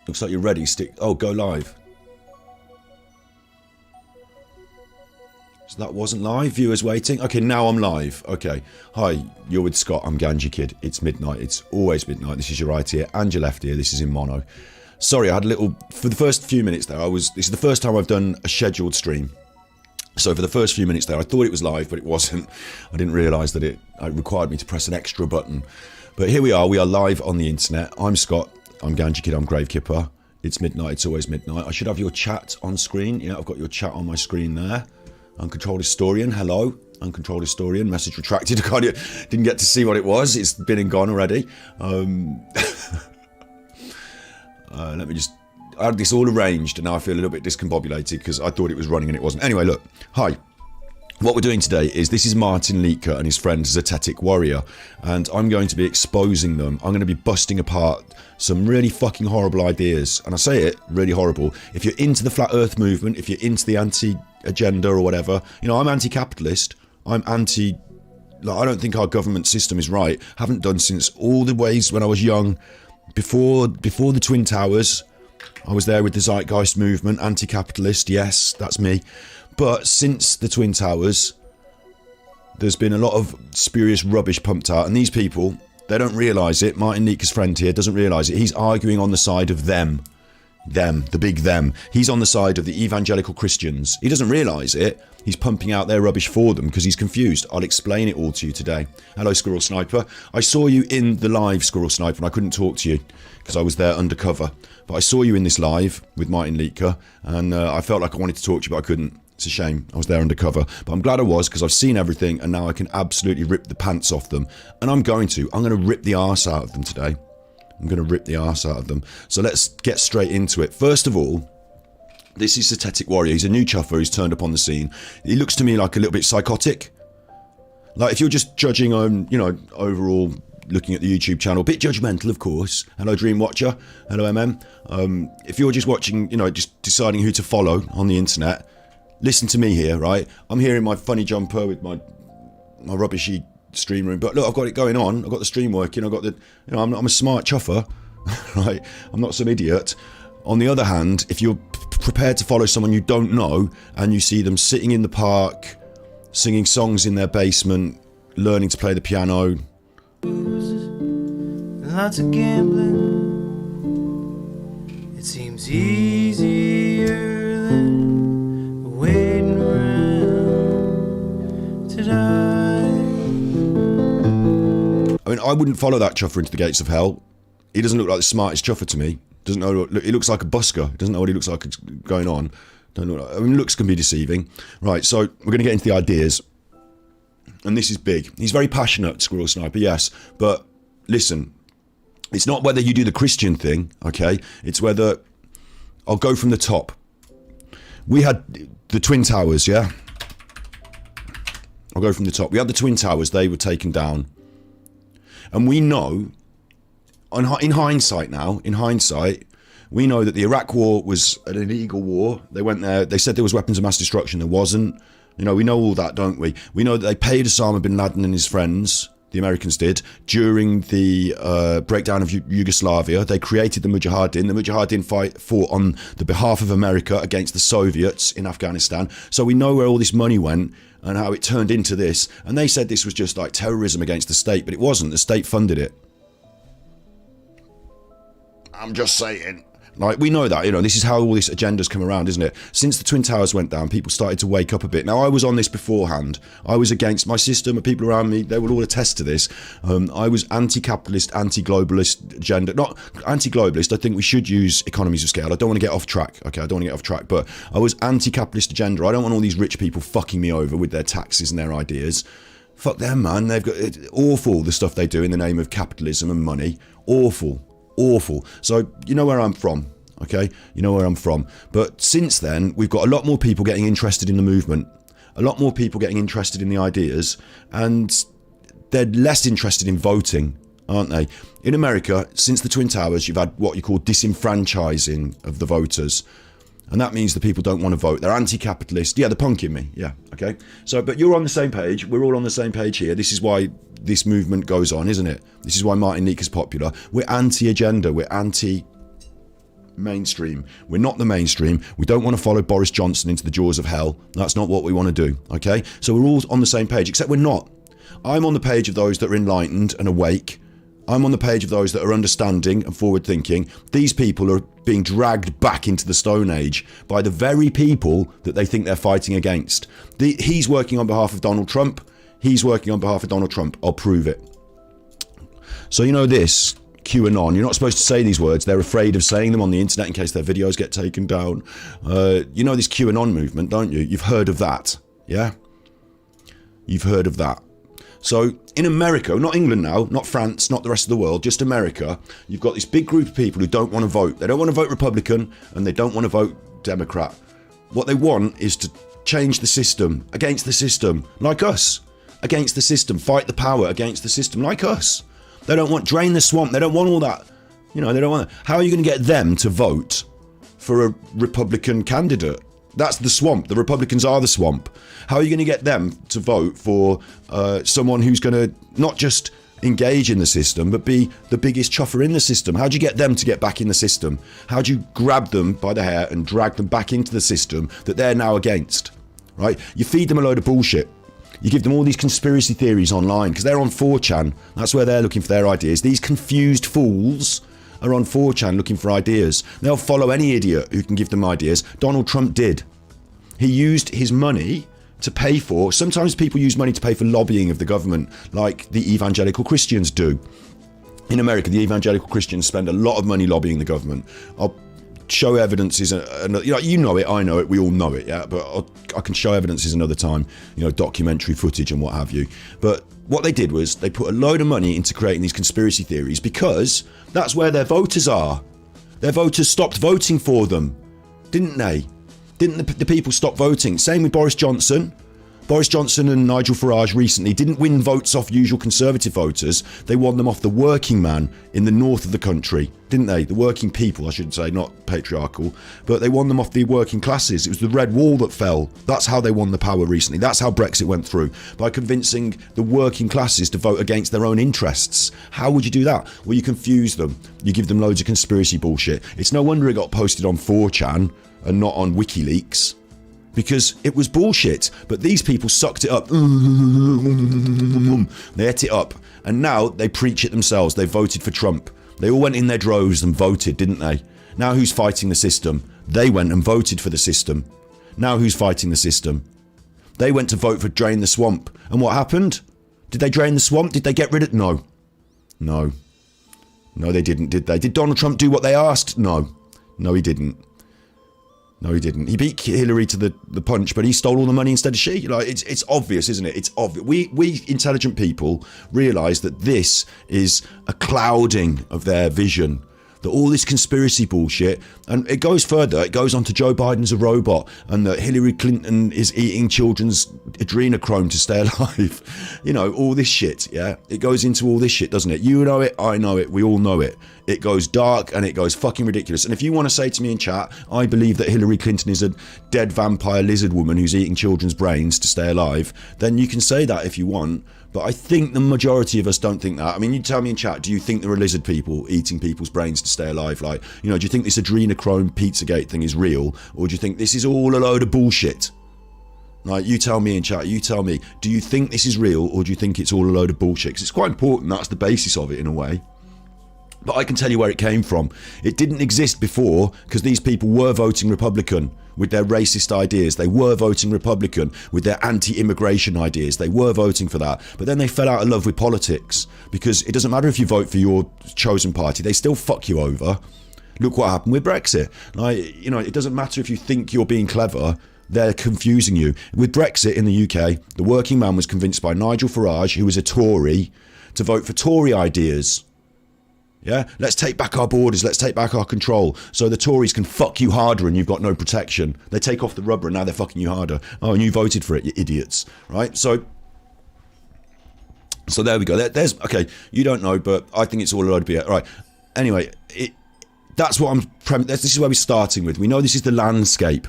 Looks like you're ready. Oh, go live. So that wasn't live. Viewers waiting. Okay, now I'm live. Okay. Hi, you're with Scott. I'm Ganji Kid. It's midnight. It's always midnight. This is your right ear and your left ear. This is in mono. Sorry, I had a little... For the first few minutes there, this is the first time I've done a scheduled stream. So for the first few minutes there, I thought it was live, but it wasn't. I didn't realise that it required me to press an extra button. But here we are live on the internet. I'm Scott, I'm Ganji Kid, I'm Gravekipper. It's midnight, it's always midnight. I should have your chat on screen. Yeah, I've got your chat on my screen there. Uncontrolled Historian, hello. Uncontrolled Historian, message retracted. I didn't get to see what it was. It's been and gone already. Let me just... I had this all arranged and now I feel a little bit discombobulated because I thought it was running and it wasn't. Anyway, look. Hi. What we're doing today is, this is Martin Liedtke and his friend Zetetic Warrior, and I'm going to be exposing them. I'm going to be busting apart some really fucking horrible ideas, and I say it, really horrible. If you're into the flat earth movement, if you're into the anti-agenda or whatever, you know, I'm anti-capitalist, I'm anti... Like, I don't think our government system is right. Haven't done since all the ways when I was young, before the Twin Towers. I was there with the Zeitgeist movement, anti-capitalist, yes, that's me. But since the Twin Towers, there's been a lot of spurious rubbish pumped out, and these people, they don't realise it. Martin Liedtke's friend here doesn't realise it. He's arguing on the side of them. Them, the big them. He's on the side of the evangelical Christians. He doesn't realise it. He's pumping out their rubbish for them because he's confused. I'll explain it all to you today. Hello, Squirrel Sniper. I saw you in the live, Squirrel Sniper, and I couldn't talk to you because I was there undercover. But I saw you in this live with Martin Liedtke, and I felt like I wanted to talk to you, but I couldn't. It's a shame. I was there undercover. But I'm glad I was, because I've seen everything, and now I can absolutely rip the pants off them. And I'm going to rip the arse out of them today. I'm going to rip the arse out of them. So let's get straight into it. First of all, this is Zetetic Warrior. He's a new chuffer who's turned up on the scene. He looks to me like a little bit psychotic. Like, if you're just judging on, you know, overall, looking at the YouTube channel, a bit judgmental, of course. Hello, Dream Watcher. Hello, MM. If you're just watching, you know, just deciding who to follow on the internet, listen to me here, right? I'm here in my funny jumper with my rubbishy stream room, but look, I've got it going on. I've got the stream working. I've got the, you know, I'm a smart chuffer, right? I'm not some idiot. On the other hand, if you're prepared to follow someone you don't know and you see them sitting in the park, singing songs in their basement, learning to play the piano, lots of gambling, it seems easier than waiting around to die. I mean, I wouldn't follow that chuffer into the gates of hell. He doesn't look like the smartest chuffer to me. Doesn't know. He looks like a busker. Doesn't know what he looks like going on. Don't know. I mean, looks can be deceiving. Right. So we're going to get into the ideas, and this is big. He's very passionate, Squirrel Sniper. Yes, but listen, it's not whether you do the Christian thing. Okay, it's whether I'll go from the top. We had the Twin Towers. Yeah, I'll go from the top. We had the Twin Towers. They were taken down, and we know. In hindsight now, we know that the Iraq war was an illegal war. They went there, they said there was weapons of mass destruction, there wasn't. You know, we know all that, don't we? We know that they paid Osama bin Laden and his friends, the Americans did, during the breakdown of Yugoslavia. They created the Mujahideen. The Mujahideen fought on the behalf of America against the Soviets in Afghanistan. So we know where all this money went and how it turned into this. And they said this was just like terrorism against the state, but it wasn't. The state funded it. I'm just saying. Like, we know that, you know, this is how all this agenda's come around, isn't it? Since the Twin Towers went down, people started to wake up a bit. Now, I was on this beforehand. I was against my system, and people around me, they will all attest to this. I was anti-capitalist, anti-globalist agenda. Not anti-globalist, I think we should use economies of scale. I don't want to get off track, okay? I don't want to get off track, but I was anti-capitalist agenda. I don't want all these rich people fucking me over with their taxes and their ideas. Fuck them, man. They've got it, awful, the stuff they do in the name of capitalism and money. Awful. Awful. So you know where I'm from, okay? You know where I'm from. But since then, we've got a lot more people getting interested in the movement, a lot more people getting interested in the ideas, and they're less interested in voting, aren't they? In America, since the Twin Towers, you've had what you call disenfranchising of the voters. And that means the people don't want to vote. They're anti-capitalist. Yeah, they're punking me. Yeah, okay. So, but you're on the same page. We're all on the same page here. This is why this movement goes on, isn't it? This is why Martin Liedtke's popular. We're anti-agenda. We're anti mainstream. We're not the mainstream. We don't want to follow Boris Johnson into the jaws of hell. That's not what we want to do, okay? So we're all on the same page, except we're not. I'm on the page of those that are enlightened and awake. I'm on the page of those that are understanding and forward-thinking. These people are being dragged back into the Stone Age by the very people that they think they're fighting against. He's working on behalf of Donald Trump. He's working on behalf of Donald Trump. I'll prove it. So you know this, QAnon, you're not supposed to say these words. They're afraid of saying them on the internet in case their videos get taken down. You know this QAnon movement, don't you? You've heard of that, yeah? You've heard of that. So in America, not England now, not France, not the rest of the world, just America, you've got this big group of people who don't want to vote. They don't want to vote Republican and they don't want to vote Democrat. What they want is to change the system, against the system, like us. Against the system, fight the power against the system, like us. They don't want, drain the swamp, they don't want all that. You know, they don't want that. How are you going to get them to vote for a Republican candidate? That's the swamp. The Republicans are the swamp. How are you going to get them to vote for someone who's going to not just engage in the system, but be the biggest chuffer in the system? How do you get them to get back in the system? How do you grab them by the hair and drag them back into the system that they're now against? Right? You feed them a load of bullshit. You give them all these conspiracy theories online because they're on 4chan. That's where they're looking for their ideas. These confused fools are on 4chan looking for ideas. They'll follow any idiot who can give them ideas. Donald Trump did. He used his money to pay for, sometimes people use money to pay for lobbying of the government, like the evangelical Christians do. In America, the evangelical Christians spend a lot of money lobbying the government. I'll show evidences, you know it, I know it, we all know it, yeah, but I can show evidences another time, you know, documentary footage and what have you. But what they did was they put a load of money into creating these conspiracy theories because that's where their voters are. Their voters stopped voting for them, didn't they? Didn't the people stop voting? Same with Boris Johnson. Boris Johnson and Nigel Farage recently didn't win votes off usual Conservative voters. They won them off the working man in the north of the country, didn't they? The working people, I should say, not patriarchal. But they won them off the working classes. It was the Red Wall that fell. That's how they won the power recently. That's how Brexit went through, by convincing the working classes to vote against their own interests. How would you do that? Well, you confuse them. You give them loads of conspiracy bullshit. It's no wonder it got posted on 4chan and not on WikiLeaks, because it was bullshit. But these people sucked it up. They ate it up. And now they preach it themselves. They voted for Trump. They all went in their droves and voted, didn't they? Now who's fighting the system? They went and voted for the system. Now who's fighting the system? They went to vote for Drain the Swamp. And what happened? Did they drain the swamp? Did they get rid of it? No. No. No, they didn't, did they? Did Donald Trump do what they asked? No. No, he didn't. No, he didn't. He beat Hillary to the punch, but he stole all the money instead of she. Like, it's obvious, isn't it? It's obvious. We intelligent people realise that this is a clouding of their vision. That all this conspiracy bullshit, and it goes further, it goes on to Joe Biden's a robot, and that Hillary Clinton is eating children's adrenochrome to stay alive. You know, all this shit, yeah? It goes into all this shit, doesn't it? You know it, I know it, we all know it. It goes dark and it goes fucking ridiculous. And if you want to say to me in chat, I believe that Hillary Clinton is a dead vampire lizard woman who's eating children's brains to stay alive, then you can say that if you want. But I think the majority of us don't think that. I mean, you tell me in chat, do you think there are lizard people eating people's brains to stay alive? Like, you know, do you think this adrenochrome Pizzagate thing is real? Or do you think this is all a load of bullshit? Like, you tell me in chat, you tell me, do you think this is real or do you think it's all a load of bullshit? Because it's quite important, that's the basis of it in a way. But I can tell you where it came from. It didn't exist before because these people were voting Republican with their racist ideas. They were voting Republican with their anti-immigration ideas. They were voting for that. But then they fell out of love with politics because it doesn't matter if you vote for your chosen party. They still fuck you over. Look what happened with Brexit. Like, you know, it doesn't matter if you think you're being clever. They're confusing you. With Brexit in the UK, the working man was convinced by Nigel Farage, who was a Tory, to vote for Tory ideas. Yeah, let's take back our borders, let's take back our control, so the Tories can fuck you harder and you've got no protection. They take off the rubber and now they're fucking you harder. Oh, and you voted for it, you idiots. Right? So there we go. There's okay, you don't know, but I think it's all a load of BS. Right. Anyway, that's what this is where we're starting with. We know this is the landscape,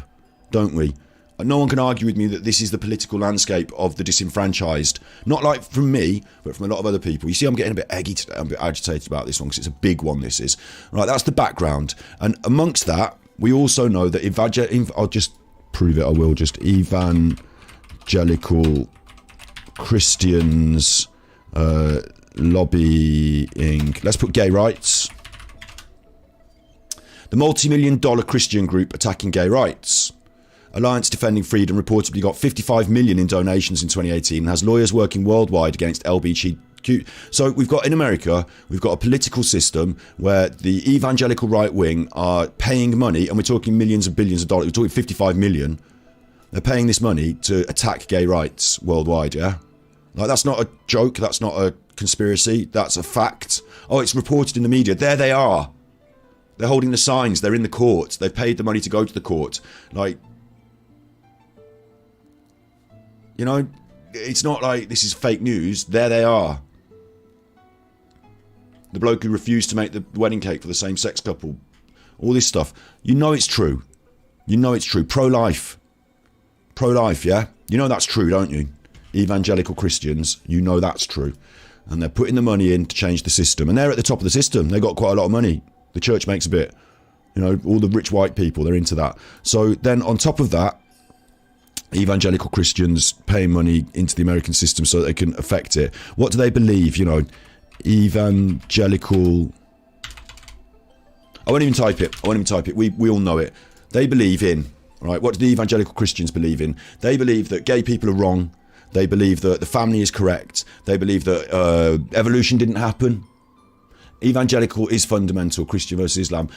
don't we? No one can argue with me that this is the political landscape of the disenfranchised. Not like from me, but from a lot of other people. You see, I'm getting a bit eggy today. I'm a bit agitated about this one because it's a big one, this is. Right, that's the background. And amongst that, we also know that I'll just prove it, I will. Just evangelical Christians lobbying. Let's put gay rights. The multi-million-dollar Christian group attacking gay rights. Alliance Defending Freedom reportedly got 55 million in donations in 2018 and has lawyers working worldwide against LGBTQ. So we've got in America, we've got a political system where the evangelical right wing are paying money, and we're talking millions and billions of dollars. We're talking 55 million. They're paying this money to attack gay rights worldwide. Yeah, like that's not a joke. That's not a conspiracy. That's a fact. Oh, it's reported in the media. There they are. They're holding the signs. They're in the court. They've paid the money to go to the court. Like. You know, it's not like this is fake news. There they are. The bloke who refused to make the wedding cake for the same-sex couple. All this stuff. You know it's true. You know it's true. Pro-life. Pro-life, yeah? You know that's true, don't you? Evangelical Christians, you know that's true. And they're putting the money in to change the system. And they're at the top of the system. They've got quite a lot of money. The church makes a bit. You know, all the rich white people, they're into that. So then on top of that, evangelical Christians paying money into the American system so that they can affect it. What do they believe? You know, evangelical. I won't even type it. We all know it. They believe in, right? What do the evangelical Christians believe in? They believe that gay people are wrong. They believe that the family is correct. They believe that evolution didn't happen. Evangelical is fundamental, Christian versus Islam.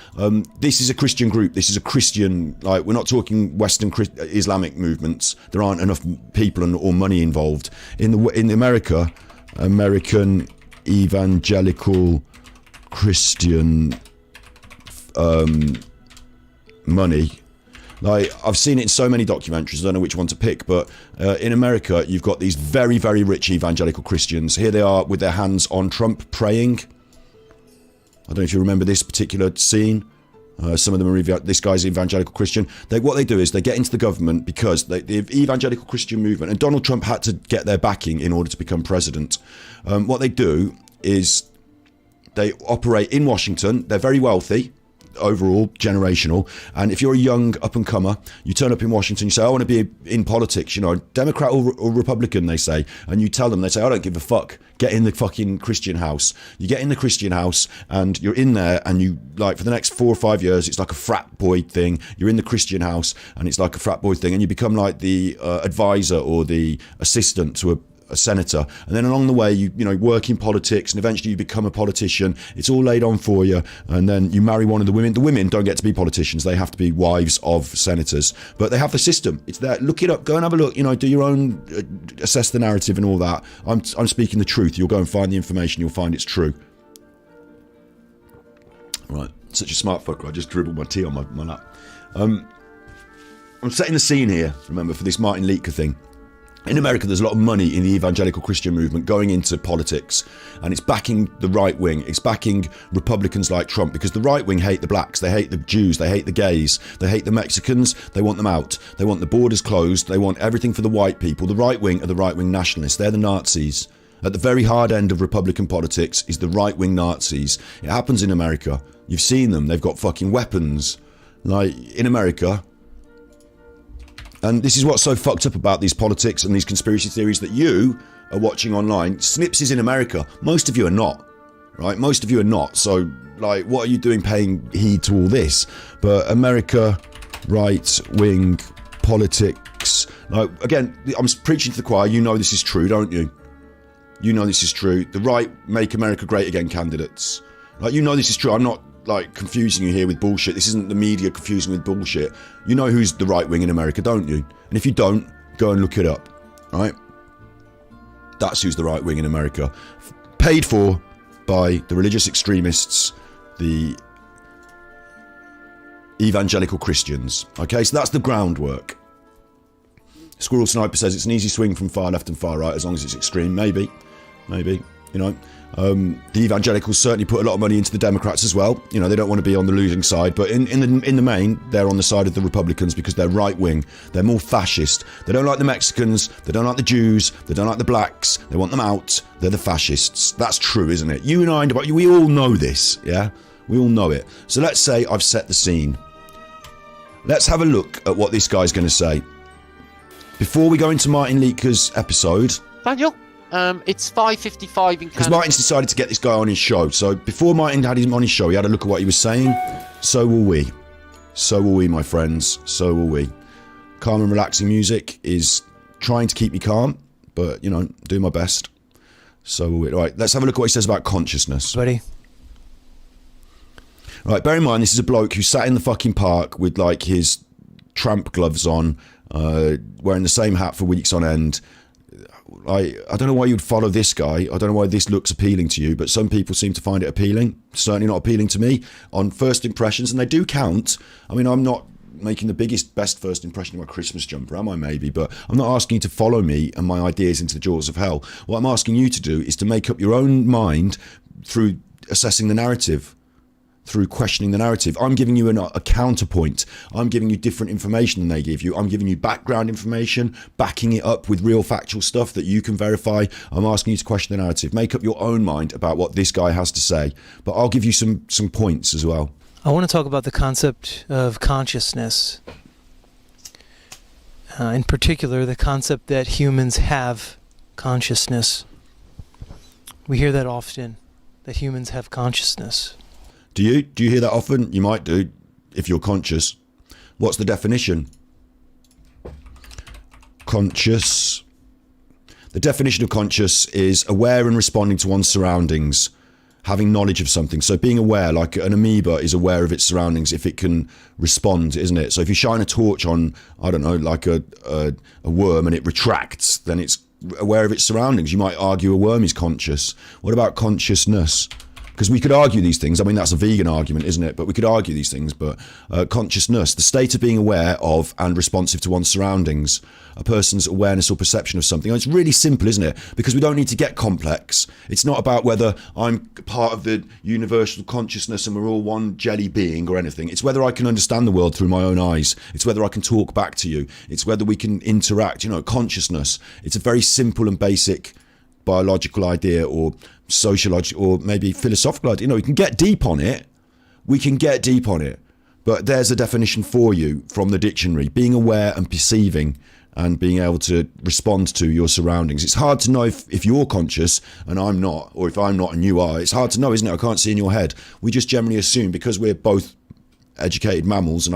This is a Christian group. This is a Christian, like, we're not talking Western Islamic movements. There aren't enough people or money involved. In America, American evangelical Christian money. Like, I've seen it in so many documentaries, I don't know which one to pick, but in America, you've got these very, very rich evangelical Christians. Here they are with their hands on Trump praying. I don't know if you remember this particular scene. Some of them are this guy's evangelical Christian. What they do is they get into the government because the evangelical Christian movement, and Donald Trump had to get their backing in order to become president. What they do is they operate in Washington. They're very wealthy, overall, generational. And if you're a young up-and-comer, you turn up in Washington, you say, I want to be in politics, you know, Democrat or Republican, they say. And you tell them, they say, I don't give a fuck. Get in the fucking Christian house. You get in the Christian house and you're in there and you, like, for the next 4 or 5 years, it's like a frat boy thing. You're in the Christian house and it's like a frat boy thing, and you become like the advisor or the assistant to a senator, and then along the way you work in politics, and eventually you become a politician. It's all laid on for you, and then you marry one of the women. The women don't get to be politicians, they have to be wives of senators, but they have the system. It's there. Look it up, go and have a look, do your own, assess the narrative and all that. I'm speaking the truth. You'll go and find the information, you'll find it's true. Right, such a smart fucker. I just dribbled my tea on my lap. I'm setting the scene here, remember, for this Martin Liedtke thing. In America, there's a lot of money in the evangelical Christian movement going into politics, and it's backing the right wing. It's backing Republicans like Trump, because the right wing hate the blacks, they hate the Jews, they hate the gays, they hate the Mexicans, they want them out. They want the borders closed, they want everything for the white people. The right wing are the right wing nationalists, they're the Nazis. At the very hard end of Republican politics is the right wing Nazis. It happens in America. You've seen them, they've got fucking weapons. Like, in America. And this is what's so fucked up about these politics and these conspiracy theories that you are watching online. Snips is in America. Most of you are not, right? Most of you are not. So, like, what are you doing paying heed to all this? But America, right-wing politics. Like, again, I'm preaching to the choir. You know this is true, don't you? You know this is true. The right Make America Great Again candidates. Like, you know this is true. I'm not, like, confusing you here with bullshit. This isn't the media confusing with bullshit. You know who's the right wing in America, don't you? And if you don't, go and look it up, right? That's who's the right wing in America. Paid for by the religious extremists, the evangelical Christians. Okay, so that's the groundwork. Squirrel Sniper says it's an easy swing from far left and far right as long as it's extreme. Maybe. You know, the evangelicals certainly put a lot of money into the Democrats as well. You know, they don't want to be on the losing side, but in the main, they're on the side of the Republicans because they're right wing. They're more fascist. They don't like the Mexicans. They don't like the Jews. They don't like the blacks. They want them out. They're the fascists. That's true, isn't it? You and I, we all know this. Yeah, we all know it. So let's say I've set the scene. Let's have a look at what this guy's going to say. Before we go into Martin Liedtke's episode... Daniel, it's 5:55 in Because Martin's decided to get this guy on his show. So before Martin had him on his show, he had a look at what he was saying. So will we. So will we, my friends. So will we. Calm and relaxing music is trying to keep me calm, but, you know, do my best. So will we. Right, let's have a look at what he says about consciousness. Buddy. Right, bear in mind, this is a bloke who sat in the fucking park with, like, his tramp gloves on, wearing the same hat for weeks on end. I don't know why you'd follow this guy. I don't know why this looks appealing to you, but some people seem to find it appealing. Certainly not appealing to me on first impressions, and they do count. I mean, I'm not making the best first impression of my Christmas jumper, am I? Maybe, but I'm not asking you to follow me and my ideas into the jaws of hell. What I'm asking you to do is to make up your own mind through assessing the narrative, through questioning the narrative. I'm giving you a counterpoint. I'm giving you different information than they give you. I'm giving you background information, backing it up with real factual stuff that you can verify. I'm asking you to question the narrative. Make up your own mind about what this guy has to say. But I'll give you some points as well. I want to talk about the concept of consciousness. In particular, the concept that humans have consciousness. We hear that often, that humans have consciousness. Do you hear that often? You might do, if you're conscious. What's the definition? Conscious. The definition of conscious is aware and responding to one's surroundings, having knowledge of something. So being aware, like an amoeba is aware of its surroundings if it can respond, isn't it? So if you shine a torch on, I don't know, like a worm and it retracts, then it's aware of its surroundings. You might argue a worm is conscious. What about consciousness? Because we could argue these things. I mean, that's a vegan argument, isn't it? But we could argue these things. But consciousness, the state of being aware of and responsive to one's surroundings, a person's awareness or perception of something. And it's really simple, isn't it? Because we don't need to get complex. It's not about whether I'm part of the universal consciousness and we're all one jelly being or anything. It's whether I can understand the world through my own eyes. It's whether I can talk back to you. It's whether we can interact. You know, consciousness. It's a very simple and basic biological idea or sociological or maybe philosophical idea. You know, we can get deep on it. But there's a definition for you from the dictionary. Being aware and perceiving and being able to respond to your surroundings. It's hard to know if you're conscious and I'm not, or if I'm not and you are. It's hard to know, isn't it? I can't see in your head. We just generally assume because we're both educated mammals and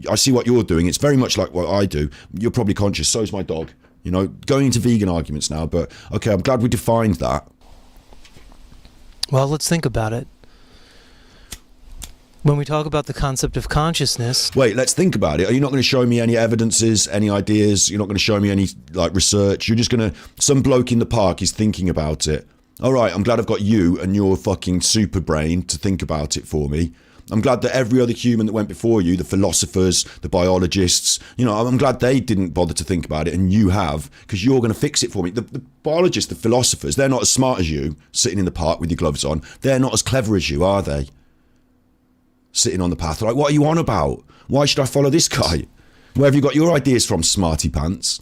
I see what you're doing. It's very much like what I do. You're probably conscious. So is my dog. You know, going into vegan arguments now, but okay, I'm glad we defined that. Well, let's think about it. When we talk about the concept of consciousness... Wait, let's think about it. Are you not going to show me any evidences, any ideas? You're not going to show me any, like, research? You're just going to... Some bloke in the park is thinking about it. All right, I'm glad I've got you and your fucking super brain to think about it for me. I'm glad that every other human that went before you, the philosophers, the biologists, you know, I'm glad they didn't bother to think about it and you have, because you're going to fix it for me. The biologists, the philosophers, they're not as smart as you, sitting in the park with your gloves on. They're not as clever as you, are they? Sitting on the path. They're like, what are you on about? Why should I follow this guy? Where have you got your ideas from, smarty pants?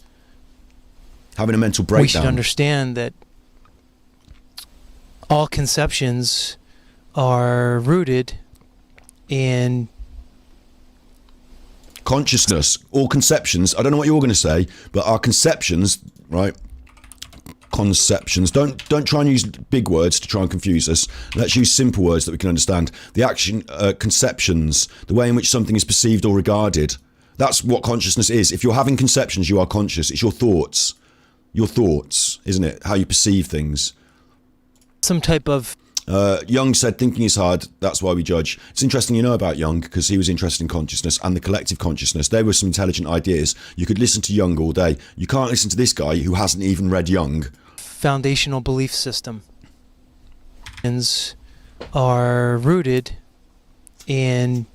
Having a mental breakdown. We should understand that all conceptions are rooted in consciousness. All conceptions, I don't know what you're going to say, but our conceptions, right? Conceptions. Don't try and use big words to try and confuse us. Let's use simple words that we can understand. The action, conceptions, the way in which something is perceived or regarded. That's what consciousness is. If you're having conceptions, you are conscious. It's your thoughts. Your thoughts, isn't it? How you perceive things. Some type of... Jung said thinking is hard, that's why we judge. It's interesting you know about Jung because he was interested in consciousness and the collective consciousness. There were some intelligent ideas. You could listen to Jung all day. You can't listen to this guy who hasn't even read Jung. Foundational belief system are rooted in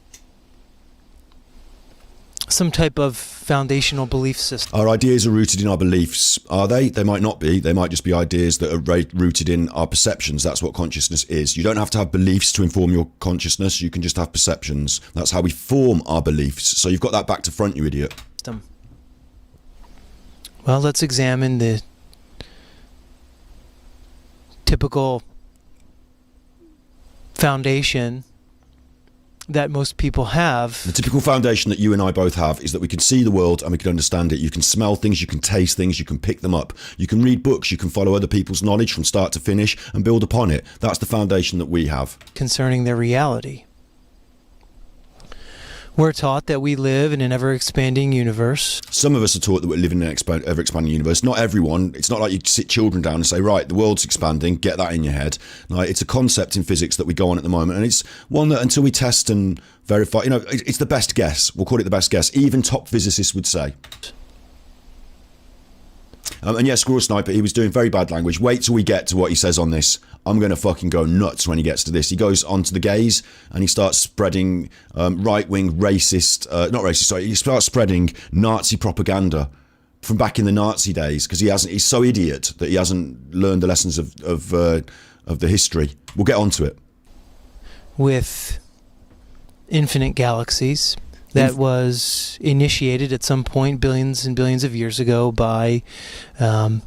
some type of foundational belief system. Our ideas are rooted in our beliefs. Are they? They might not be. They might just be ideas that are rooted in our perceptions. That's what consciousness is. You don't have to have beliefs to inform your consciousness. You can just have perceptions. That's how we form our beliefs. So you've got that back to front, you idiot. Well, let's examine the typical foundation that most people have. The typical foundation that you and I both have is that we can see the world and we can understand it. You can smell things, you can taste things, you can pick them up. You can read books, you can follow other people's knowledge from start to finish and build upon it. That's the foundation that we have. Concerning their reality. We're taught that we live in an ever-expanding universe. Some of us are taught that we're living in an ever-expanding universe. Not everyone. It's not like you sit children down and say, right, the world's expanding, get that in your head. Like, it's a concept in physics that we go on at the moment, and it's one that until we test and verify, it's the best guess. We'll call it the best guess. Even top physicists would say. And yeah, Squirrel Sniper, he was doing very bad language. Wait till we get to what he says on this. I'm going to fucking go nuts when he gets to this. He goes onto the gays and he starts spreading right-wing racist, he starts spreading Nazi propaganda from back in the Nazi days because he's so idiot that he hasn't learned the lessons of the history. We'll get onto it. With infinite galaxies. That was initiated at some point billions and billions of years ago by a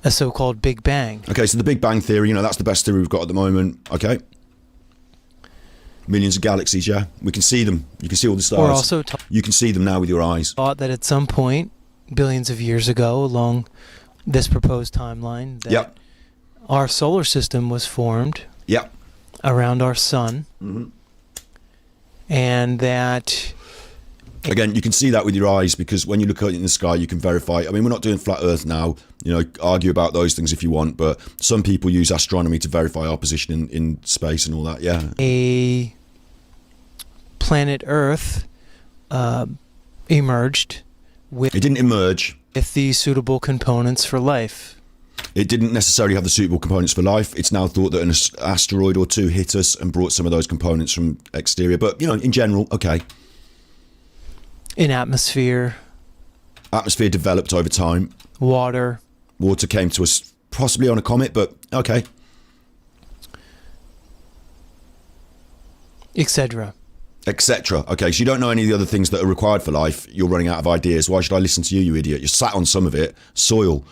so-called Big Bang. Okay, so the Big Bang Theory, that's the best theory we've got at the moment. Okay. Millions of galaxies, yeah. We can see them. You can see all the stars. Or also you can see them now with your eyes. Thought that at some point, billions of years ago, along this proposed timeline, that our solar system was formed around our sun. Mm-hmm. And that... Again, you can see that with your eyes because when you look out in the sky, you can verify. I mean, we're not doing flat Earth now. Argue about those things if you want, but some people use astronomy to verify our position in space and all that, yeah. A planet Earth emerged with... It didn't emerge. With the suitable components for life. It didn't necessarily have the suitable components for life. It's now thought that an asteroid or two hit us and brought some of those components from exterior. But, in general, okay. In atmosphere. Atmosphere developed over time. Water. Water came to us possibly on a comet, but okay. Etc. Etc. Okay, so you don't know any of the other things that are required for life. You're running out of ideas. Why should I listen to you, you idiot? You're sat on some of it. Soil.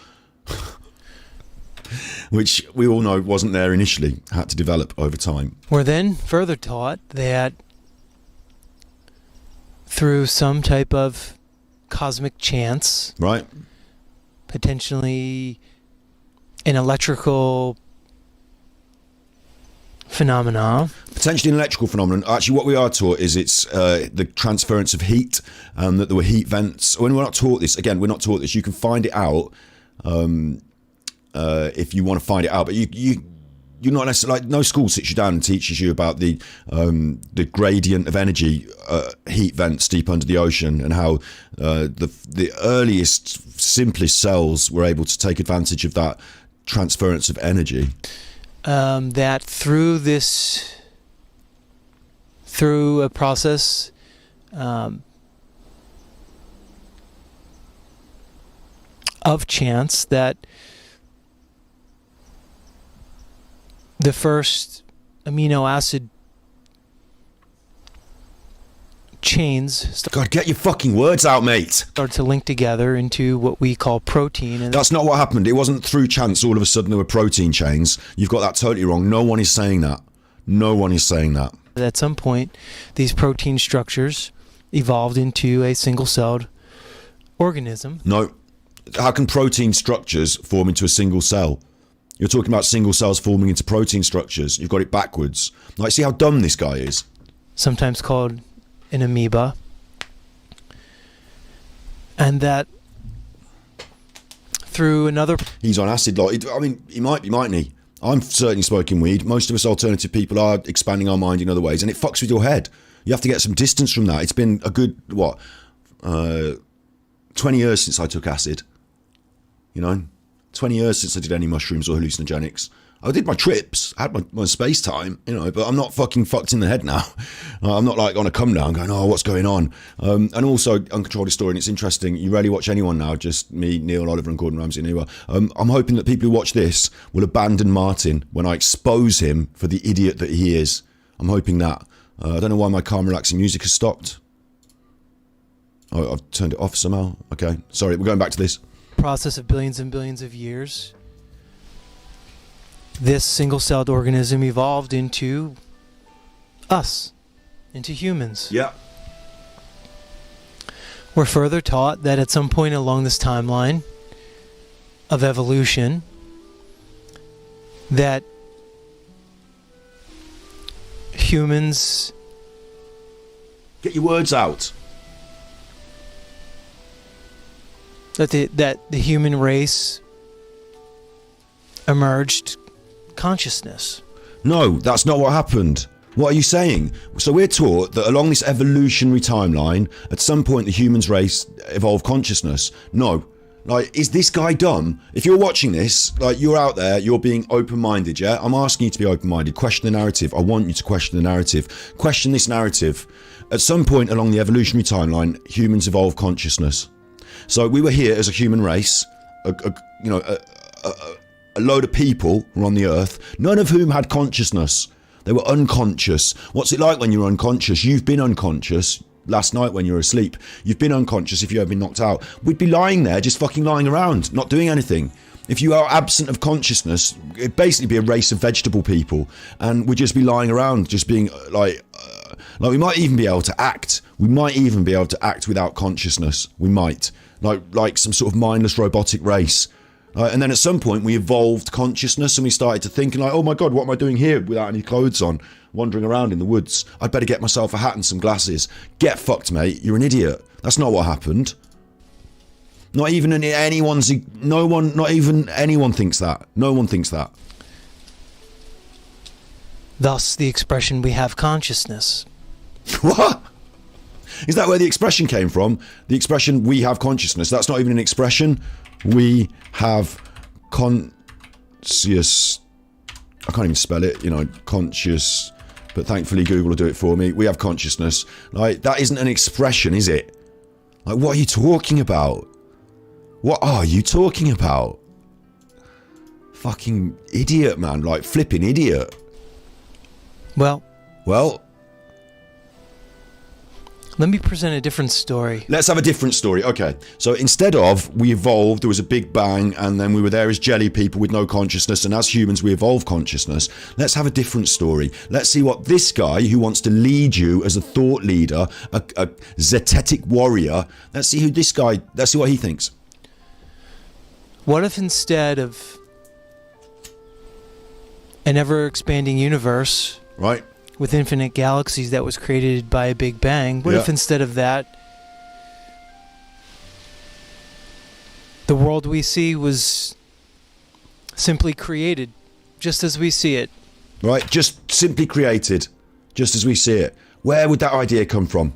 Which we all know wasn't there initially, had to develop over time. We're then further taught that through some type of cosmic chance, right, potentially an electrical phenomenon. Potentially an electrical phenomenon. Actually, what we are taught is it's the transference of heat, that there were heat vents. When we're not taught this, again, we're not taught this. You can find it out if you want to find it out, but you're not necessarily, like, no school sits you down and teaches you about the gradient of energy, heat vents deep under the ocean, and how the earliest, simplest cells were able to take advantage of that transference of energy. That through a process of chance, that the first amino acid chains God, get your fucking words out, mate. Start to link together into what we call protein. And that's not what happened. It wasn't through chance all of a sudden there were protein chains. You've got that totally wrong. No one is saying that. No one is saying that. At some point, these protein structures evolved into a single-celled organism. No. How can protein structures form into a single cell? You're talking about single cells forming into protein structures. You've got it backwards. Like, see how dumb this guy is? Sometimes called an amoeba. And that through another... He's on acid. I mean, he might be, mightn't he? I'm certainly smoking weed. Most of us alternative people are expanding our mind in other ways, and it fucks with your head. You have to get some distance from that. It's been a good, 20 years since I took acid. 20 years since I did any mushrooms or hallucinogenics. I did my trips, I had my space time, you know, but I'm not fucking fucked in the head now. I'm not like on a come down going, oh, what's going on? And also, Uncontrolled Historian, it's interesting. You rarely watch anyone now, just me, Neil, Oliver, and Gordon Ramsay and Ewa. I'm hoping that people who watch this will abandon Martin when I expose him for the idiot that he is. I'm hoping that. I don't know why my calm, relaxing music has stopped. Oh, I've turned it off somehow. Okay, sorry, we're going back to this. Process of billions and billions of years, this single-celled organism evolved into us, into humans. Yeah. We're further taught that at some point along this timeline of evolution, that humans... Get your words out. That the human race emerged consciousness. No, that's not what happened. What are you saying? So we're taught that along this evolutionary timeline, at some point the human race evolved consciousness. No. Like, is this guy dumb? If you're watching this, like, you're out there, you're being open-minded, yeah? I'm asking you to be open-minded. Question the narrative. I want you to question the narrative. Question this narrative. At some point along the evolutionary timeline, humans evolved consciousness. So we were here as a human race, a load of people were on the earth, none of whom had consciousness. They were unconscious. What's it like when you're unconscious? You've been unconscious last night when you were asleep. You've been unconscious if you have been knocked out. We'd be lying there, just fucking lying around, not doing anything. If you are absent of consciousness, it'd basically be a race of vegetable people, and we'd just be lying around, just being like we might even be able to act. We might even be able to act without consciousness. We might. Like some sort of mindless robotic race. And then at some point we evolved consciousness and we started to think, like, oh my God, what am I doing here without any clothes on, wandering around in the woods? I'd better get myself a hat and some glasses. Get fucked, mate. You're an idiot. That's not what happened. Not even anyone thinks that. No one thinks that. Thus the expression, we have consciousness. What? Is that where the expression came from? The expression, we have consciousness. That's not even an expression. We have conscious... I can't even spell it, conscious. But thankfully Google will do it for me. We have consciousness. Like, that isn't an expression, is it? Like, what are you talking about? What are you talking about? Fucking idiot, man. Like, flipping idiot. Well... Let me present a different story. Let's have a different story. Okay. So instead of we evolved, there was a big bang, and then we were there as jelly people with no consciousness, and as humans we evolved consciousness. Let's have a different story. Let's see what this guy who wants to lead you as a thought leader, a Zetetic Warrior, let's see what he thinks. What if instead of an ever-expanding universe... Right. With infinite galaxies that was created by a big bang. What if instead of that, the world we see was simply created, just as we see it? Right, just simply created, just as we see it. Where would that idea come from?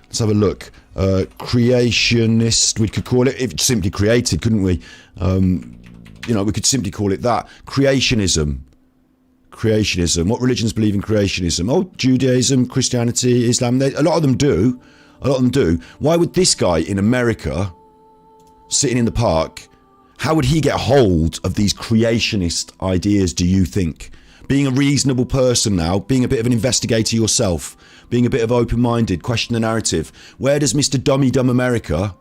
Let's have a look. Creationist, we could call it, if simply created, couldn't we? We could simply call it that. Creationism. What religions believe in creationism? Oh, Judaism, Christianity, Islam. A lot of them do. Why would this guy in America, sitting in the park, how would he get hold of these creationist ideas, do you think? Being a reasonable person now, being a bit of an investigator yourself, being a bit of open-minded, question the narrative. Where does Mr. Dummy Dumb America,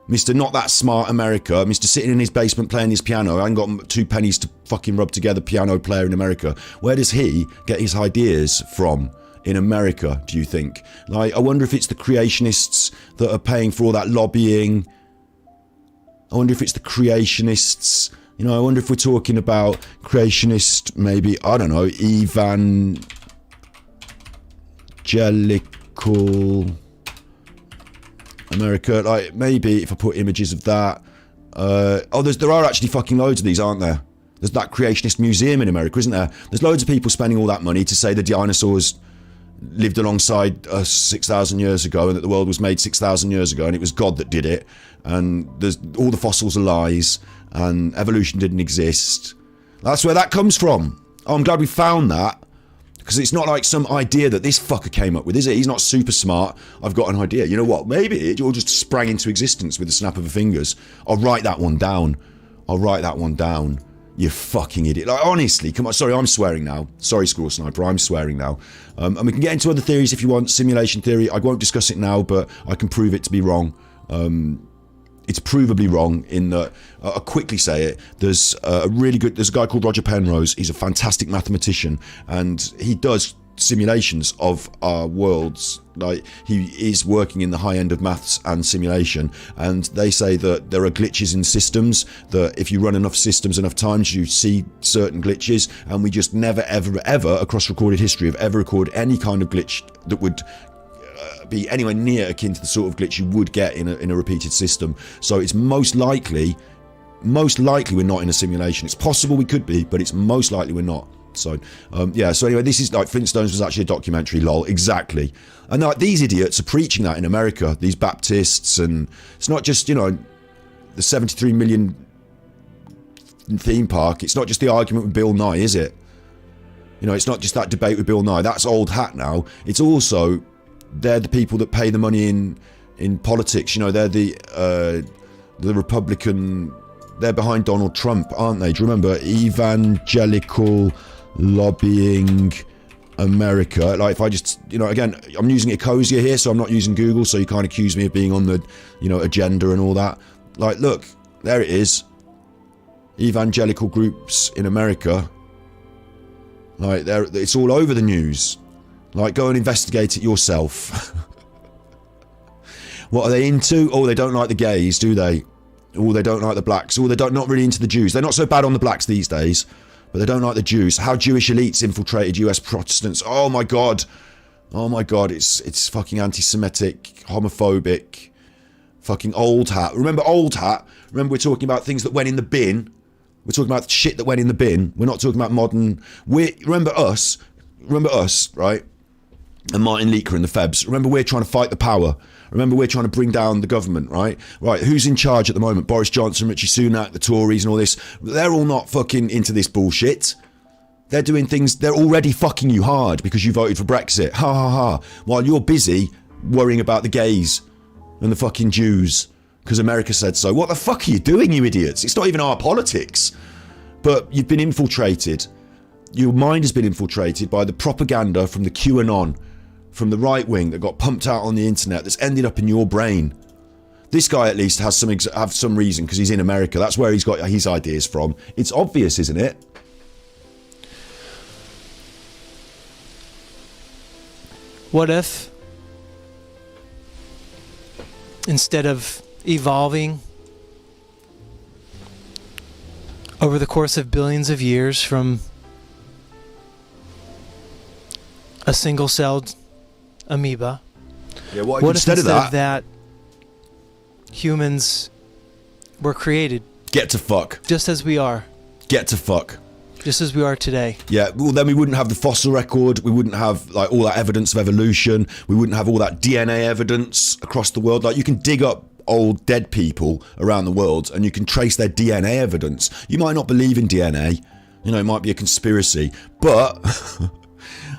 Mr. Not That Smart America, Mr. sitting in his basement playing his piano, I ain't got 2 pennies to fucking rub together, piano player in America. Where does he get his ideas from in America, do you think? Like, I wonder if it's the creationists that are paying for all that lobbying. I wonder if it's the creationists. I wonder if we're talking about creationist, maybe, I don't know, evangelical America. Like, maybe if I put images of that. There are actually fucking loads of these, aren't there? There's that creationist museum in America, isn't there? There's loads of people spending all that money to say the dinosaurs lived alongside us 6,000 years ago and that the world was made 6,000 years ago and it was God that did it, and all the fossils are lies and evolution didn't exist. That's where that comes from. Oh, I'm glad we found that. Because it's not like some idea that this fucker came up with, is it? He's not super smart. I've got an idea. You know what? Maybe it all just sprang into existence with the snap of the fingers. I'll write that one down. You fucking idiot. Like, honestly, come on. Sorry, I'm swearing now. Sorry, Squirrel Sniper, I'm swearing now. And we can get into other theories if you want. Simulation theory, I won't discuss it now, but I can prove it to be wrong. It's provably wrong in that, I'll quickly say it, there's a guy called Roger Penrose. He's a fantastic mathematician, and he does simulations of our worlds. Like, he is working in the high end of maths and simulation, and they say that there are glitches in systems, that if you run enough systems enough times you see certain glitches, and we just never ever across recorded history have ever recorded any kind of glitch that would be anywhere near akin to the sort of glitch you would get in a repeated system. So it's most likely we're not in a simulation. It's possible we could be, but it's most likely we're not. So so anyway, this is like Flintstones was actually a documentary, lol. Exactly. And like, these idiots are preaching that in America, these Baptists, and it's not just, you know, the 73 million theme park. It's not just the argument with Bill Nye, is it? You know, it's not just that debate with Bill Nye. That's old hat now. It's also, they're the people that pay the money in politics. You know, they're the Republican. They're behind Donald Trump, aren't they? Do you remember evangelical lobbying America? Like, if I just, you know, again, I'm using Ecosia here, so I'm not using Google. So you can't accuse me of being on the, you know, agenda and all that. Like, look, there it is. Evangelical groups in America. Like, it's all over the news. Like, go and investigate it yourself. What are they into? Oh, they don't like the gays, do they? Oh, they don't like the blacks. Oh, they're not really into the Jews. They're not so bad on the blacks these days, but they don't like the Jews. How Jewish elites infiltrated US Protestants. Oh my God. It's fucking anti-Semitic, homophobic, fucking old hat. Remember old hat? Remember, we're talking about things that went in the bin. We're talking about shit that went in the bin. We're not talking about modern. Remember us, right? And Martin Liedtke and the Febs. Remember, we're trying to fight the power. Remember, we're trying to bring down the government, right? Right, who's in charge at the moment? Boris Johnson, Richie Sunak, the Tories and all this. They're all not fucking into this bullshit. They're doing things, they're already fucking you hard because you voted for Brexit. Ha ha ha. While you're busy worrying about the gays and the fucking Jews because America said so. What the fuck are you doing, you idiots? It's not even our politics. But you've been infiltrated. Your mind has been infiltrated by the propaganda from the QAnon, from the right wing that got pumped out on the internet, that's ended up in your brain. This guy at least has some reason because he's in America. That's where he's got his ideas from. It's obvious, isn't it? What if, instead of evolving over the course of billions of years from a single-celled amoeba, what if instead of that humans were created get to fuck just as we are just as we are today? Yeah, well, then we wouldn't have the fossil record, we wouldn't have like all that evidence of evolution, we wouldn't have all that DNA evidence across the world. Like, you can dig up old dead people around the world and you can trace their DNA evidence. You might not believe in DNA, you know, it might be a conspiracy, but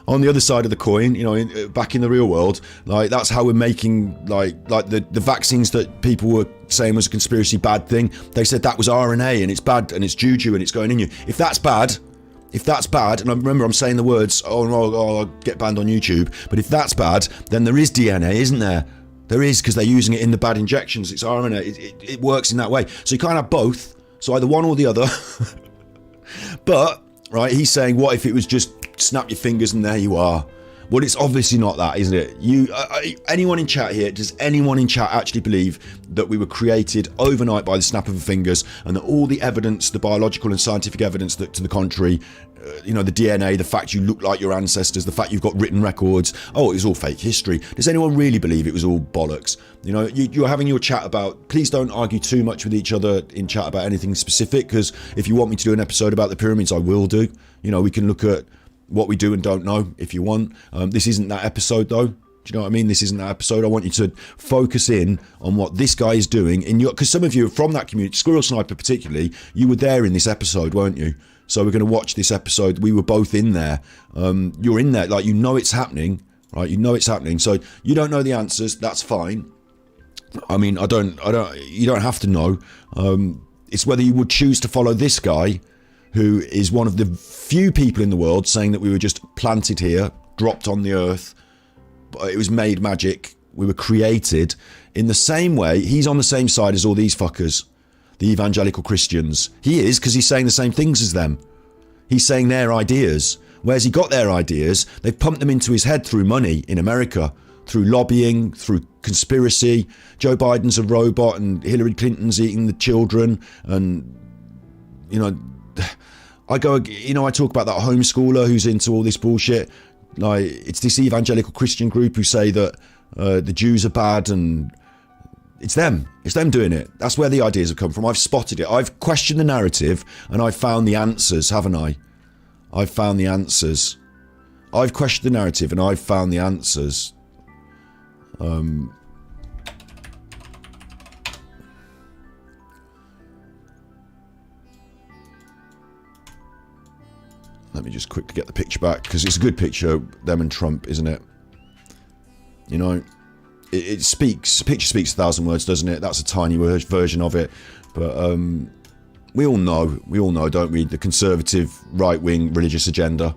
on the other side of the coin, you know, back in the real world, like, that's how we're making like the vaccines that people were saying was a conspiracy bad thing. They said that was RNA and it's bad and it's juju and it's going in you. If that's bad, and I remember I'm saying the words, I'll get banned on YouTube, but if that's bad, then there is DNA, isn't there? There is, because they're using it in the bad injections. It's RNA. It works in that way. So you can't have both. So either one or the other. But, right, he's saying, what if it was just snap your fingers and there you are? Well, it's obviously not that, isn't it? Anyone in chat here, does anyone in chat actually believe that we were created overnight by the snap of the fingers, and that all the evidence, the biological and scientific evidence that to the contrary, you know, the DNA, the fact you look like your ancestors, the fact you've got written records, oh, it was all fake history? Does anyone really believe it was all bollocks? You know, you're having your chat about, please don't argue too much with each other in chat about anything specific, because if you want me to do an episode about the pyramids, I will do. You know, we can look at what we do and don't know if you want. This isn't that episode though. Do you know what I mean? This isn't that episode. I want you to focus in on what this guy is doing in your, because some of you are from that community, Squirrel Sniper particularly, you were there in this episode, weren't you? So we're going to watch this episode. We were both in there. You're in there, like, you know it's happening, right? You know it's happening. So you don't know the answers. That's fine. I mean, you don't have to know. It's whether you would choose to follow this guy, who is one of the few people in the world saying that we were just planted here, dropped on the earth, but it was made magic. We were created in the same way. He's on the same side as all these fuckers, the evangelical Christians. He is, because he's saying the same things as them. He's saying their ideas. Where's he got their ideas? They've pumped them into his head through money in America, through lobbying, through conspiracy. Joe Biden's a robot and Hillary Clinton's eating the children. And, you know, I talk about that homeschooler who's into all this bullshit. Like, it's this evangelical Christian group who say that the Jews are bad, and it's them doing it. That's where the ideas have come from. I've spotted it. I've questioned the narrative, and I've found the answers, haven't I? I've found the answers. I've questioned the narrative, and I've found the answers. Let me just quickly get the picture back, because it's a good picture, them and Trump, isn't it? You know, it speaks, a picture speaks 1,000 words, doesn't it? That's a tiny version of it. But we all know, don't we, the conservative, right-wing religious agenda.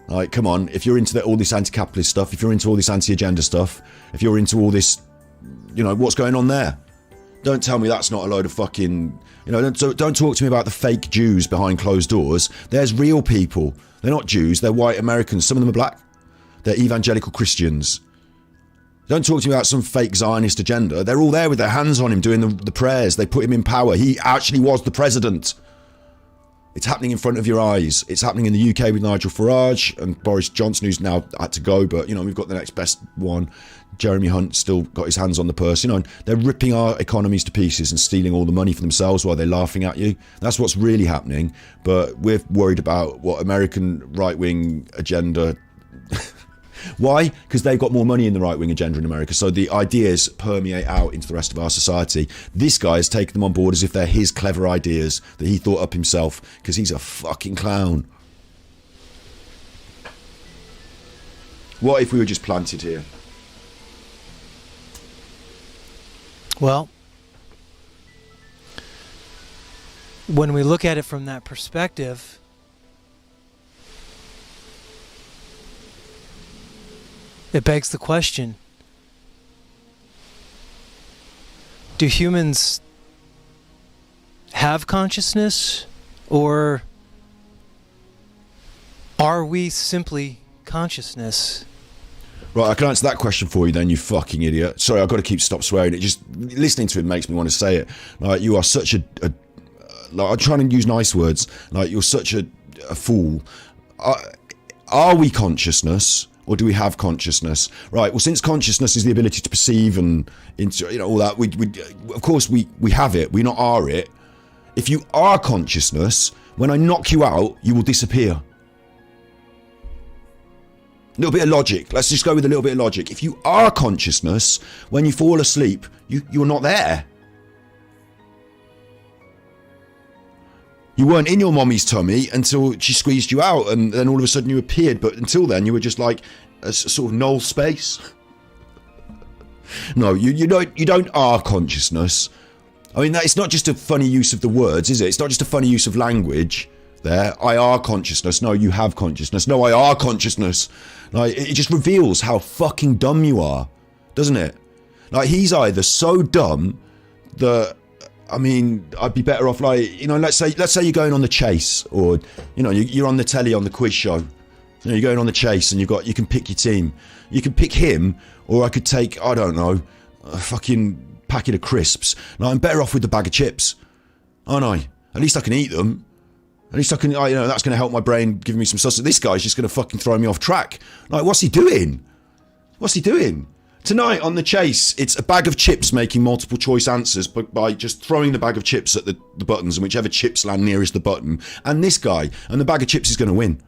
Like, come on, if you're into all this anti-capitalist stuff, if you're into all this anti-agenda stuff, if you're into all this, you know, what's going on there? Don't tell me that's not a load of fucking... You know, don't talk to me about the fake Jews behind closed doors. There's real people. They're not Jews. They're white Americans. Some of them are black. They're evangelical Christians. Don't talk to me about some fake Zionist agenda. They're all there with their hands on him doing the prayers. They put him in power. He actually was the president. It's happening in front of your eyes. It's happening in the UK with Nigel Farage and Boris Johnson, who's now had to go. But, you know, we've got the next best one. Jeremy Hunt still got his hands on the purse. You know, they're ripping our economies to pieces and stealing all the money for themselves while they're laughing at you. That's what's really happening. But we're worried about what American right-wing agenda... Why? Because they've got more money in the right-wing agenda in America. So the ideas permeate out into the rest of our society. This guy has taken them on board as if they're his clever ideas that he thought up himself, because he's a fucking clown. What if we were just planted here? Well, when we look at it from that perspective, it begs the question, do humans have consciousness, or are we simply consciousness? Right, I can answer that question for you then, you fucking idiot. Sorry, I've got to stop swearing. It just, listening to it makes me want to say it. Like, you are such a like, I'm trying to use nice words. Like, you're such a fool. Are we consciousness? Or do we have consciousness? Right, well, since consciousness is the ability to perceive and, you know, all that, we of course we have it, we not are it. If you are consciousness, when I knock you out, you will disappear. A little bit of logic. Let's just go with a little bit of logic. If you are consciousness, when you fall asleep, you're not there. You weren't in your mommy's tummy until she squeezed you out, and then all of a sudden you appeared. But until then, you were just like a sort of null space. No, you don't are consciousness. I mean, it's not just a funny use of the words, is it? It's not just a funny use of language. There, I are consciousness. No, you have consciousness. No, I are consciousness. Like, it just reveals how fucking dumb you are, doesn't it? Like, he's either so dumb that, I mean, I'd be better off, like, you know, let's say you're going on The Chase, or, you know, you're on the telly on the quiz show. You know, you're going on The Chase, and you can pick your team. You can pick him, or I could take, I don't know, a fucking packet of crisps. No, I'm better off with the bag of chips, aren't I? At least I can eat them. At least I can, you know, that's going to help my brain, giving me some sustenance. This guy's just going to fucking throw me off track. Like, what's he doing? What's he doing? Tonight on The Chase, it's a bag of chips making multiple choice answers by just throwing the bag of chips at the buttons, and whichever chips land nearest the button. And this guy, and the bag of chips is going to win.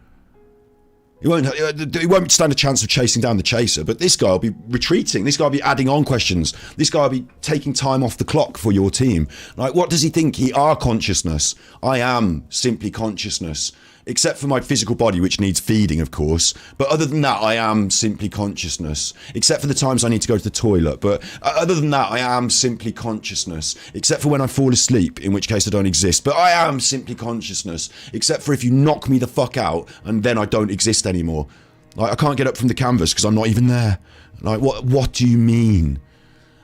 He won't stand a chance of chasing down the chaser, but this guy will be retreating. This guy will be adding on questions. This guy will be taking time off the clock for your team. Like, what does he think? He are consciousness. I am simply consciousness. Except for my physical body, which needs feeding, of course. But other than that, I am simply consciousness. Except for the times I need to go to the toilet. But other than that, I am simply consciousness. Except for when I fall asleep, in which case I don't exist. But I am simply consciousness. Except for if you knock me the fuck out, and then I don't exist anymore. Like, I can't get up from the canvas because I'm not even there. Like, what do you mean?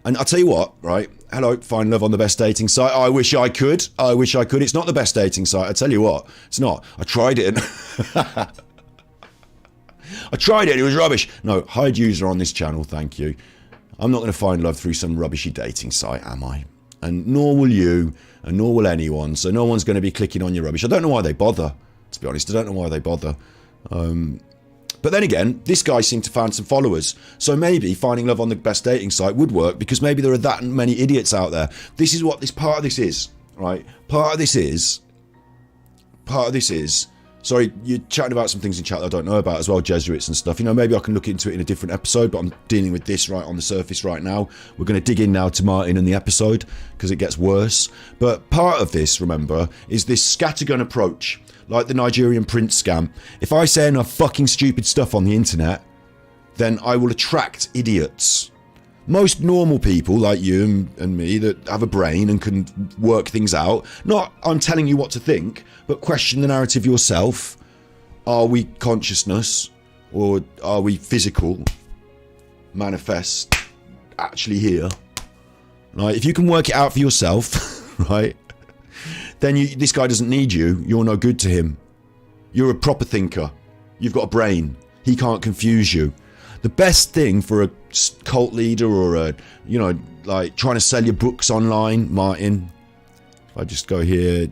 And I'll tell you what, right? Hello, find love on the best dating site. I wish I could. It's not the best dating site. I tell you what, it's not. I tried it. I tried it. It was rubbish. No, hide user on this channel. Thank you. I'm not going to find love through some rubbishy dating site, am I? And nor will you, and nor will anyone. So no one's going to be clicking on your rubbish. I don't know why they bother. To be honest, I don't know why they bother. But then again, this guy seemed to find some followers. So maybe finding love on the best dating site would work because maybe there are that many idiots out there. This is what this part of this is, right? Part of this is, sorry, you're chatting about some things in chat that I don't know about as well, Jesuits and stuff. You know, maybe I can look into it in a different episode, but I'm dealing with this right on the surface right now. We're going to dig in now to Martin and the episode because it gets worse. But part of this, remember, is this scattergun approach. Like the Nigerian prince scam. If I say enough fucking stupid stuff on the internet, then I will attract idiots. Most normal people like you and me that have a brain and can work things out, not I'm telling you what to think, but question the narrative yourself. Are we consciousness or are we physical? Manifest actually here. Right? If you can work it out for yourself, right? Then this guy doesn't need you. You're no good to him. You're a proper thinker. You've got a brain. He can't confuse you. The best thing for a cult leader or a, you know, like trying to sell your books online, Martin. If I just go here,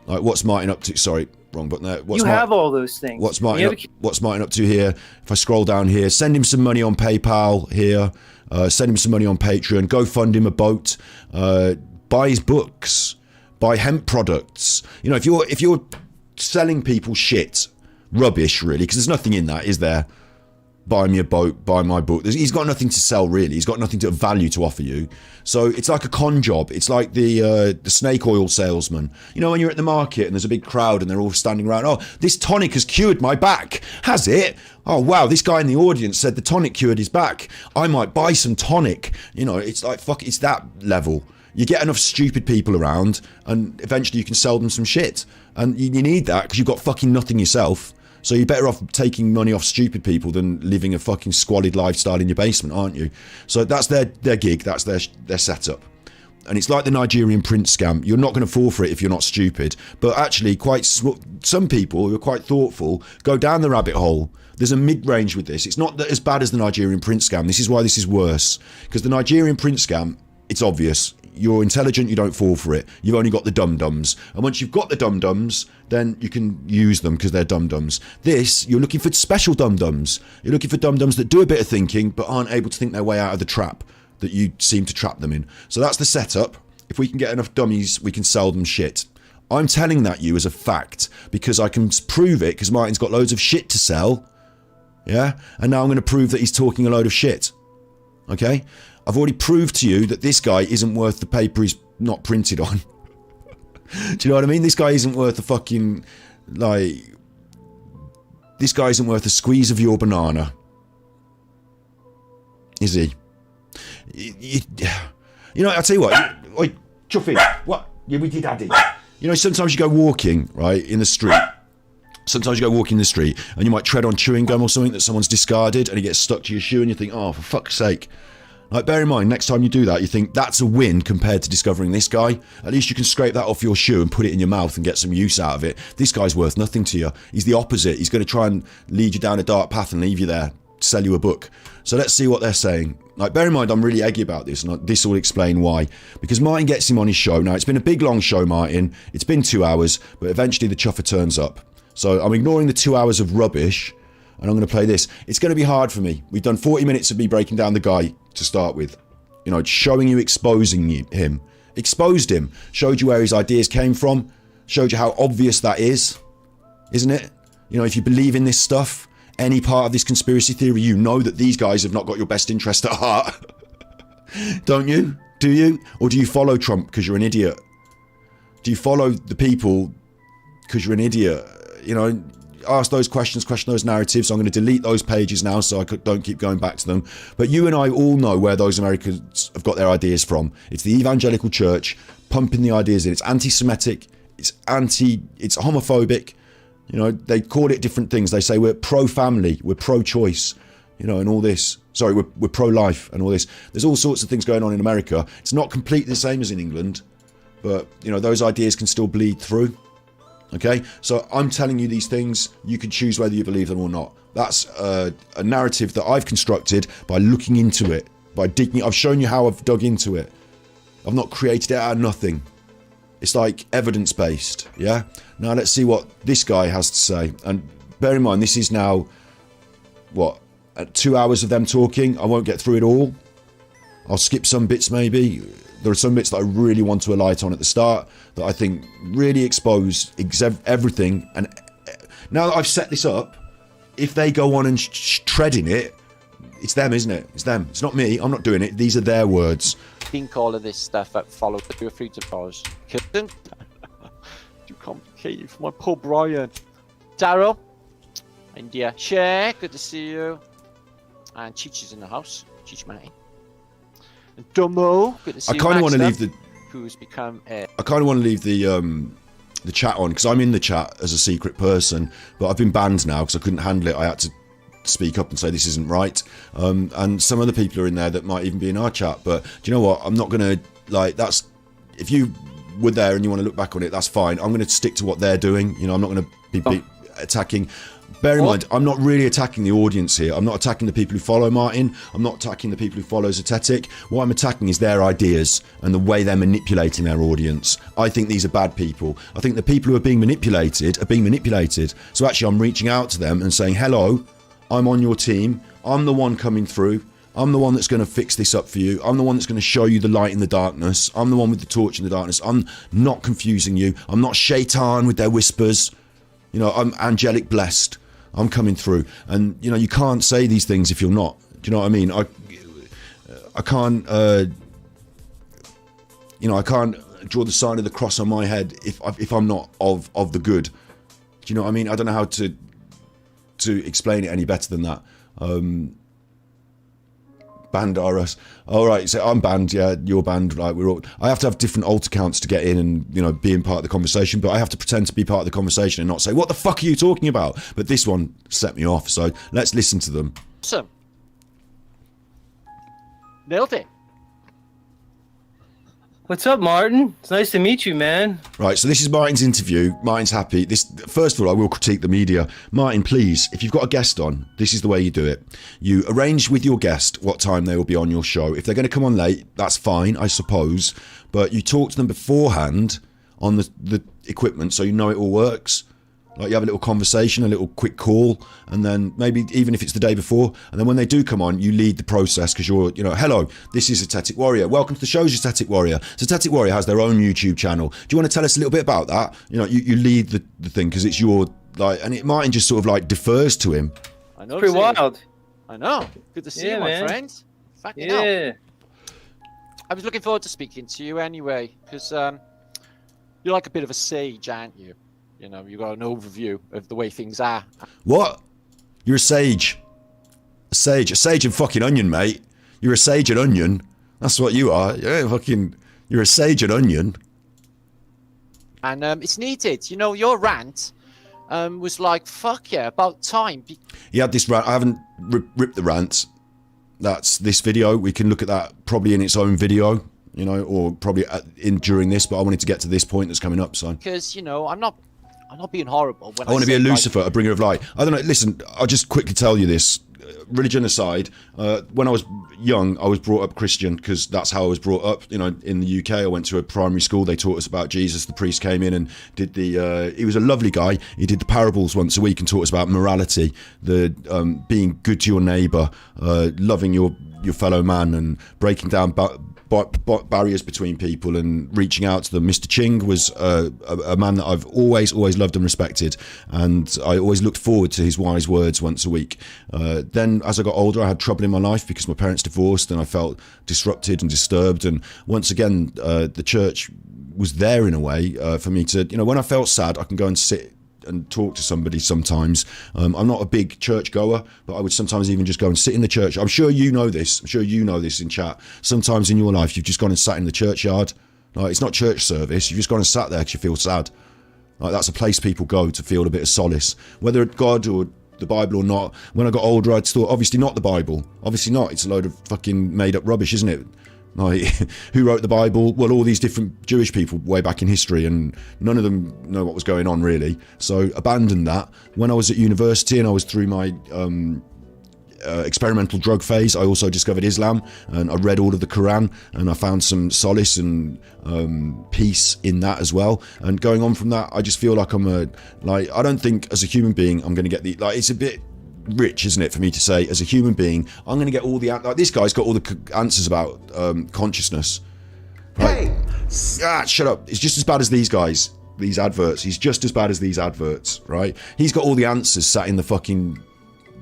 like what's Martin up to? Sorry, wrong button there. You have all those things. What's Martin up to here? If I scroll down here, send him some money on PayPal here. Send him some money on Patreon. Go fund him a boat. Buy his books. Buy hemp products. You know, if you're selling people shit, rubbish really, because there's nothing in that, is there? Buy me a boat, buy my book. He's got nothing to sell really. He's got nothing to value to offer you. So it's like a con job. It's like the snake oil salesman. You know, when you're at the market and there's a big crowd and they're all standing around. Oh, this tonic has cured my back. Has it? Oh wow, this guy in the audience said the tonic cured his back. I might buy some tonic. You know, it's like fuck. It's that level. You get enough stupid people around and eventually you can sell them some shit. And you need that because you've got fucking nothing yourself. So you're better off taking money off stupid people than living a fucking squalid lifestyle in your basement, aren't you? So that's their gig, that's their setup. And it's like the Nigerian prince scam. You're not going to fall for it if you're not stupid. But actually, some people who are quite thoughtful go down the rabbit hole. There's a mid-range with this. It's not as bad as the Nigerian prince scam. This is why this is worse. Because the Nigerian prince scam, it's obvious. You're intelligent, you don't fall for it. You've only got the dum-dums. And once you've got the dum-dums, then you can use them because they're dum-dums. This, you're looking for special dum-dums. You're looking for dum-dums that do a bit of thinking but aren't able to think their way out of the trap that you seem to trap them in. So that's the setup. If we can get enough dummies, we can sell them shit. I'm telling that you as a fact because I can prove it because Martin's got loads of shit to sell. Yeah? And now I'm going to prove that he's talking a load of shit. Okay? I've already proved to you that this guy isn't worth the paper he's not printed on. Do you know what I mean? This guy isn't worth a fucking, like... This guy isn't worth a squeeze of your banana. Is he? You know, I'll tell you what. Oi, Chuffy, what? Yeah, we did Addy. You know, sometimes you go walking, right, in the street. Sometimes you go walking in the street and you might tread on chewing gum or something that someone's discarded and it gets stuck to your shoe and you think, oh, for fuck's sake. Like, bear in mind, next time you do that, you think that's a win compared to discovering this guy. At least you can scrape that off your shoe and put it in your mouth and get some use out of it. This guy's worth nothing to you. He's the opposite. He's going to try and lead you down a dark path and leave you there, sell you a book. So let's see what they're saying. Like, bear in mind, I'm really eggy about this, and this will explain why. Because Martin gets him on his show. Now, it's been a big, long show, Martin. It's been 2 hours, but eventually the chuffer turns up. So I'm ignoring the 2 hours of rubbish, and I'm going to play this. It's going to be hard for me. We've done 40 minutes of me breaking down the guy to start with. You know, showing you, exposing him. Exposed him. Showed you where his ideas came from. Showed you how obvious that is. Isn't it? You know, if you believe in this stuff, any part of this conspiracy theory, you know that these guys have not got your best interest at heart. Don't you? Do you? Or do you follow Trump because you're an idiot? Do you follow the people because you're an idiot? You know, ask those questions, question those narratives. I'm going to delete those pages now so I don't keep going back to them. But you and I all know where those Americans have got their ideas from. It's the evangelical church pumping the ideas in. It's anti-Semitic. It's homophobic. You know, they call it different things. They say we're pro-family, we're pro-choice, you know, and all this. Sorry, we're pro-life and all this. There's all sorts of things going on in America. It's not completely the same as in England, but, you know, those ideas can still bleed through. Okay? So I'm telling you these things. You can choose whether you believe them or not. That's a narrative that I've constructed by looking into it, by digging. I've shown you how I've dug into it. I've not created it out of nothing. It's like evidence-based, yeah? Now let's see what this guy has to say. And bear in mind, this is now, 2 hours of them talking. I won't get through it all. I'll skip some bits maybe. There are some bits that I really want to alight on at the start that I think really expose everything. And now that I've set this up, if they go on and tread in it, it's them, isn't it? It's them. It's not me. I'm not doing it. These are their words. Think all of this stuff that followed the two freedom powers. Too complicated for my poor Brian. Daryl, India, Cher, good to see you. And Cheech is in the house. Cheech Matty. And Dumbo, good to see you. I kind of want to leave the. Who's become a. I kind of want to leave the chat on because I'm in the chat as a secret person, but I've been banned now because I couldn't handle it. I had to speak up and say this isn't right. And some other people are in there that might even be in our chat. But do you know what? I'm not going to that's. If you were there and you want to look back on it, that's fine. I'm going to stick to what they're doing. You know, I'm not going to be attacking. Bear in mind, I'm not really attacking the audience here. I'm not attacking the people who follow Martin. I'm not attacking the people who follow Zetetic. What I'm attacking is their ideas and the way they're manipulating their audience. I think these are bad people. I think the people who are being manipulated are being manipulated. So actually, I'm reaching out to them and saying, hello, I'm on your team. I'm the one coming through. I'm the one that's going to fix this up for you. I'm the one that's going to show you the light in the darkness. I'm the one with the torch in the darkness. I'm not confusing you. I'm not shaitan with their whispers. You know, I'm angelic blessed. I'm coming through. And, you know, you can't say these things if you're not. Do you know what I mean? I can't, I can't draw the sign of the cross on my head if I'm not of the good. Do you know what I mean? I don't know how to explain it any better than that. Banned are us. All right, so I'm banned. Yeah, you're banned. Like I have to have different alt accounts to get in and being part of the conversation. But I have to pretend to be part of the conversation and not say what the fuck are you talking about. But this one set me off. So let's listen to them. Awesome. Nailed it. What's up, Martin? It's nice to meet you, man. Right, so this is Martin's interview. Martin's happy. First of all, I will critique the media. Martin, please, if you've got a guest on, this is the way you do it. You arrange with your guest what time they will be on your show. If they're going to come on late, that's fine, I suppose. But you talk to them beforehand on the equipment so you know it all works. Like you have a little conversation, a little quick call, and then maybe even if it's the day before, and then when they do come on, you lead the process because you're, hello, this is Zetetic Warrior. Welcome to the show, Zetetic Warrior. Zetetic Warrior has their own YouTube channel. Do you want to tell us a little bit about that? You lead the thing because it's your, Martin just sort of defers to him. I know. It's pretty wild. I know. Good to see you, my friend. Fucking hell. I was looking forward to speaking to you anyway because you're like a bit of a sage, aren't you? You've got an overview of the way things are. What? You're a sage. A sage and fucking onion, mate. You're a sage and onion. That's what you are. You're a sage and onion. And it's needed. Your rant was like, fuck yeah, about time. He had this rant. I haven't ripped the rant. That's this video. We can look at that probably in its own video, or probably during this, but I wanted to get to this point that's coming up, so. Because, I'm not being horrible. I want to be a Lucifer, a bringer of light. I don't know. Listen, I'll just quickly tell you this. Religion aside, when I was young, I was brought up Christian because that's how I was brought up. In the UK, I went to a primary school. They taught us about Jesus. The priest came in and did he was a lovely guy. He did the parables once a week and taught us about morality, the being good to your neighbour, loving your fellow man, and breaking down barriers between people and reaching out to them. Mr. Ching was a man that I've always loved and respected, and I always looked forward to his wise words once a week. Then as I got older, I had trouble in my life because my parents divorced, and I felt disrupted and disturbed. And once again, the church was there in a way for me to, when I felt sad, I can go and sit and talk to somebody sometimes. I'm not a big church goer, but I would sometimes even just go and sit in the church. I'm sure you know this. I'm sure you know this in chat. Sometimes in your life, you've just gone and sat in the churchyard. Like, it's not church service. You've just gone and sat there because you feel sad. Like, that's a place people go to feel a bit of solace, whether it's God or the Bible or not. When I got older, I thought, obviously not the Bible. Obviously not. It's a load of fucking made up rubbish, isn't it? Like, who wrote the Bible? Well, all these different Jewish people way back in history, and none of them know what was going on, really. So abandoned that. When I was at university and I was through my experimental drug phase, I also discovered Islam, and I read all of the Quran, and I found some solace and peace in that as well. And going on from that, I just feel like I don't think as a human being I'm going to get it's a bit rich, isn't it, for me to say as a human being I'm going to get all the this guy's got all the answers about consciousness. Right? Hey, shut up. It's just as bad as these guys, these adverts. He's just as bad as these adverts, right? He's got all the answers sat in the fucking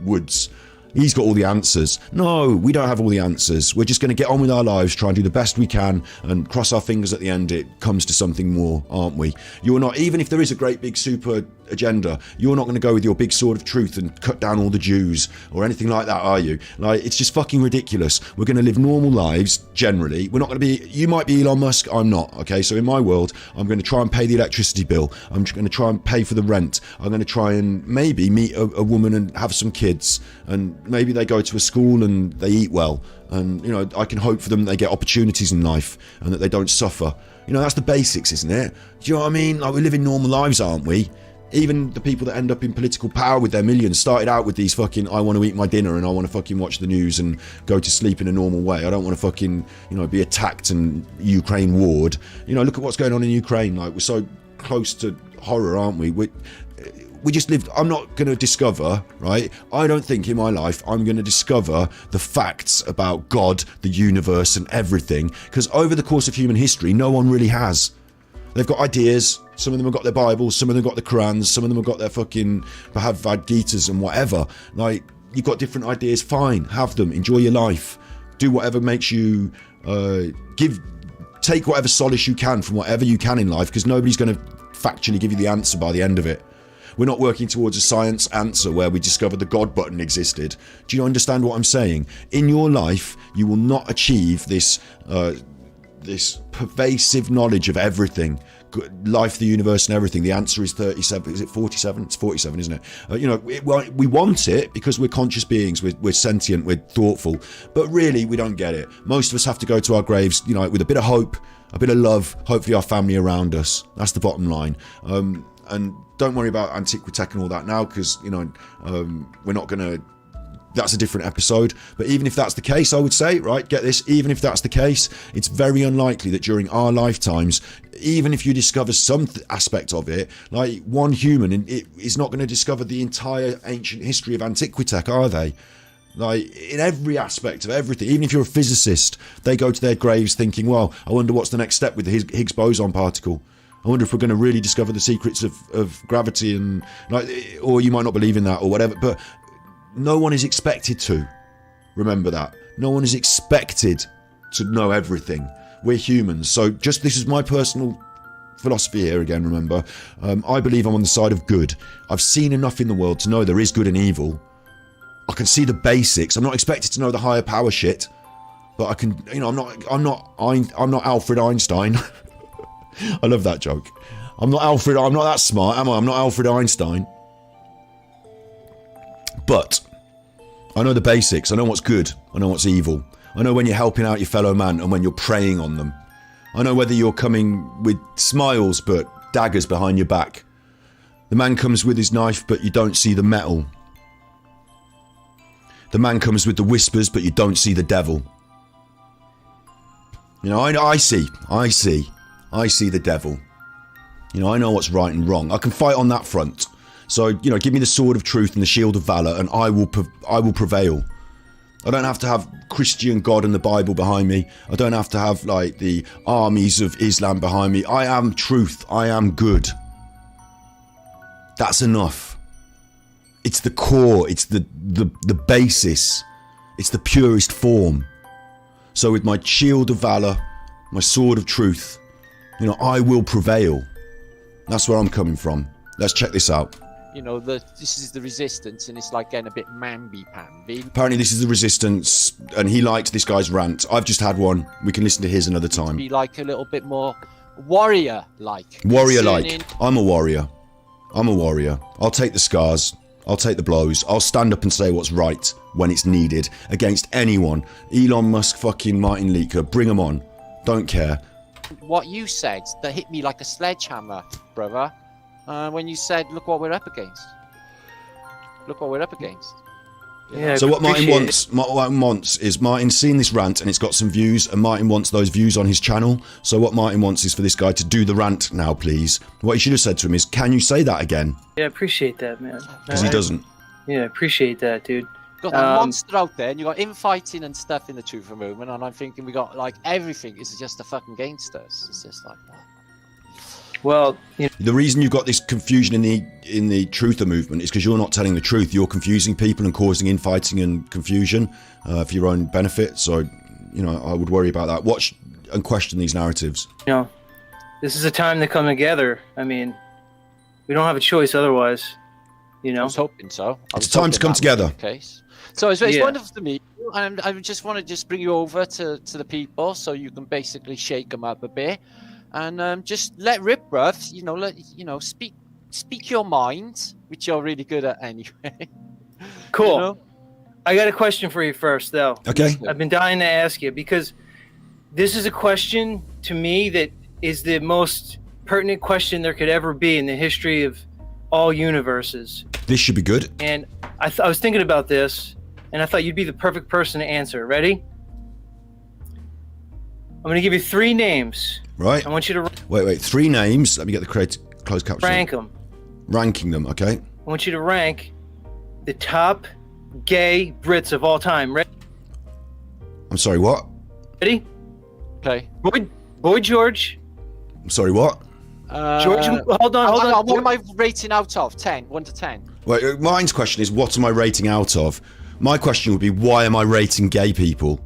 woods. He's got all the answers. No, we don't have all the answers. We're just going to get on with our lives, try and do the best we can, and cross our fingers at the end it comes to something more, aren't we? You're not, even if there is a great big super agenda, you're not going to go with your big sword of truth and cut down all the Jews or anything like that, are you? Like, it's just fucking ridiculous. We're going to live normal lives, generally. We're not going to be, you might be Elon Musk, I'm not, okay? So in my world, I'm going to try and pay the electricity bill. I'm going to try and pay for the rent. I'm going to try and maybe meet a woman and have some kids, and maybe they go to a school and they eat well, and I can hope for them that they get opportunities in life and that they don't suffer. That's the basics, isn't it? Do you know what I mean? Like, we're living normal lives, aren't we? Even the people that end up in political power with their millions started out with these fucking, I want to eat my dinner and I want to fucking watch the news and go to sleep in a normal way. I don't want to fucking, be attacked and Ukraine warred. Look at what's going on in Ukraine. Like, we're so close to horror, aren't we? We just lived. I'm not going to discover, right? I don't think in my life I'm going to discover the facts about God, the universe, and everything, because over the course of human history, no one really has. They've got ideas. Some of them have got their Bibles. Some of them have got the Qurans. Some of them have got their fucking Bhagavad Gitas and whatever. Like, you've got different ideas. Fine, have them. Enjoy your life. Do whatever makes you take whatever solace you can from whatever you can in life, because nobody's going to factually give you the answer by the end of it. We're not working towards a science answer where we discovered the God button existed. Do you understand what I'm saying? In your life, you will not achieve this pervasive knowledge of everything, life, the universe, and everything. The answer is 37. Is it 47? It's 47, isn't it? We want it because we're conscious beings. We're sentient. We're thoughtful. But really, we don't get it. Most of us have to go to our graves, with a bit of hope, a bit of love, hopefully our family around us. That's the bottom line. And don't worry about Antiquitech and all that now, because we're not going to. That's a different episode. But even if that's the case, I would say, right, get this, even if that's the case, it's very unlikely that during our lifetimes, even if you discover some aspect of it, like one human is not going to discover the entire ancient history of Antiquitech, are they? Like, in every aspect of everything, even if you're a physicist, they go to their graves thinking, well, I wonder what's the next step with the Higgs boson particle. I wonder if we're going to really discover the secrets of gravity, and or you might not believe in that or whatever, but no one is expected to. Remember that. No one is expected to know everything. We're humans. So this is my personal philosophy here again, remember. I believe I'm on the side of good. I've seen enough in the world to know there is good and evil. I can see the basics. I'm not expected to know the higher power shit, but I can, I'm not Alfred Einstein. I love that joke. I'm not that smart, am I? I'm not Alfred Einstein. But I know the basics. I know what's good. I know what's evil. I know when you're helping out your fellow man and when you're preying on them. I know whether you're coming with smiles but daggers behind your back. The man comes with his knife but you don't see the metal. The man comes with the whispers but you don't see the devil. I see the devil. I know what's right and wrong. I can fight on that front. So, give me the sword of truth and the shield of valor, and I will prevail. I don't have to have Christian God and the Bible behind me. I don't have to have like the armies of Islam behind me. I am truth. I am good. That's enough. It's the core. It's the basis. It's the purest form. So with my shield of valor, my sword of truth, you know, I will prevail. That's where I'm coming from. Let's check this out. You know, this is the resistance, and it's like getting a bit mamby-pamby. Apparently this is the resistance, and he liked this guy's rant. I've just had one. We can listen to his another time. Be like a little bit more warrior-like. Warrior-like. I'm a warrior. I'm a warrior. I'll take the scars. I'll take the blows. I'll stand up and say what's right when it's needed against anyone. Elon Musk, fucking Martin Liedtke, bring them on. Don't care. What you said, that hit me like a sledgehammer, brother. When you said, look what we're up against. Look what we're up against. Yeah, so what Martin wants is Martin's seen this rant and it's got some views, and Martin wants those views on his channel. So what Martin wants is for this guy to do the rant now, please. What he should have said to him is, can you say that again? Yeah, I appreciate that, man. Because he doesn't. Yeah, I appreciate that, dude. Got that monster out there, and you got infighting and stuff in the Truth Movement, and I'm thinking we got like everything is just a fucking gangsters. It's just like that. Well, you know, the reason you've got this confusion in the truther movement is because you're not telling the truth. You're confusing people and causing infighting and confusion for your own benefit. So, you know, I would worry about that. Watch and question these narratives. you know, this is a time to come together. I mean, we don't have a choice otherwise. You know, I was hoping so. It's time to come together. Case. So it's wonderful to me, and I just want to bring you over to the people so you can basically shake them up a bit. And just let rip, bruv. You know, speak your mind, which you're really good at anyway. cool. You know? I got a question for you first, though. Okay. I've been dying to ask you because this is a question to me that is the most pertinent question there could ever be in the history of all universes. This should be good. And I was thinking about this, and I thought you'd be the perfect person to answer. Ready? I'm going to give you 3 names. Right. I want you to wait. 3 names. Let me get the closed caption. rank them. Ranking them. Okay. I want you to rank the top gay Brits of all time. Ready? I'm sorry. What? Ready? Okay. Boy George. I'm sorry. What? George, hold on. What am I rating out of? 10? 1 to 10? Wait. Mine's question is, what am I rating out of? My question would be, why am I rating gay people?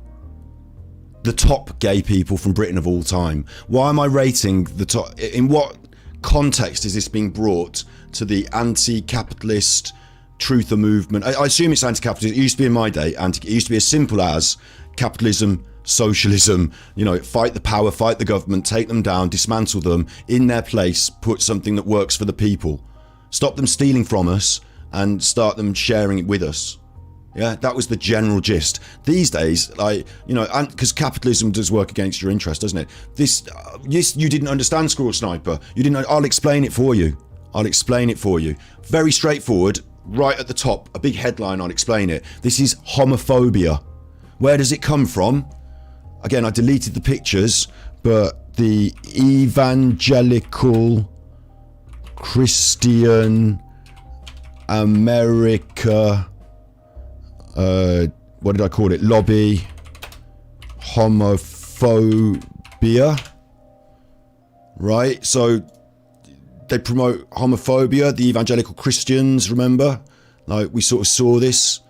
The top gay people from Britain of all time. Why am I rating the top? In what context is this being brought to the anti-capitalist truther movement? I assume it's anti-capitalist. It used to be in my day. It used to be as simple as capitalism, socialism. You know, fight the power, fight the government, take them down, dismantle them. In their place, put something that works for the people. Stop them stealing from us and start them sharing it with us. Yeah, that was the general gist. These days, like, you know, because capitalism does work against your interest, doesn't it? Yes, you didn't understand Squirrel Sniper. You didn't. I'll explain it for you. I'll explain it for you. Very straightforward. Right at the top, a big headline. I'll explain it. This is homophobia. Where does it come from? Again, I deleted the pictures, but the evangelical Christian America. What did I call it? Lobby homophobia. Right? So they promote homophobia, the evangelical Christians, remember? Like, we sort of saw this,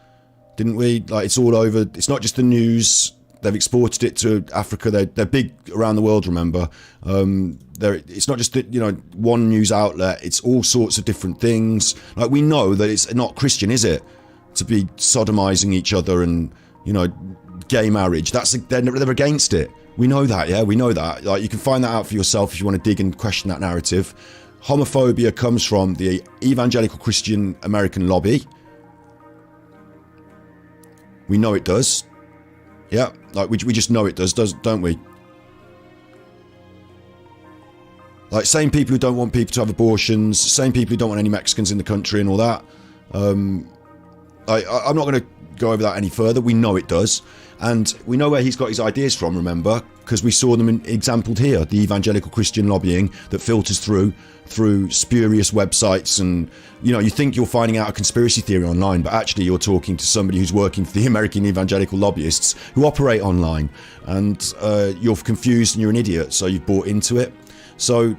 didn't we? Like, it's all over. It's not just the news. They've exported it to Africa. They're big around the world, remember? It's not just the, you know, one news outlet. It's all sorts of different things. Like, we know that it's not Christian, is it? To be sodomizing each other and, you know, gay marriage. They're against it. We know that, yeah? We know that. Like, you can find that out for yourself if you want to dig and question that narrative. Homophobia comes from the evangelical Christian American lobby. We know it does. Yeah, like we just know it does, don't we? Like, same people who don't want people to have abortions, same people who don't want any Mexicans in the country and all that. I'm not going to go over that any further. We know it does. And we know where he's got his ideas from, remember? Because we saw them exampled here. The evangelical Christian lobbying that filters through spurious websites. And, you think you're finding out a conspiracy theory online, but actually you're talking to somebody who's working for the American evangelical lobbyists who operate online. And you're confused and you're an idiot, so you've bought into it. So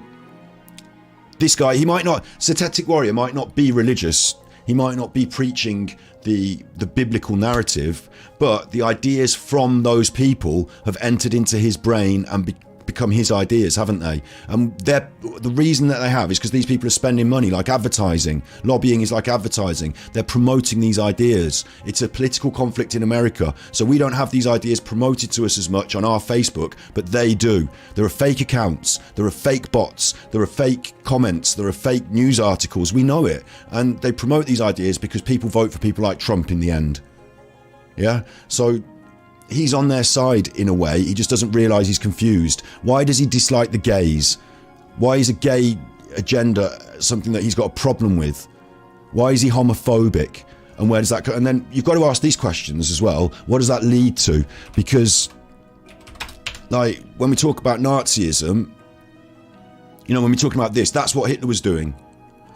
this guy, Zetetic Warrior might not be religious. He might not be preaching the biblical narrative, but the ideas from those people have entered into his brain and become his ideas, haven't they? And the reason that they have is because these people are spending money, like advertising. Lobbying is like advertising. They're promoting these ideas. It's a political conflict in America, so we don't have these ideas promoted to us as much on our Facebook, but they do. There are fake accounts, there are fake bots, there are fake comments, there are fake news articles. We know it, and they promote these ideas because people vote for people like Trump in the end. Yeah, so he's on their side in a way. He just doesn't realise he's confused. Why does he dislike the gays? Why is a gay agenda something that he's got a problem with? Why is he homophobic? And where does that go? And then you've got to ask these questions as well. What does that lead to? Because, like, when we talk about Nazism, when we're talking about this, that's what Hitler was doing.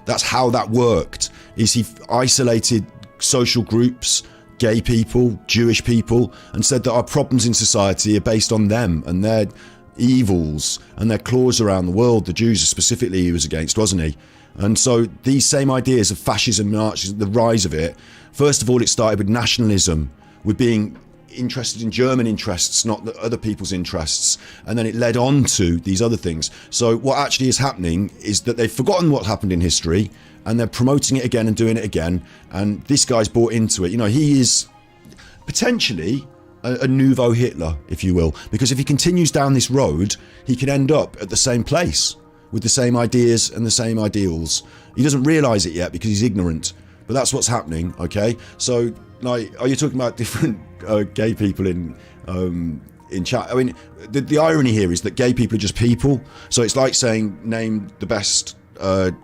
That's how that worked. Is he isolated social groups, gay people, Jewish people, and said that our problems in society are based on them and their evils and their claws around the world. The Jews specifically he was against, wasn't he? And so these same ideas of fascism, Nazism, the rise of it, first of all, it started with nationalism, with being interested in German interests, not the other people's interests, and then it led on to these other things. So what actually is happening is that they've forgotten what happened in history, and they're promoting it again and doing it again, and this guy's bought into it. He is potentially a nouveau Hitler, if you will, because if he continues down this road, he could end up at the same place with the same ideas and the same ideals. He doesn't realise it yet because he's ignorant, but that's what's happening, okay? So, like, are you talking about different gay people in chat? I mean, the irony here is that gay people are just people, so it's like saying name the best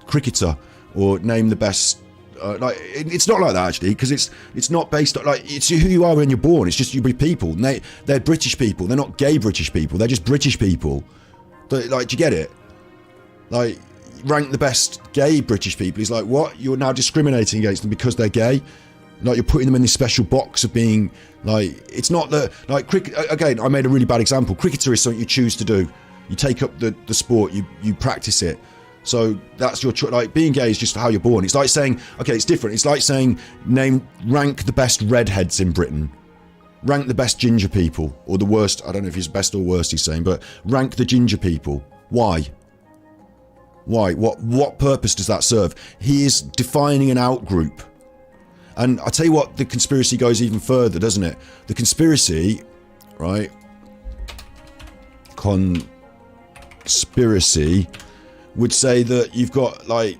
cricketer, or name the best it's not like that actually, because it's not based on, like, it's who you are when you're born. It's just you be people. And they're British people. They're not gay British people. They're just British people. But, like, do you get it? Like, rank the best gay British people. He's like, what? You're now discriminating against them because they're gay? Like, you're putting them in this special box of being, like, it's not the, like, cricket. Again, I made a really bad example. Cricketer is something you choose to do. You take up the sport. You practice it. So that's your choice. Like, being gay is just how you're born. It's like saying, okay, it's different. It's like saying, rank the best redheads in Britain. Rank the best ginger people, or the worst. I don't know if he's best or worst, he's saying, but rank the ginger people. Why? What purpose does that serve? He is defining an out-group. And I tell you what, the conspiracy goes even further, doesn't it? The conspiracy, right? Conspiracy would say that you've got, like,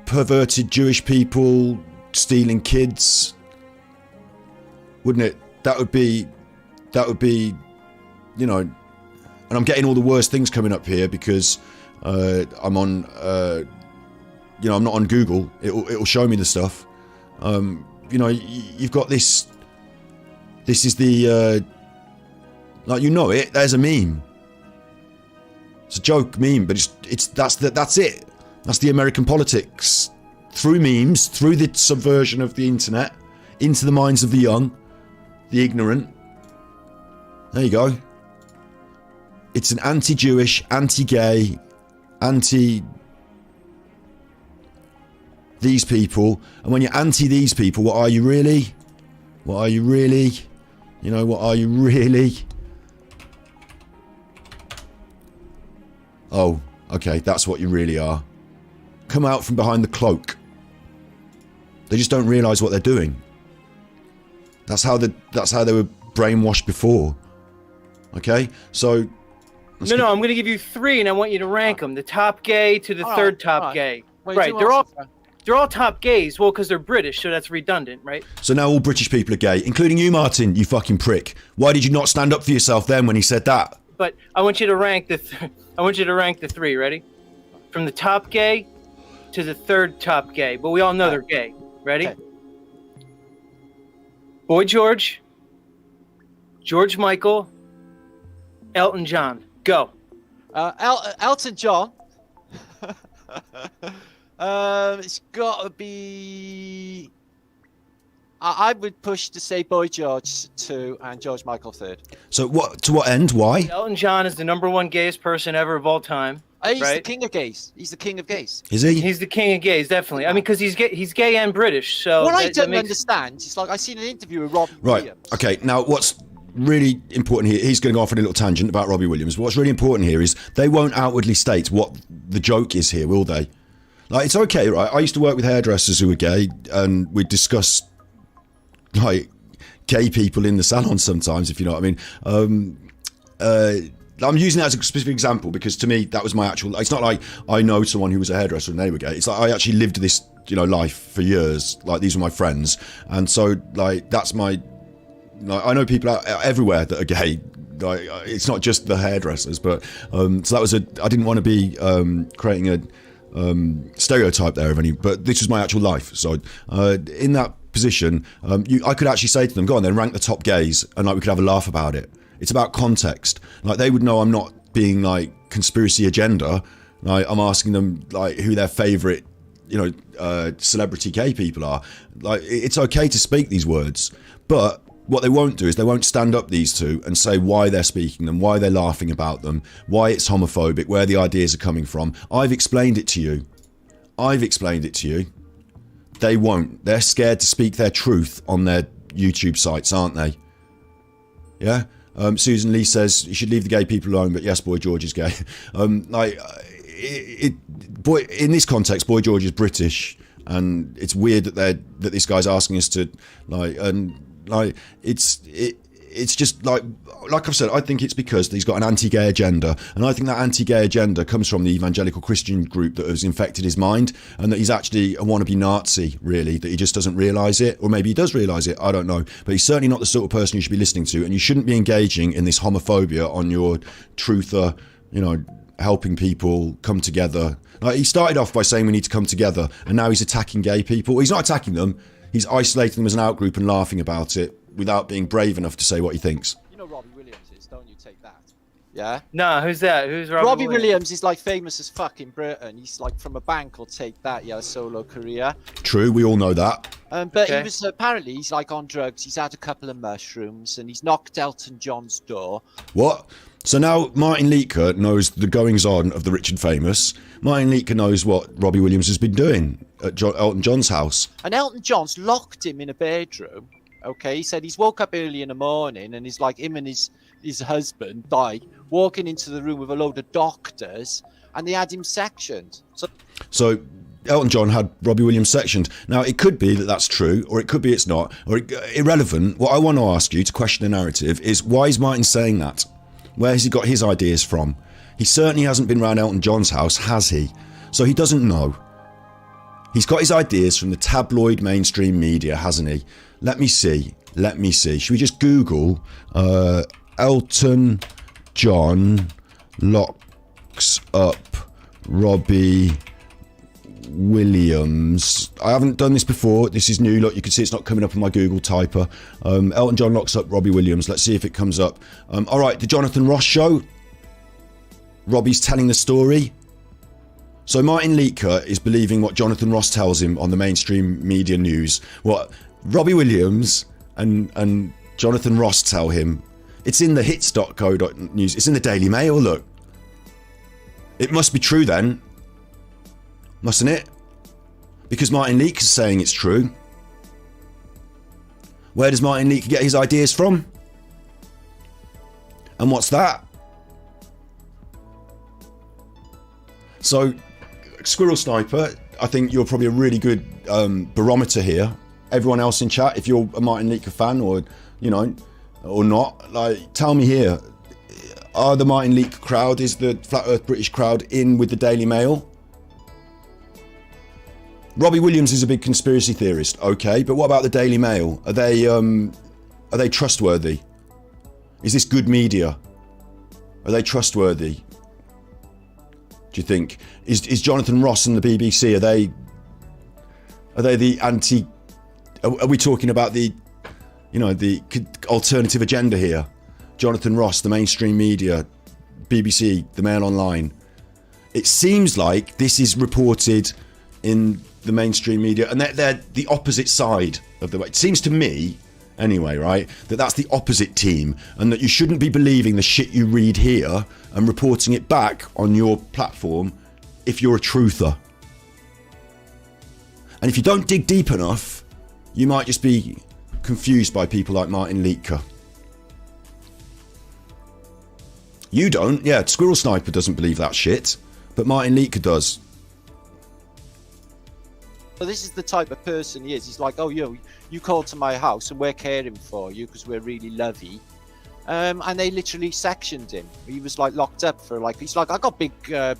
perverted Jewish people stealing kids, wouldn't it? That would be, and I'm getting all the worst things coming up here because I'm on, I'm not on Google. It'll show me the stuff. You've got this. This is the, it. There's a meme. It's a joke meme, but that's it. That's the American politics through memes, through the subversion of the internet into the minds of the young, the ignorant. There you go. It's an anti-Jewish, anti-gay, anti-these people. And when you're anti these people, what are you really? What are you really? What are you really? Oh, okay, that's what you really are. Come out from behind the cloak. They just don't realise what they're doing. That's how they were brainwashed before. Okay, so. No, I'm going to give you 3, and I want you to rank them: the top gay to the third top gay. Wait, right? They're all top gays. Well, because they're British, so that's redundant, right? So now all British people are gay, including you, Martin. You fucking prick. Why did you not stand up for yourself then when he said that? But I want you to rank the 3. Ready? From the top gay to the third top gay, but we all know they're gay. Ready? Okay. Boy George, George Michael, Elton John. Go. Elton John. It's got to be. I would push to say Boy George 2 and George Michael 3rd. So what? To what end? Why? Elton John is the #1 gayest person ever of all time. He's right? the king of gays. He's the king of gays. Is he? He's the king of gays, definitely. I mean, because he's gay and British. So what I don't understand is, like, I seen an interview with Robbie Williams. Okay. Now, what's really important here? He's going off on a little tangent about Robbie Williams. What's really important here is they won't outwardly state what the joke is here, will they? Like, it's okay, right? I used to work with hairdressers who were gay, and we'd discuss like gay people in the salon sometimes, if you know what I mean. I'm using that as a specific example because to me that was my actual. It's not like I know someone who was a hairdresser and they were gay. It's like I actually lived this, life for years. Like, these were my friends, and so like that's my. Like, I know people out everywhere that are gay. Like, it's not just the hairdressers, but so that was I didn't want to be creating a stereotype there of any, but this was my actual life. So in that position, I could actually say to them, go on then, rank the top gays, and like we could have a laugh about it. It's about context. Like, they would know I'm not being like conspiracy agenda. Like, I'm asking them like who their favourite, celebrity gay people are. Like, it's okay to speak these words, but what they won't do is they won't stand up, these two, and say why they're speaking them, why they're laughing about them, why it's homophobic, where the ideas are coming from. I've explained it to you. They won't. They're scared to speak their truth on their YouTube sites, aren't they? Yeah? Susan Lee says you should leave the gay people alone, but yes, Boy George is gay. In this context, Boy George is British, and it's weird that this guy's asking us to it's just like I've said, I think it's because he's got an anti-gay agenda, and I think that anti-gay agenda comes from the evangelical Christian group that has infected his mind, and that he's actually a wannabe Nazi, really, that he just doesn't realise it, or maybe he does realise it, I don't know, but he's certainly not the sort of person you should be listening to, and you shouldn't be engaging in this homophobia on your truther, helping people come together. Like, he started off by saying we need to come together, and now he's attacking gay people. He's not attacking them, he's isolating them as an outgroup and laughing about it without being brave enough to say what he thinks. You know Robbie Williams is, don't you? Take that. Yeah? No, who's that? Who's Robbie Williams is like famous as fuck in Britain. He's like from a band called Take That, a solo career. True, we all know that. But he was apparently, he's like on drugs. He's had a couple of mushrooms and he's knocked Elton John's door. What? So now Martin Liedtke knows the goings-on of the rich and famous. Martin Liedtke knows what Robbie Williams has been doing at Elton John's house. And Elton John's locked him in a bedroom. Okay, he said he's woke up early in the morning and he's like him and his husband died walking into the room with a load of doctors, and they had him sectioned. So Elton John had Robbie Williams sectioned. Now, it could be that that's true, or it could be it's not, or irrelevant. What I want to ask you to question the narrative is, why is Martin saying that? Where has he got his ideas from? He certainly hasn't been around Elton John's house, has he? So he doesn't know. He's got his ideas from the tabloid mainstream media, hasn't he? Let me see. Should we just Google Elton John locks up Robbie Williams? I haven't done this before. This is new. Look, you can see it's not coming up on my Google typer. Elton John locks up Robbie Williams. Let's see if it comes up. All right, the Jonathan Ross show. Robbie's telling the story. So Martin Liedtke is believing what Jonathan Ross tells him on the mainstream media news. What Robbie Williams and Jonathan Ross tell him. It's in the hits.co.news. It's in the Daily Mail, look. It must be true then. Mustn't it? Because Martin Liedtke is saying it's true. Where does Martin Liedtke get his ideas from? And what's that? So, Squirrel Sniper, I think you're probably a really good barometer here. Everyone else in chat, if you're a Martin Liedtke fan or, or not, like, tell me here. Are the Martin Liedtke crowd, is the Flat Earth British crowd in with the Daily Mail? Robbie Williams is a big conspiracy theorist, okay, but what about the Daily Mail? Are they trustworthy? Is this good media? Are they trustworthy? Do you think is Jonathan Ross and the BBC, are they the anti? Are we talking about the alternative agenda here? Jonathan Ross, the mainstream media, BBC, the Mail Online. It seems like this is reported in the mainstream media, and they're the opposite side of the way. It seems to me, anyway, right, that's the opposite team, and that you shouldn't be believing the shit you read here and reporting it back on your platform if you're a truther. And if you don't dig deep enough, you might just be confused by people like Martin Liedtke. You don't, yeah, Squirrel Sniper doesn't believe that shit, but Martin Liedtke does. So this is the type of person he is. He's like, oh, you called to my house and we're caring for you because we're really lovey. And they literally sectioned him. He was like locked up for he's like, I got big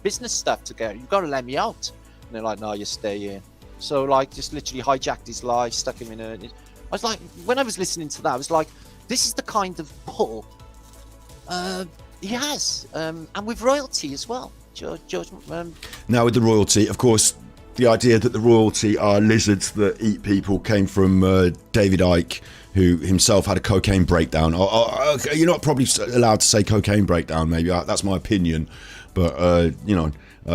business stuff to get. You've got to let me out. And they're like, no, you stay here. So just literally hijacked his life, stuck him in a... I was like, when I was listening to that, I was like, this is the kind of pull he has. And with royalty as well. George, now with the royalty, of course, the idea that the royalty are lizards that eat people came from David Icke, who himself had a cocaine breakdown. You're not probably allowed to say cocaine breakdown, maybe. That's my opinion. But,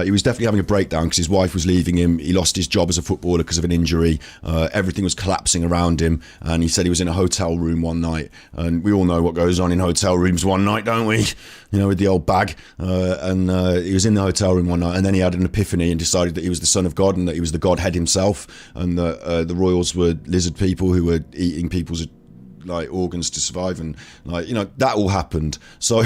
he was definitely having a breakdown because his wife was leaving him. He lost his job as a footballer because of an injury. Everything was collapsing around him. And he said he was in a hotel room one night. And we all know what goes on in hotel rooms one night, don't we? With the old bag. And he was in the hotel room one night. And then he had an epiphany and decided that he was the son of God and that he was the Godhead himself. And that the royals were lizard people who were eating people's organs to survive. And that all happened. So,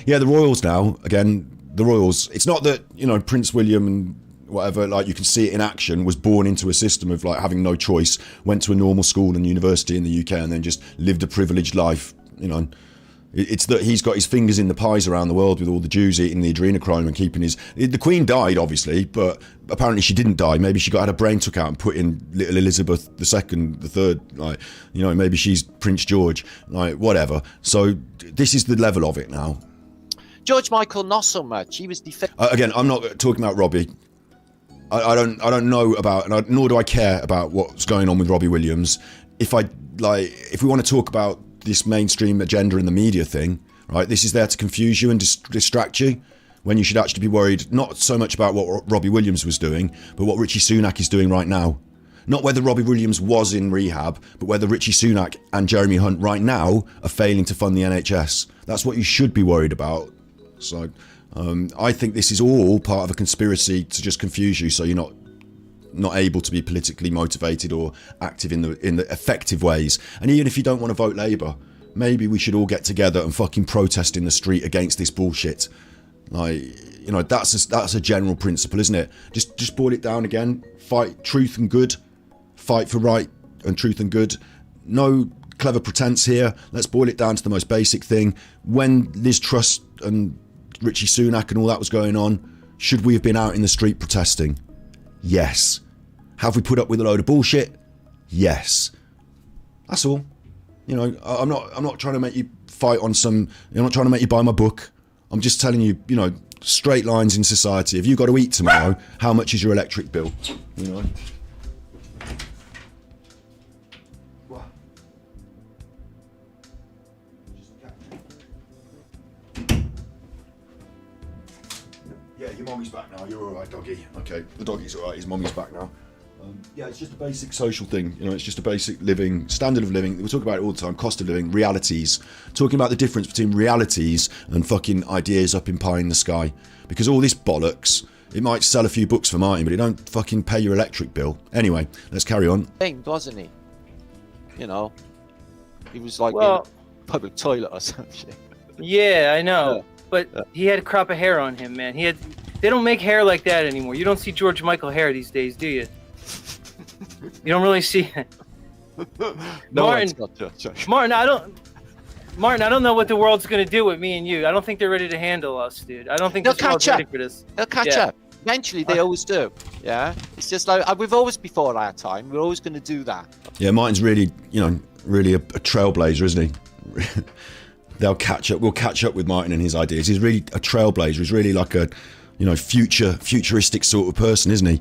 yeah, the royals now, again... The royals, it's not that, Prince William and whatever, you can see it in action, was born into a system of having no choice, went to a normal school and university in the UK and then just lived a privileged life, It's that he's got his fingers in the pies around the world with all the Jews eating the adrenochrome and keeping the Queen died, obviously, but apparently she didn't die. Maybe she had her brain took out and put in little Elizabeth II, the third, maybe she's Prince George, whatever. So this is the level of it now. George Michael, not so much. He was again, I'm not talking about Robbie. I don't know about, nor do I care about what's going on with Robbie Williams. If we want to talk about this mainstream agenda and the media thing, right? This is there to confuse you and distract you, when you should actually be worried not so much about what Robbie Williams was doing, but what Richie Sunak is doing right now. Not whether Robbie Williams was in rehab, but whether Richie Sunak and Jeremy Hunt right now are failing to fund the NHS. That's what you should be worried about. So I think this is all part of a conspiracy to just confuse you, so you're not able to be politically motivated or active in the effective ways. And even if you don't want to vote Labour, maybe we should all get together and fucking protest in the street against this bullshit. That's a general principle, isn't it? Just boil it down again. Fight truth and good. Fight for right and truth and good. No clever pretense here. Let's boil it down to the most basic thing. When Liz Truss and Richie Sunak and all that was going on, should we have been out in the street protesting? Yes. Have we put up with a load of bullshit? Yes. That's all. I'm not trying to make you fight on some... I'm not trying to make you buy my book. I'm just telling you, straight lines in society. If you've got to eat tomorrow, how much is your electric bill? Yeah, your mommy's back now. You're all right, doggy. Okay, the doggy's all right. His mommy's back now. Yeah, it's just a basic social thing. It's just a basic living, standard of living. We talk about it all the time. Cost of living, realities. Talking about the difference between realities and fucking ideas up in pie in the sky. Because all this bollocks, it might sell a few books for Martin, but it don't fucking pay your electric bill. Anyway, let's carry on. Wasn't he? He was in a public toilet or something. Yeah, I know. Yeah. But he had a crop of hair on him, man. They don't make hair like that anymore. You don't see George Michael hair these days, do you? You don't really see it. Martin, I don't know what the world's going to do with me and you. I don't think they're ready to handle us, dude. I don't think this world's ready for this. They'll catch up. Eventually, they always do. Yeah? It's just we've always, before our time, we're always going to do that. Yeah, Martin's really, really a trailblazer, isn't he? They'll catch up. We'll catch up with Martin and his ideas. He's really a trailblazer. He's really like a futuristic sort of person, isn't he?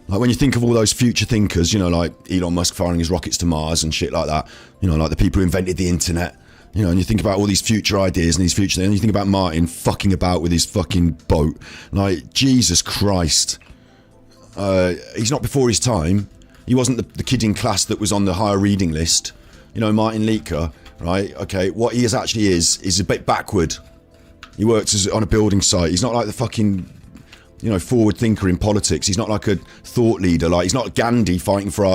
Like when you think of all those future thinkers, like Elon Musk firing his rockets to Mars and shit like that, like the people who invented the internet, and you think about all these future ideas and these future things, and you think about Martin fucking about with his fucking boat. Like, Jesus Christ. He's not before his time. He wasn't the kid in class that was on the higher reading list. Martin Liedtke, right? Okay, what he actually is a bit backward. He works on a building site. He's not like the fucking, forward thinker in politics. He's not like a thought leader. Like, he's not Gandhi fighting for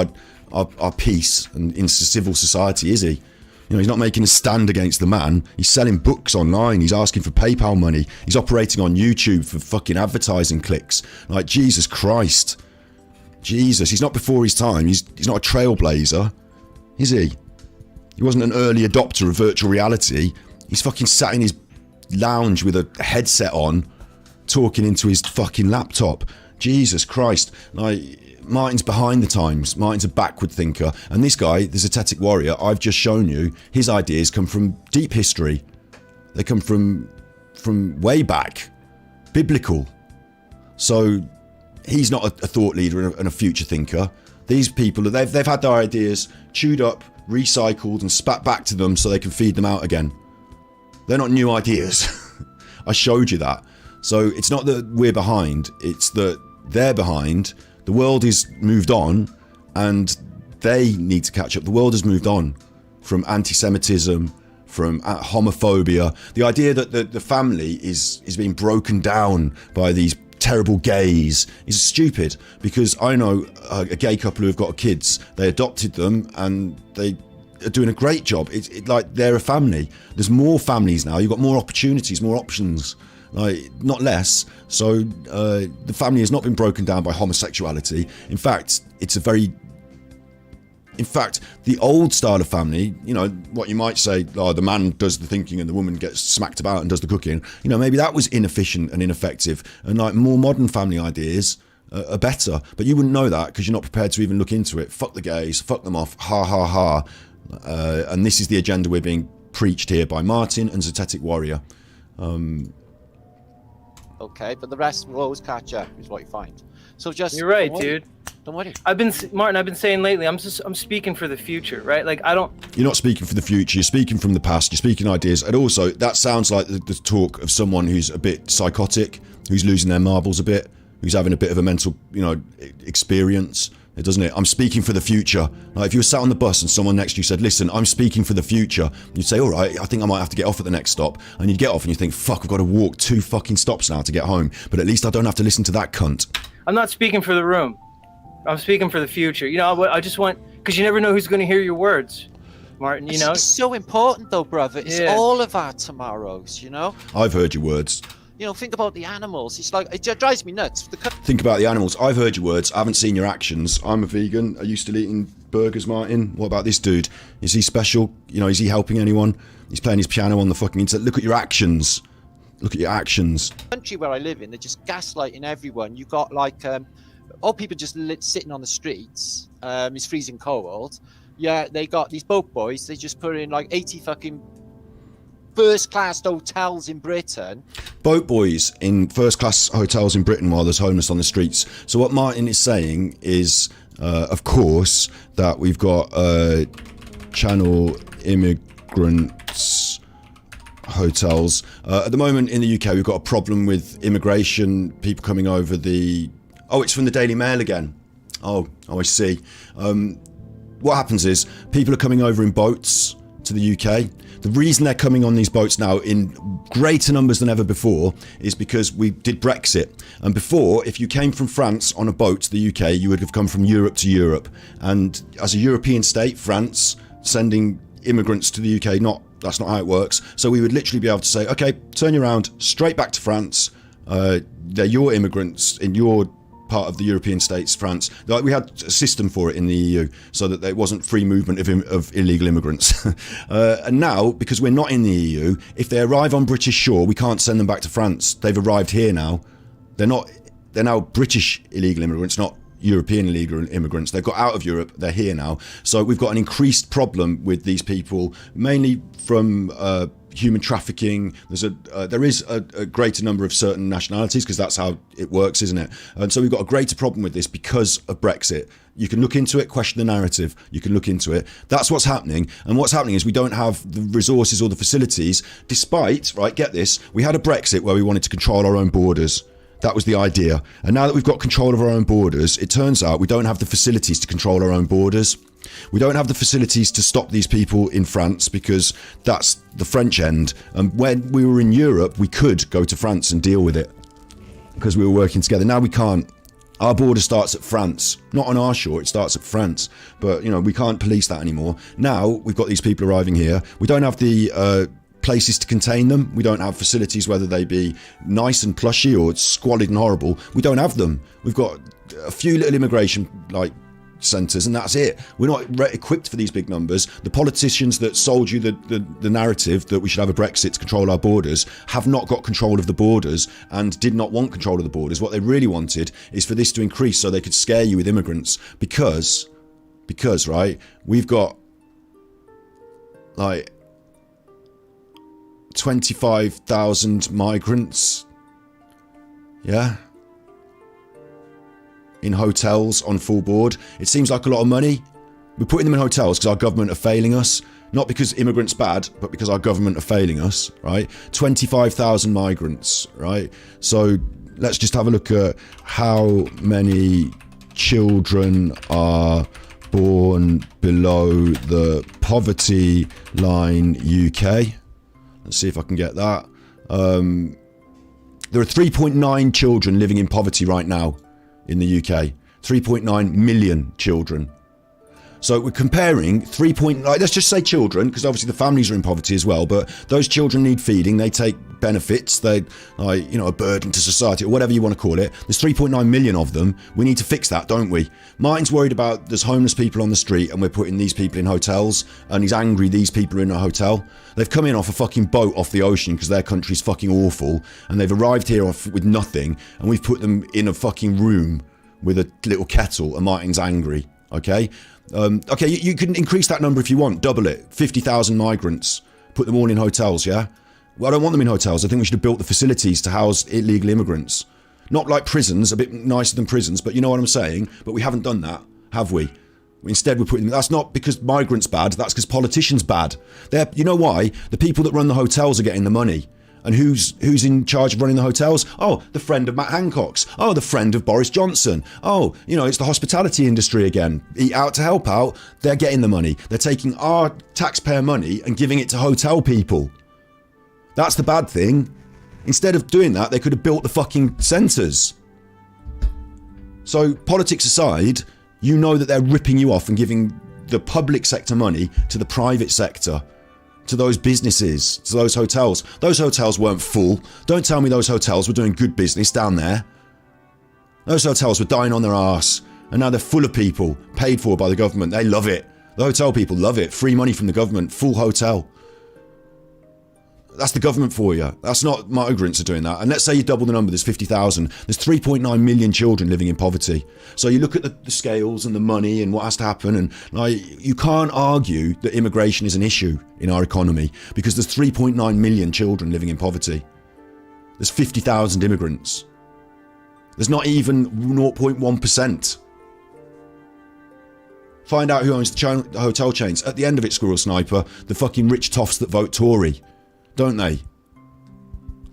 our peace and in civil society, is he? He's not making a stand against the man. He's selling books online. He's asking for PayPal money. He's operating on YouTube for fucking advertising clicks. Like, Jesus Christ. Jesus, he's not before his time. He's not a trailblazer, is he? He wasn't an early adopter of virtual reality. He's fucking sat in his lounge with a headset on, talking into his fucking laptop. Jesus Christ. Like, Martin's behind the times. Martin's a backward thinker. And this guy, the Zetetic Warrior, I've just shown you, his ideas come from deep history. They come from way back. Biblical. So he's not a thought leader and a future thinker. These people, they've had their ideas chewed up, recycled and spat back to them so they can feed them out again. They're not new ideas. I showed you that. So it's not that we're behind, it's that they're behind. The world is moved on and they need to catch up. The world has moved on from anti-Semitism, from homophobia. The idea that the family is being broken down by these terrible gays is stupid, because I know a gay couple who have got kids. They adopted them and they are doing a great job. It's like they're a family. There's more families now. You've got more opportunities, more options. Like, not less. So the family has not been broken down by homosexuality. In fact, the old style of family, what you might say, the man does the thinking and the woman gets smacked about and does the cooking. Maybe that was inefficient and ineffective. And like more modern family ideas are better. But you wouldn't know that because you're not prepared to even look into it. Fuck the gays, fuck them off, ha ha ha. And this is the agenda we're being preached here by Martin and Zetetic Warrior. Okay, but the rest will always catch up, is what you find. So just you're right, dude. Don't worry. I've been saying lately, I'm speaking for the future, right? Like, You're not speaking for the future. You're speaking from the past. You're speaking ideas, and also that sounds like the talk of someone who's a bit psychotic, who's losing their marbles a bit, who's having a bit of a mental, experience. It doesn't it? I'm speaking for the future. Like, if you were sat on the bus and someone next to you said, listen, I'm speaking for the future, you'd say, all right, I think I might have to get off at the next stop. And you'd get off and you think, fuck, I've got to walk 2 fucking stops now to get home. But at least I don't have to listen to that cunt. I'm not speaking for the room. I'm speaking for the future. I just want, because you never know who's going to hear your words, Martin, It's so important though, brother. It's all of our tomorrows, I've heard your words. Think about the animals. It's like, it drives me nuts. Think about the animals. I've heard your words. I haven't seen your actions. I'm a vegan. Are you still eating burgers, Martin? What about this dude? Is he special? Is he helping anyone? He's playing his piano on the fucking internet. Look at your actions. Look at your actions. The country where I live in, they're just gaslighting everyone. You got like, all people just sitting on the streets. It's freezing cold. Yeah, they got these boat boys. They just put in like 80 fucking first-class hotels in Britain. Boat boys in first-class hotels in Britain while there's homeless on the streets. So what Martin is saying is, of course, that we've got channel immigrants hotels. At the moment in the UK, we've got a problem with immigration, people coming over the... Oh, it's from the Daily Mail again. Oh, I see. What happens is, people are coming over in boats to the UK. The reason they're coming on these boats now in greater numbers than ever before is because we did Brexit. And before, if you came from France on a boat to the UK, you would have come from Europe to Europe. And as a European state, France, sending immigrants to the UK, that's not how it works. So we would literally be able to say, okay, turn you around, straight back to France. They're your immigrants in your part of the European states, France. Like, we had a system for it in the EU so that there wasn't free movement of illegal immigrants. And now, because we're not in the EU, if they arrive on British shore, we can't send them back to France. They've arrived here now. They're now British illegal immigrants, not European illegal immigrants. They've got out of Europe, they're here now. So we've got an increased problem with these people, mainly from human trafficking. There is a greater number of certain nationalities, because that's how it works, isn't it? And so we've got a greater problem with this because of Brexit. You can look into it, question the narrative. You can look into it. That's what's happening. And what's happening is we don't have the resources or the facilities, despite, right, get this, we had a Brexit where we wanted to control our own borders. That was the idea. And now that we've got control of our own borders, it turns out we don't have the facilities to control our own borders. We don't have the facilities to stop these people in France, because that's the French end. And when we were in Europe, we could go to France and deal with it because we were working together. Now we can't. Our border starts at France, not on our shore, it starts at France. But, we can't police that anymore. Now we've got these people arriving here. We don't have the places to contain them. We don't have facilities, whether they be nice and plushy or squalid and horrible. We don't have them. We've got a few little immigration centres, and that's it. We're not equipped for these big numbers. The politicians that sold you the narrative that we should have a Brexit to control our borders have not got control of the borders and did not want control of the borders. What they really wanted is for this to increase so they could scare you with immigrants, because right, we've got 25,000 migrants, in hotels on full board. It seems like a lot of money. We're putting them in hotels because our government are failing us. Not because immigrants bad, but because our government are failing us, right? 25,000 migrants, right? So let's just have a look at how many children are born below the poverty line UK. Let's see if I can get that. There are 3.9 children living in poverty right now in the UK. 3.9 million children. So we're comparing let's just say children, because obviously the families are in poverty as well, but those children need feeding, they take benefits, they a burden to society, or whatever you want to call it. There's 3.9 million of them. We need to fix that, don't we? Martin's worried about there's homeless people on the street and we're putting these people in hotels, and he's angry these people are in a hotel. They've come in off a fucking boat off the ocean because their country's fucking awful, and they've arrived here with nothing, and we've put them in a fucking room with a little kettle, and Martin's angry, okay? You can increase that number if you want, double it, 50,000 migrants, put them all in hotels, yeah? Well, I don't want them in hotels. I think we should have built the facilities to house illegal immigrants. Not like prisons, a bit nicer than prisons, but you know what I'm saying? But we haven't done that, have we? Instead, we're putting them. That's not because migrants bad, that's because politicians bad. You know why? The people that run the hotels are getting the money. And who's in charge of running the hotels? Oh, the friend of Matt Hancock's. Oh, the friend of Boris Johnson. Oh, it's the hospitality industry again. Eat out to help out. They're getting the money. They're taking our taxpayer money and giving it to hotel people. That's the bad thing. Instead of doing that, they could have built the fucking centres. So, politics aside, you know that they're ripping you off and giving the public sector money to the private sector. To those businesses, to those hotels. Those hotels weren't full. Don't tell me those hotels were doing good business down there. Those hotels were dying on their arse, and now they're full of people, paid for by the government. They love it. The hotel people love it. Free money from the government, full hotel. That's the government for you. That's not migrants are doing that. And let's say you double the number, there's 50,000. There's 3.9 million children living in poverty. So you look at the scales and the money and what has to happen, and you can't argue that immigration is an issue in our economy, because there's 3.9 million children living in poverty. There's 50,000 immigrants. There's not even 0.1%. Find out who owns the hotel chains. At the end of it, Squirrel Sniper, the fucking rich toffs that vote Tory. Don't they?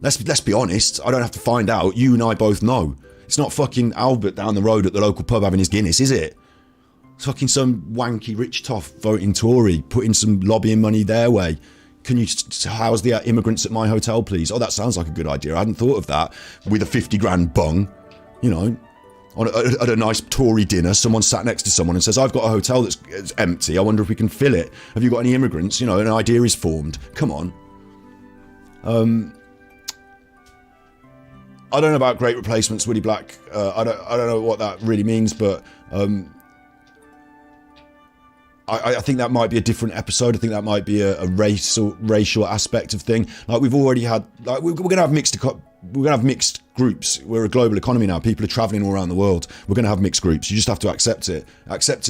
Let's be honest. I don't have to find out. You and I both know. It's not fucking Albert down the road at the local pub having his Guinness, is it? It's fucking some wanky rich toff voting Tory, putting some lobbying money their way. Can you house the immigrants at my hotel, please? Oh, that sounds like a good idea. I hadn't thought of that. With a 50 grand bung, at a nice Tory dinner, someone sat next to someone and says, I've got a hotel that's empty. I wonder if we can fill it. Have you got any immigrants? An idea is formed. Come on. I don't know about great replacements, Woody Black. I don't know what that really means, but I think that might be a different episode. I think that might be a racial aspect of thing. Like we've already had, we're gonna have mixed groups. We're a global economy now. People are traveling all around the world. We're gonna have mixed groups. You just have to accept it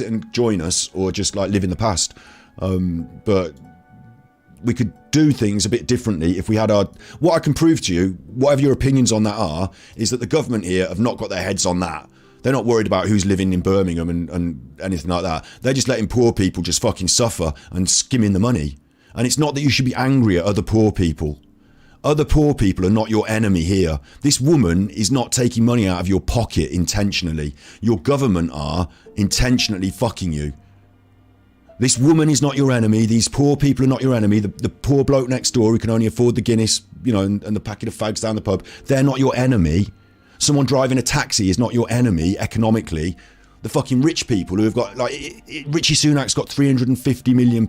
and join us, or just live in the past. But we could do things a bit differently if we had our... What I can prove to you, whatever your opinions on that are, is that the government here have not got their heads on that. They're not worried about who's living in Birmingham and anything like that. They're just letting poor people just fucking suffer and skimming the money. And it's not that you should be angry at other poor people. Other poor people are not your enemy here. This woman is not taking money out of your pocket intentionally. Your government are intentionally fucking you. This woman is not your enemy. These poor people are not your enemy. The poor bloke next door who can only afford the Guinness, you know, and the packet of fags down the pub, they're not your enemy. Someone driving a taxi is not your enemy economically. The fucking rich people who have got, like, Richie Sunak's got £350 million.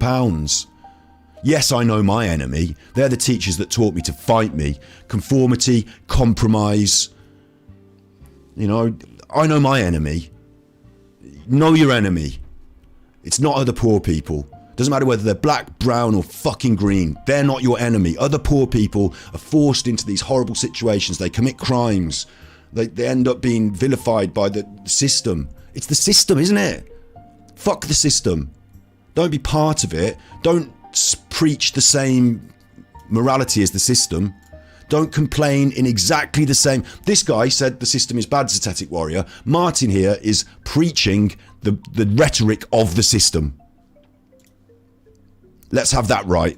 Yes, I know my enemy. They're the teachers that taught me to fight me. Conformity, compromise. You know, I know my enemy. Know your enemy. It's not other poor people. Doesn't matter whether they're black, brown or fucking green. They're not your enemy. Other poor people are forced into these horrible situations. They commit crimes. They end up being vilified by the system. It's the system, isn't it? Fuck the system. Don't be part of it. Don't preach the same morality as the system. Don't complain in exactly the same... This guy said the system is bad, Zetetic Warrior. Martin here is preaching the rhetoric of the system. Let's have that right.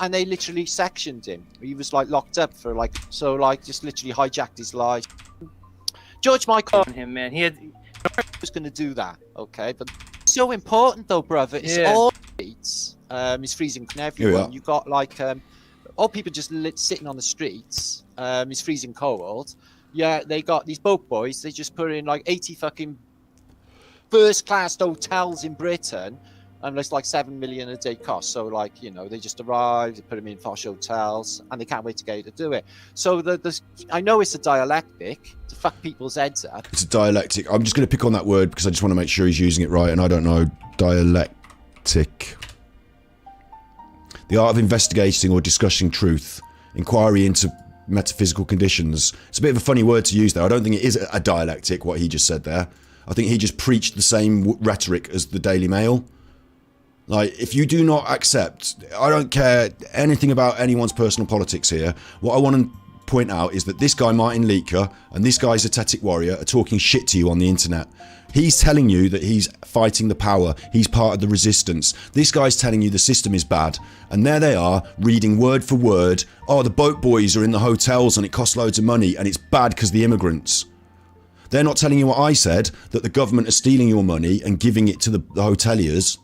And they literally sectioned him. He was like locked up for like, so like just literally hijacked his life. George Michael on him, man. He was going to do that, okay? But so important though, brother. It's all streets. It's freezing everyone. You got like all people just sitting on the streets. It's freezing cold. Yeah, they got these boat boys. They just put in like 80 fucking first-class hotels in Britain. And it's like 7 million a day cost. So like, you know, they just arrive, they put them in posh hotels, and they can't wait to get you to do it. So I know it's a dialectic to fuck people's heads up. It's a dialectic. I'm just going to pick on that word because I just want to make sure he's using it right, and I don't know. Dialectic. The art of investigating or discussing truth. Inquiry into metaphysical conditions. It's a bit of a funny word to use there. I don't think it is a dialectic, what he just said there. I think he just preached the same rhetoric as the Daily Mail. Like, if you do not accept, I don't care anything about anyone's personal politics here. What I want to point out is that this guy, Martin Liedtke, and this guy, Zetetic Warrior, are talking shit to you on the internet. He's telling you that he's fighting the power. He's part of the resistance. This guy's telling you the system is bad. And there they are, reading word for word. Oh, the boat boys are in the hotels and it costs loads of money and it's bad because the immigrants. They're not telling you what I said, that the government are stealing your money and giving it to the hoteliers.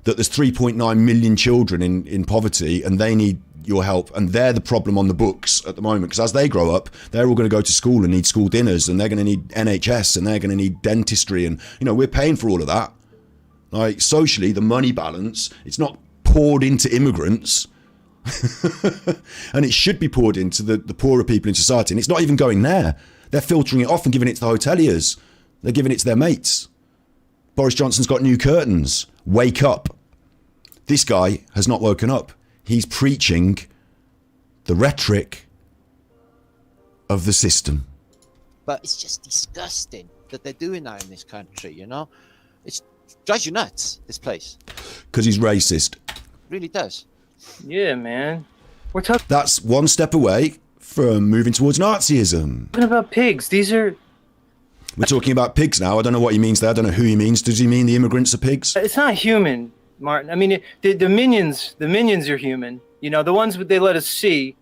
That there's 3.9 million children in poverty and they need your help, and they're the problem on the books at the moment, because as they grow up, they're all going to go to school and need school dinners, and they're going to need NHS, and they're going to need dentistry, and, you know, we're paying for all of that. Like, socially, the money balance, it's not poured into immigrants, and it should be poured into the poorer people in society, and it's not even going there. They're filtering it off and giving it to the hoteliers. They're giving it to their mates. Boris Johnson's got new curtains. Wake up. This guy has not woken up. He's preaching the rhetoric of the system. But it's just disgusting that they're doing that in this country, you know? It drives you nuts, this place. Because he's racist. It really does. Yeah, man. We're talking... That's one step away from moving towards Nazism. Talking about pigs. These are... We're talking about pigs now. I don't know what he means there. I don't know who he means. Does he mean the immigrants are pigs? It's not human, Martin. I mean, the minions are human. You know, the ones they let us see.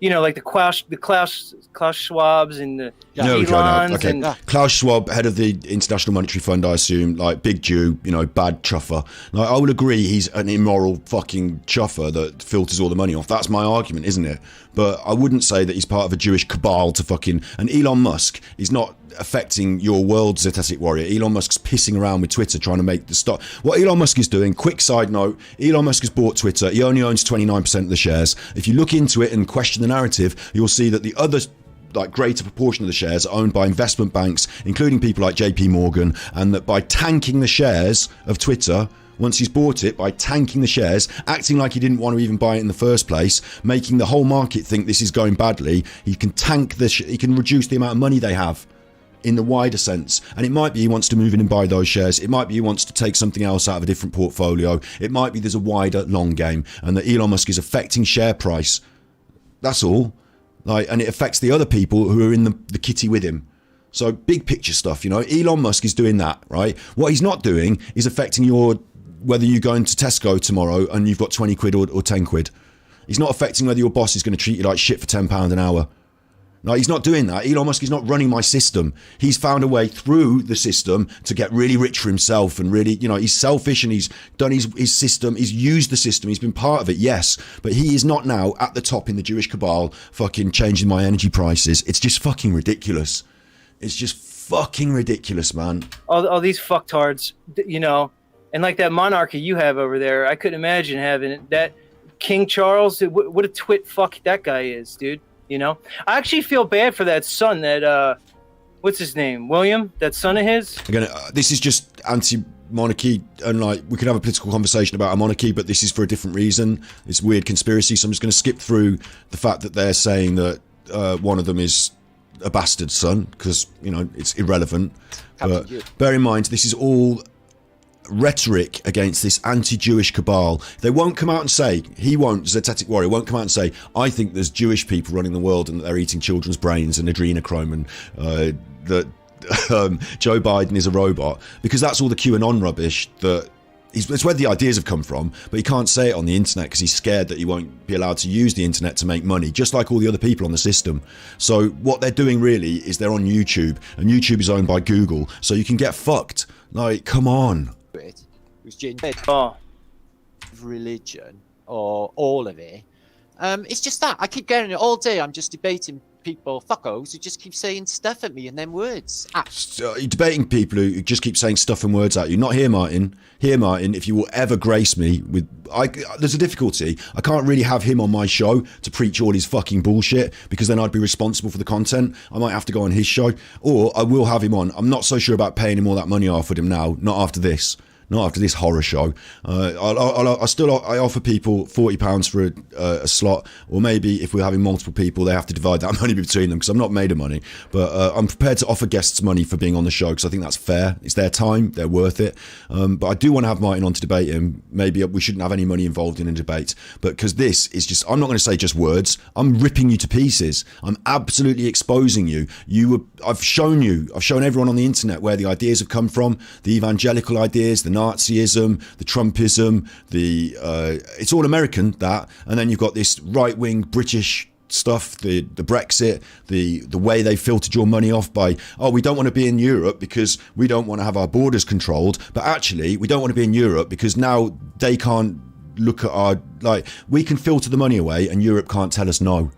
You know, like the Klaus Schwabs and the Elons. Okay. And Klaus Schwab, head of the International Monetary Fund, I assume, like big Jew, you know, bad chuffer. Like, I will agree he's an immoral fucking chuffer that filters all the money off. That's my argument, isn't it? But I wouldn't say that he's part of a Jewish cabal to fucking... And Elon Musk is not affecting your world, Zetetic Warrior. Elon Musk's pissing around with Twitter trying to make the stock. What Elon Musk is doing, quick side note, Elon Musk has bought Twitter. He only owns 29% of the shares. If you look into it and question the narrative, you'll see that the other like greater proportion of the shares are owned by investment banks, including people like JP Morgan, and that by tanking the shares of Twitter, once he's bought it, by tanking the shares, acting like he didn't want to even buy it in the first place, making the whole market think this is going badly, he can tank he can reduce the amount of money they have in the wider sense. And it might be he wants to move in and buy those shares. It might be he wants to take something else out of a different portfolio. It might be there's a wider long game and that Elon Musk is affecting share price. That's all. Like, and it affects the other people who are in the kitty with him. So big picture stuff, you know. Elon Musk is doing that, right? What he's not doing is affecting whether you go into Tesco tomorrow and you've got 20 quid or 10 quid. He's not affecting whether your boss is going to treat you like shit for £10 an hour. No, he's not doing that. Elon Musk is not running my system. He's found a way through the system to get really rich for himself and really, you know, he's selfish and he's done his system. He's used the system. He's been part of it, yes. But he is not now at the top in the Jewish cabal fucking changing my energy prices. It's just fucking ridiculous. It's just fucking ridiculous, man. All these fucktards, you know, and like that monarchy you have over there, I couldn't imagine having it. That King Charles, what a twit fuck that guy is, dude. You know, I actually feel bad for that son. That what's his name, William? That son of his. Again, this is just anti-monarchy, and like we could have a political conversation about a monarchy, but this is for a different reason. It's weird conspiracy, so I'm just going to skip through the fact that they're saying that one of them is a bastard son because you know it's irrelevant. But bear in mind, this is all rhetoric against this anti-Jewish cabal. They won't come out and say, Zetetic Warrior won't come out and say, I think there's Jewish people running the world and that they're eating children's brains and adrenochrome and that Joe Biden is a robot, because that's all the QAnon rubbish that it's where the ideas have come from, but he can't say it on the internet because he's scared that he won't be allowed to use the internet to make money, just like all the other people on the system. So what they're doing really is they're on YouTube, and YouTube is owned by Google, so you can get fucked. Like, come on. It was of religion or all of it. It's just that I keep getting it all day. I'm just debating people, fuckos, who just keep saying stuff at me and then words. You're debating people who just keep saying stuff and words at you. Not here, Martin. Here, Martin, if you will ever grace me with... there's a difficulty. I can't really have him on my show to preach all his fucking bullshit, because then I'd be responsible for the content. I might have to go on his show, or I will have him on. I'm not so sure about paying him all that money I offered him now. Not after this. Not after this horror show. I offer people £40 for a slot, or maybe if we're having multiple people, they have to divide that money between them, because I'm not made of money. But I'm prepared to offer guests money for being on the show, because I think that's fair. It's their time, they're worth it. But I do want to have Martin on to debate him. Maybe we shouldn't have any money involved in a debate, but because this is just, I'm not going to say just words. I'm ripping you to pieces. I'm absolutely exposing you. I've shown everyone on the internet where the ideas have come from, the evangelical ideas, the Nazism, the Trumpism, it's all American, that, and then you've got this right-wing British stuff, the Brexit, the way they filtered your money off by, we don't want to be in Europe because we don't want to have our borders controlled, but actually we don't want to be in Europe because now they can't look at our, like, we can filter the money away and Europe can't tell us no.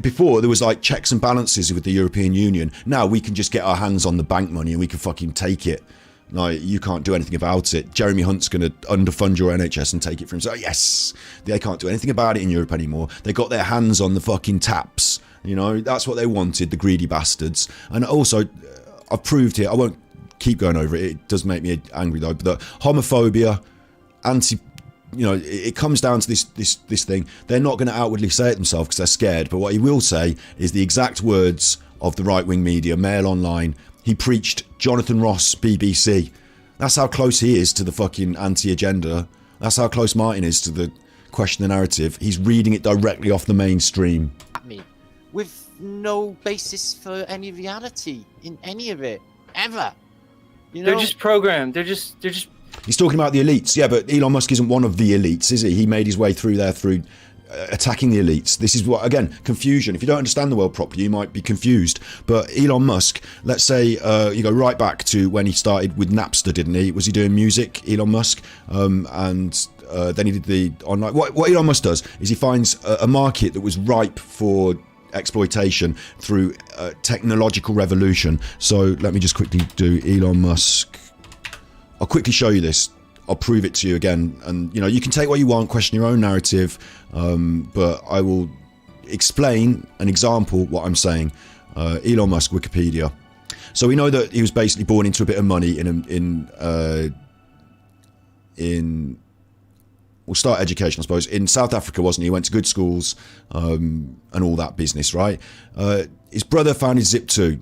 Before, there was like checks and balances with the European Union. Now we can just get our hands on the bank money and we can fucking take it. Like, you can't do anything about it. Jeremy Hunt's going to underfund your NHS and take it from himself. Yes, they can't do anything about it in Europe anymore. They got their hands on the fucking taps. You know, that's what they wanted, the greedy bastards. And also, I've proved here, I won't keep going over it. It does make me angry though. But the homophobia, it comes down to this thing. They're not going to outwardly say it themselves because they're scared. But what he will say is the exact words of the right-wing media, Mail Online. He preached Jonathan Ross, BBC. That's how close he is to the fucking anti-agenda. That's how close Martin is to the question the narrative. He's reading it directly off the mainstream. At me, with no basis for any reality in any of it, ever. You know? They're just programmed. They're just. He's talking about the elites. Yeah, but Elon Musk isn't one of the elites, is he? He made his way through there through attacking the elites. This is what, again, confusion. If you don't understand the world properly, you might be confused. But Elon Musk, let's say you go right back to when he started with Napster, didn't he? Was he doing music, Elon Musk? And then he did the online. What Elon Musk does is he finds a market that was ripe for exploitation through technological revolution. So let me just quickly do Elon Musk. I'll quickly show you this. I'll prove it to you again, and you can take what you want, question your own narrative, but I will explain an example what I'm saying. Elon Musk, Wikipedia. So we know that he was basically born into a bit of money we'll start education, I suppose, in South Africa, wasn't he? He went to good schools and all that business, right? His brother founded Zip2.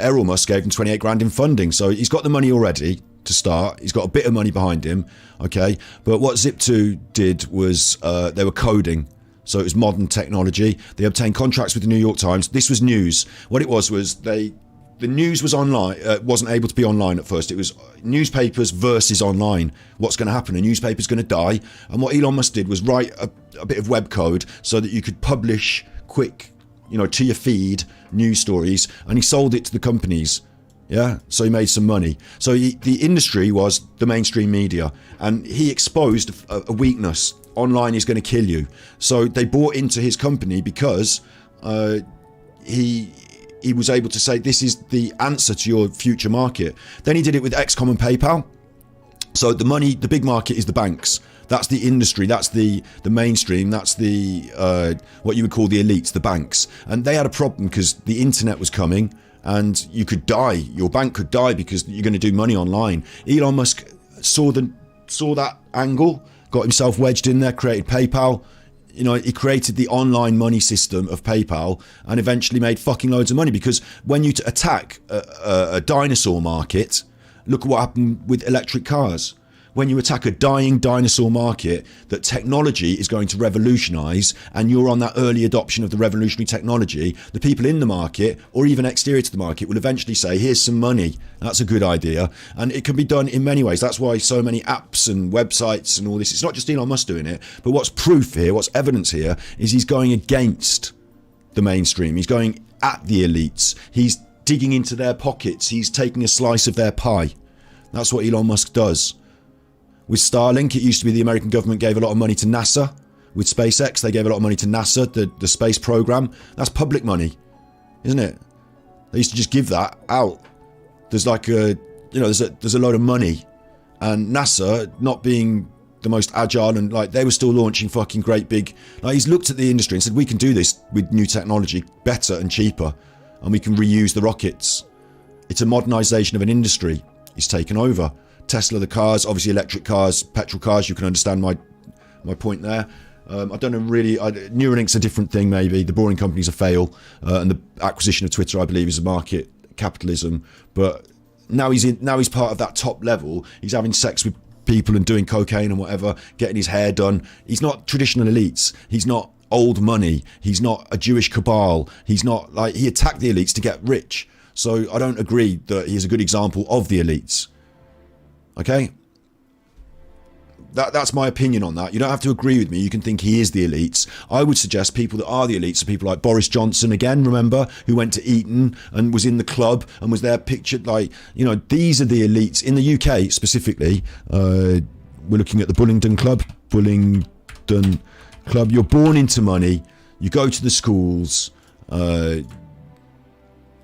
Elon Musk gave him 28 grand in funding. So he's got the money already to start. He's got a bit of money behind him. Okay. But what Zip2 did was they were coding. So it was modern technology. They obtained contracts with the New York Times. This was news. What it was the news was online, wasn't able to be online at first. It was newspapers versus online. What's going to happen? A newspaper's going to die. And what Elon Musk did was write a bit of web code so that you could publish quick, to your feed news stories. And he sold it to the companies. Yeah, so he made some money. So the industry was the mainstream media, and he exposed a weakness. Online is going to kill you. So they bought into his company because he was able to say, this is the answer to your future market. Then he did it with XCOM and PayPal. So the big market is the banks. That's the industry. That's the mainstream. That's the what you would call the elites, the banks. And they had a problem because the internet was coming. And you could die. Your bank could die because you're going to do money online. Elon Musk saw that angle, got himself wedged in there, created PayPal. He created the online money system of PayPal and eventually made fucking loads of money, because when you attack a dinosaur market, look at what happened with electric cars. When you attack a dying dinosaur market that technology is going to revolutionise, and you're on that early adoption of the revolutionary technology, the people in the market, or even exterior to the market, will eventually say, here's some money. That's a good idea. And it can be done in many ways. That's why so many apps and websites and all this, it's not just Elon Musk doing it, but what's proof here, what's evidence here, is he's going against the mainstream. He's going at the elites. He's digging into their pockets. He's taking a slice of their pie. That's what Elon Musk does. With Starlink, it used to be the American government gave a lot of money to NASA. With SpaceX, they gave a lot of money to NASA, the space program. That's public money, isn't it? They used to just give that out. There's there's a load of money. And NASA, not being the most agile, and they were still launching fucking great big... he's looked at the industry and said, we can do this with new technology better and cheaper. And we can reuse the rockets. It's a modernisation of an industry. He's taken over. Tesla, the cars, obviously electric cars, petrol cars, you can understand my point there. I don't know really, Neuralink's a different thing maybe, the Boring Company's a fail, and the acquisition of Twitter, I believe, is a market capitalism, but now he's part of that top level. He's having sex with people and doing cocaine and whatever, getting his hair done. He's not traditional elites, he's not old money, he's not a Jewish cabal, he's not he attacked the elites to get rich. So I don't agree that he's a good example of the elites. Okay, that's my opinion on that. You don't have to agree with me. You can think he is the elites. I would suggest people that are the elites are people like Boris Johnson, again, remember, who went to Eton and was in the club and was there pictured these are the elites. In the UK specifically, we're looking at the Bullingdon Club. You're born into money. You go to the schools.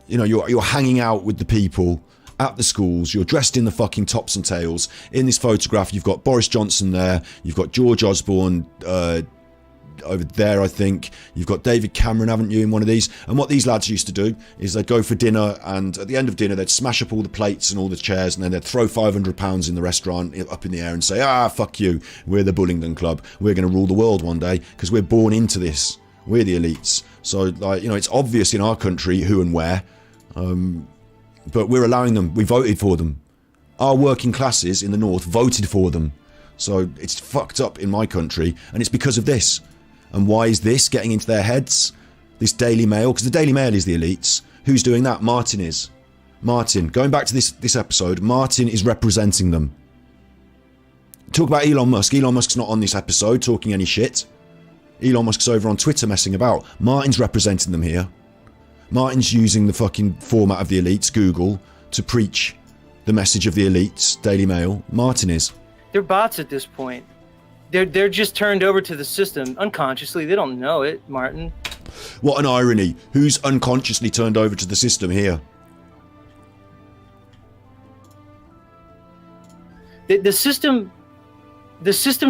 You're hanging out with the people at the schools, you're dressed in the fucking tops and tails. In this photograph, you've got Boris Johnson there, you've got George Osborne over there, I think. You've got David Cameron, haven't you, in one of these? And what these lads used to do is they'd go for dinner, and at the end of dinner, they'd smash up all the plates and all the chairs, and then they'd throw £500 in the restaurant up in the air and say, fuck you, we're the Bullingdon Club, we're going to rule the world one day, because we're born into this. We're the elites. So, it's obvious in our country who and where. But we're allowing them. We voted for them. Our working classes in the north voted for them. So it's fucked up in my country, and it's because of this. And why is this getting into their heads? This Daily Mail, because the Daily Mail is the elites. Who's doing that? Martin is. Martin, going back to this episode, Martin is representing them. Talk about Elon Musk. Elon Musk's not on this episode talking any shit. Elon Musk's over on Twitter messing about. Martin's representing them here. Martin's using the fucking format of the elites, Google, to preach the message of the elites, Daily Mail. Martin is. They're bots at this point. They're just turned over to the system unconsciously. They don't know it, Martin. What an irony. Who's unconsciously turned over to the system here? The system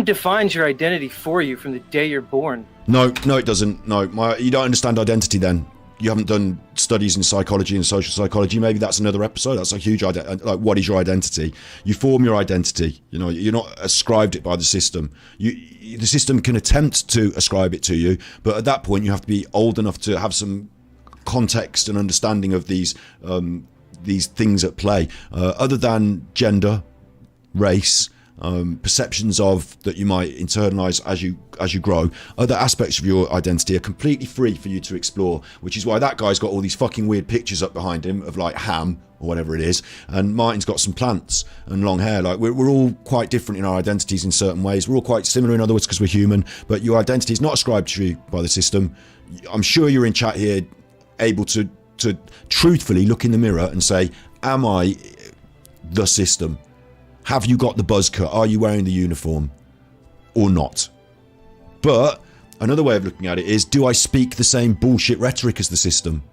defines your identity for you from the day you're born. No, it doesn't. No, you don't understand identity then. You haven't done studies in psychology and social psychology. Maybe that's another episode. That's a huge what is your identity? You form your identity. You're not ascribed it by the system. The system can attempt to ascribe it to you, but at that point you have to be old enough to have some context and understanding of these these things at play, other than gender, race, perceptions of that you might internalize as you grow. Other aspects of your identity are completely free for you to explore, which is why that guy's got all these fucking weird pictures up behind him of like ham or whatever it is, and Martin's got some plants and long hair. Like we're all quite different in our identities in certain ways. We're all quite similar in other words because we're human, but your identity is not ascribed to you by the system. I'm sure you're in chat here able to truthfully look in the mirror and say, am I the system? Have you got the buzz cut? Are you wearing the uniform or not? But another way of looking at it is, do I speak the same bullshit rhetoric as the system?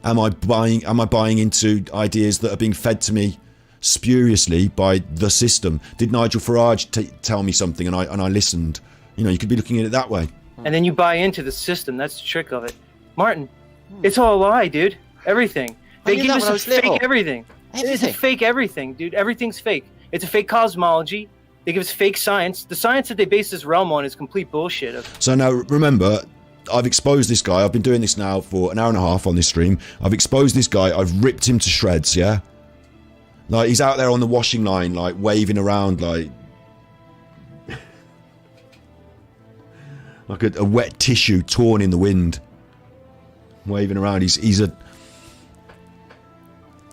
Am I buying into ideas that are being fed to me spuriously by the system? Did Nigel Farage tell me something and I listened? You know, you could be looking at it that way. And then you buy into the system. That's the trick of it. Martin, it's all a lie, dude. Everything. They give us fake everything. It's a fake everything, dude. Everything's fake. It's a fake cosmology. They give us fake science. The science that they base this realm on is complete bullshit. So now, remember, I've exposed this guy. I've been doing this now for an hour and a half on this stream. I've exposed this guy. I've ripped him to shreds, yeah? Like, he's out there on the washing line, like, waving around, like a wet tissue torn in the wind. Waving around. He's a...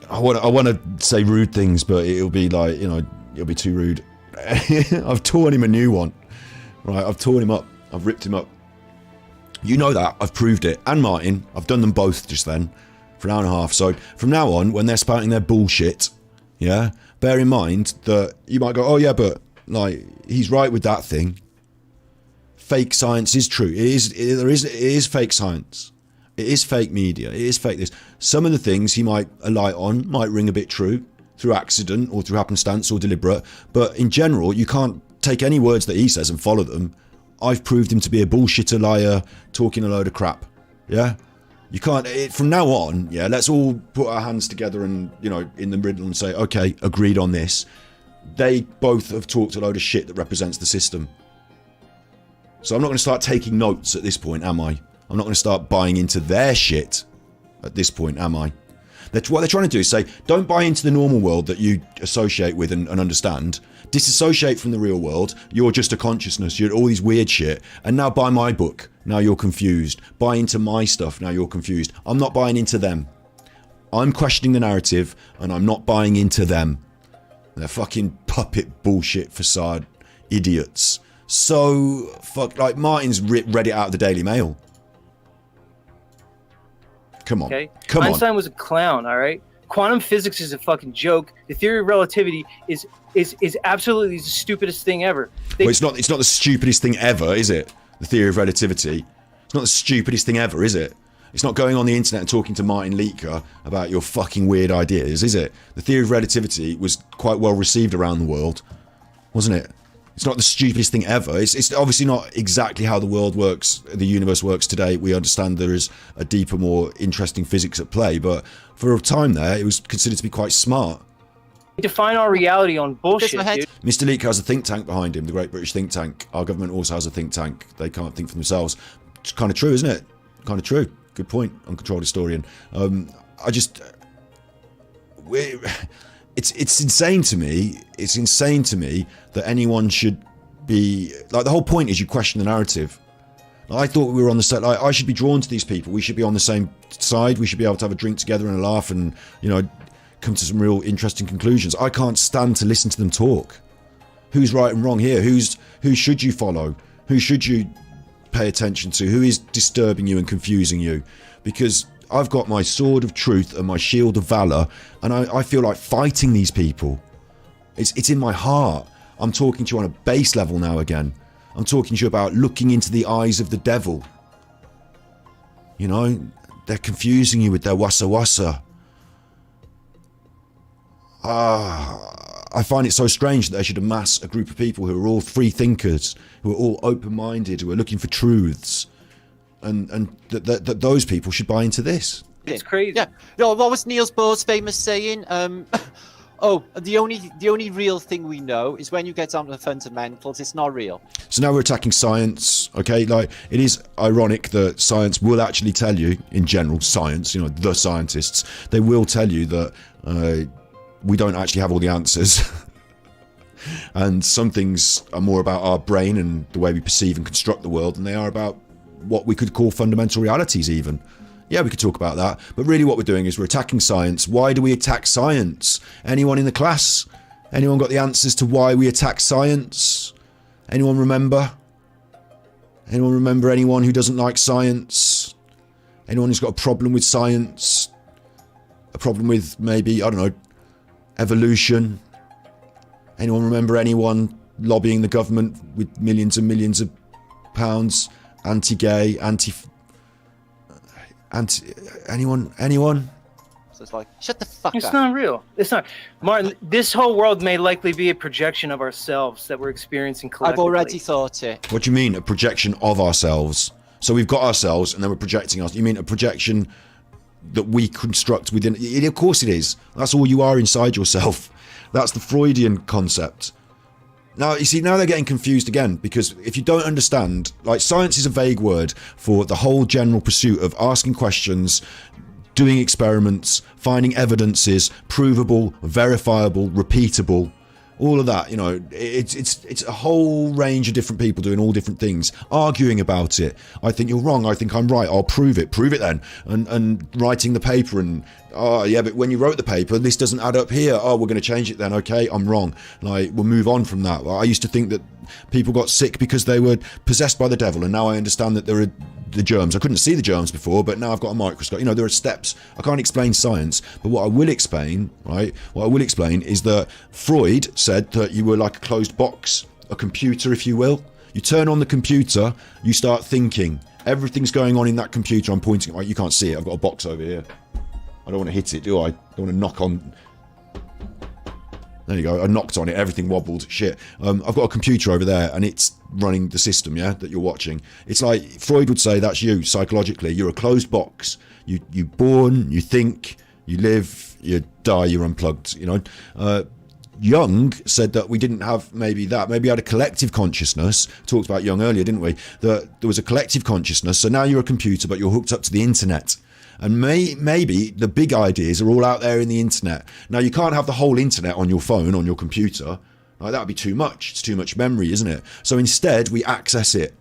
I want to say rude things, but it'll be like, you know, it'll be too rude. I've torn him a new one. Right, I've torn him up. I've ripped him up. You know that. I've proved it. And Martin. I've done them both just then for an hour and a half. So from now on, when they're spouting their bullshit, yeah, bear in mind that you might go, oh yeah, but like, he's right with that thing. Fake science is true. It is fake science. It is fake media. It is fake this. Some of the things he might alight on might ring a bit true through accident or through happenstance or deliberate. But in general, you can't take any words that he says and follow them. I've proved him to be a bullshitter, liar, talking a load of crap. Yeah? You can't... from now on, yeah, let's all put our hands together and, you know, in the middle and say, okay, agreed on this. They both have talked a load of shit that represents the system. So I'm not going to start taking notes at this point, am I? I'm not going to start buying into their shit at this point, am I? What they're trying to do is say, don't buy into the normal world that you associate with and understand. Disassociate from the real world. You're just a consciousness. You're all these weird shit. And now buy my book. Now you're confused. Buy into my stuff. Now you're confused. I'm not buying into them. I'm questioning the narrative and I'm not buying into them. They're fucking puppet bullshit facade idiots. So, fuck, like Martin's read it out of the Daily Mail. Come on. Okay. Come Einstein was a clown, all right? Quantum physics is a fucking joke. The theory of relativity is absolutely the stupidest thing ever. Well, it's not the stupidest thing ever, is it? The theory of relativity. It's not the stupidest thing ever, is it? It's not going on the internet and talking to Martin Liedtke about your fucking weird ideas, is it? The theory of relativity was quite well received around the world, wasn't it? It's not the stupidest thing ever. It's obviously not exactly how the world works, the universe works today. We understand there is a deeper, more interesting physics at play, but for a time there, it was considered to be quite smart. We define our reality on bullshit, dude. Mr. Liedtke has a think tank behind him, the Great British Think Tank. Our government also has a think tank. They can't think for themselves. It's kind of true, isn't it? Kind of true. Good point, Uncontrolled Historian. It's insane to me. It's insane to me that anyone should be like. The whole point is you question the narrative. Like, I thought we were on the same. Like, I should be drawn to these people. We should be on the same side. We should be able to have a drink together and a laugh, and come to some real interesting conclusions. I can't stand to listen to them talk. Who's right and wrong here? Who should you follow? Who should you pay attention to? Who is disturbing you and confusing you? Because I've got my sword of truth and my shield of valor, and I feel like fighting these people. It's in my heart. I'm talking to you on a base level now again. I'm talking to you about looking into the eyes of the devil. They're confusing you with their wassa wassa. I find it so strange that they should amass a group of people who are all free thinkers, who are all open-minded, who are looking for truths, and that those people should buy into this. It's crazy. Yeah. No, what was Niels Bohr's famous saying? The only real thing we know is when you get down to the fundamentals, it's not real. So now we're attacking science, okay? Like, it is ironic that science will actually tell you, in general, science, the scientists, they will tell you that we don't actually have all the answers. And some things are more about our brain and the way we perceive and construct the world than they are about what we could call fundamental realities even. Yeah, we could talk about that. But really what we're doing is we're attacking science. Why do we attack science? Anyone in the class? Anyone got the answers to why we attack science? Anyone remember? Anyone remember anyone who doesn't like science? Anyone who's got a problem with science? A problem with maybe, I don't know, evolution? Anyone remember anyone lobbying the government with millions and millions of pounds? Anti-gay, anyone? So it's like, shut the fuck up. It's not real. It's not. Martin, this whole world may likely be a projection of ourselves that we're experiencing collectively. I've already thought it. What do you mean, a projection of ourselves? So we've got ourselves and then we're projecting us. You mean a projection that we construct within? Of course it is. That's all you are inside yourself. That's the Freudian concept. Now, you see, now they're getting confused again, because if you don't understand, like, science is a vague word for the whole general pursuit of asking questions, doing experiments, finding evidences, provable, verifiable, repeatable, all of that. You know, it's a whole range of different people doing all different things, arguing about it. I think you're wrong, I think I'm right, I'll prove it then, and writing the paper and, oh yeah, but when you wrote the paper, this doesn't add up here, oh, we're going to change it then, okay, I'm wrong, like, we'll move on from that. I used to think that people got sick because they were possessed by the devil, and now I understand that there are the germs. I couldn't see the germs before, but now I've got a microscope. You know, there are steps. I can't explain science, but what I will explain, right, what I will explain is that Freud said that you were like a closed box, a computer, if you will. You turn on the computer, you start thinking. Everything's going on in that computer. I'm pointing, right, you can't see it. I've got a box over here. I don't want to hit it, do I? I don't want to knock on. There you go. I knocked on it. Everything wobbled. Shit. I've got a computer over there, and it's running the system, yeah, that you're watching. It's like Freud would say that's you psychologically. You're a closed box. You born, you think, you live, you die, you're unplugged. You know. Jung said that we didn't have maybe that. Maybe we had a collective consciousness. Talked about Jung earlier, didn't we? That there was a collective consciousness. So now you're a computer, but you're hooked up to the internet. And maybe the big ideas are all out there in the internet. Now, you can't have the whole internet on your phone, on your computer. Like, that would be too much. It's too much memory, isn't it? So instead, we access it,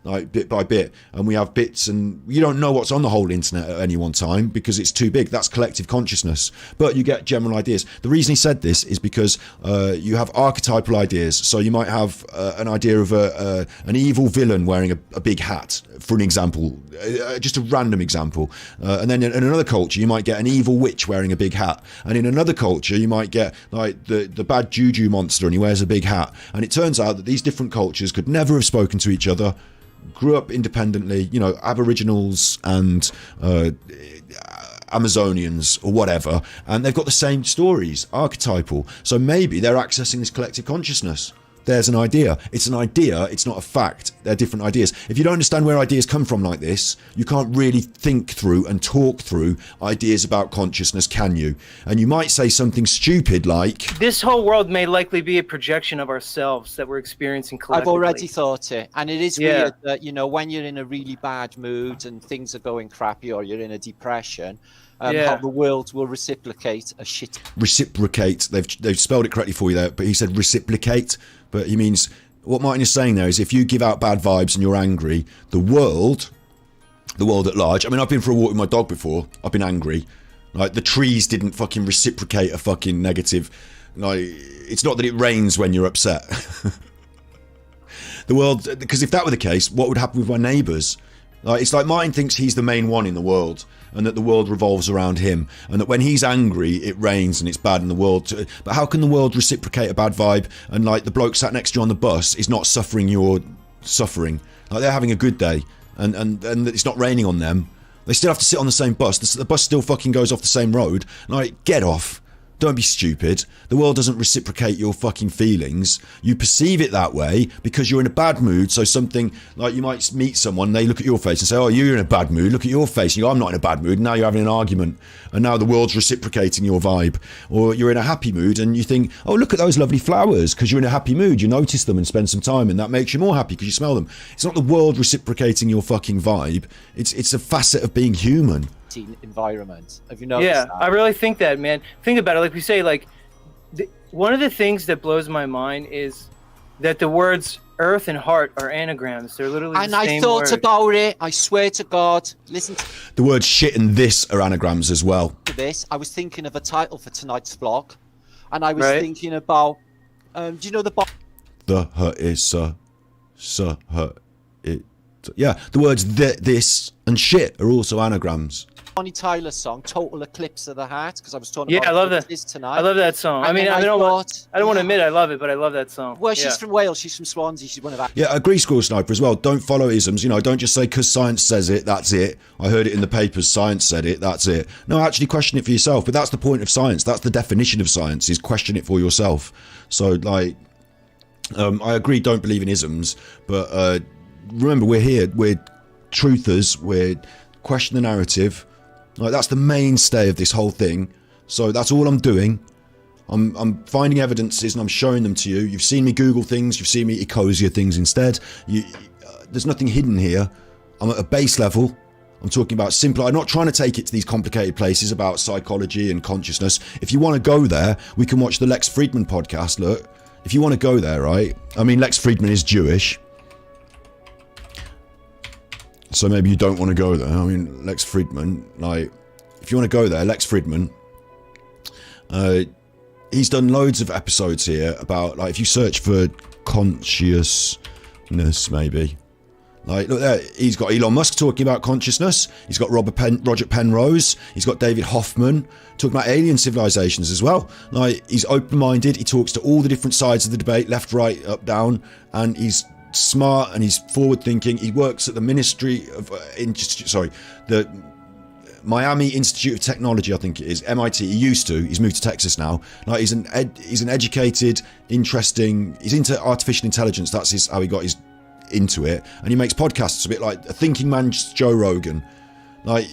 like, bit by bit. And we have bits, and you don't know what's on the whole internet at any one time because it's too big. That's collective consciousness. But you get general ideas. The reason he said this is because you have archetypal ideas. So you might have an idea of an evil villain wearing a big hat, for an example, just a random example. And then in another culture, you might get an evil witch wearing a big hat. And in another culture, you might get like the bad juju monster and he wears a big hat. And it turns out that these different cultures could never have spoken to each other, grew up independently, you know, Aboriginals and Amazonians or whatever, and they've got the same stories, archetypal. So maybe they're accessing this collective consciousness. There's an idea. It's an idea, it's not a fact. They're different ideas. If you don't understand where ideas come from like this, you can't really think through and talk through ideas about consciousness, can you? And you might say something stupid like, this whole world may likely be a projection of ourselves that we're experiencing collectively. I've already thought it. And it is weird that, you know, when you're in a really bad mood and things are going crappy or you're in a depression, how the world will reciprocate a shit. Reciprocate. They've spelled it correctly for you there, but he said reciprocate. But he means, what Martin is saying there is, if you give out bad vibes and you're angry, the world at large. I mean, I've been for a walk with my dog before. I've been angry. Like, the trees didn't fucking reciprocate a fucking negative. Like, it's not that it rains when you're upset. The world, because if that were the case, what would happen with my neighbours? Like, it's like Martin thinks he's the main one in the world, and that the world revolves around him, and that when he's angry, it rains and it's bad in the world. But how can the world reciprocate a bad vibe, and like the bloke sat next to you on the bus is not suffering your suffering? Like, they're having a good day, and it's not raining on them. They still have to sit on the same bus. The bus still fucking goes off the same road. Like, get off. Don't be stupid. The world doesn't reciprocate your fucking feelings. You perceive it that way because you're in a bad mood. So something like, you might meet someone, they look at your face and say, oh, you're in a bad mood. Look at your face. And you go, I'm not in a bad mood. And now you're having an argument. And now the world's reciprocating your vibe. Or you're in a happy mood and you think, oh, look at those lovely flowers. Because you're in a happy mood. You notice them and spend some time. And that makes you more happy because you smell them. It's not the world reciprocating your fucking vibe. It's a facet of being human. dating environment. Have you noticed that? I really think that, man. Think about it. Like we say, like one of the things that blows my mind is that the words earth and heart are anagrams. They're literally and the same I thought word. about it. I swear to God. Listen to The words shit and this are anagrams as well. this. I was thinking of a title for tonight's vlog, and I was thinking about. Do you know the? The hurt is hurt it. Yeah, the words this and shit are also anagrams. Bonnie Tyler song, "Total Eclipse of the Heart," because I was talking about I love that. tonight. I love that song. And I mean, I don't want to admit I love it, but I love that song. Well, she's from Wales. She's from Swansea. She's one of our. Yeah, I agree, Squirrel Sniper, as well. Don't follow isms. You know, don't just say because science says it, that's it. I heard it in the papers, science said it, that's it. No, actually question it for yourself. But that's the point of science. That's the definition of science, is question it for yourself. So, like, I agree, don't believe in isms. But remember, we're here. We're truthers. We're question the narrative. Like, that's the mainstay of this whole thing. So that's all I'm doing. I'm finding evidences and I'm showing them to you. You've seen me Google things. You've seen me Ecosia things instead. There's nothing hidden here. I'm at a base level. I'm talking about simple. I'm not trying to take it to these complicated places about psychology and consciousness. If you want to go there, we can watch the Lex Fridman podcast. Look, if you want to go there, right? I mean, Lex Fridman is Jewish. So maybe you don't want to go there. I mean, Lex Fridman, like, if you want to go there, Lex Fridman, he's done loads of episodes here about, like, if you search for consciousness, maybe. Like, look there, he's got Elon Musk talking about consciousness. He's got Roger Penrose. He's got David Hoffman talking about alien civilizations as well. Like, he's open-minded. He talks to all the different sides of the debate, left, right, up, down, and he's smart and he's forward thinking. He works at the Ministry of the Miami Institute of Technology, I think it is, MIT. He used to. He's moved to Texas now. Like, he's an educated, interesting. He's into artificial intelligence. That's how he got into it. And he makes podcasts a bit like a thinking man's Joe Rogan. Like,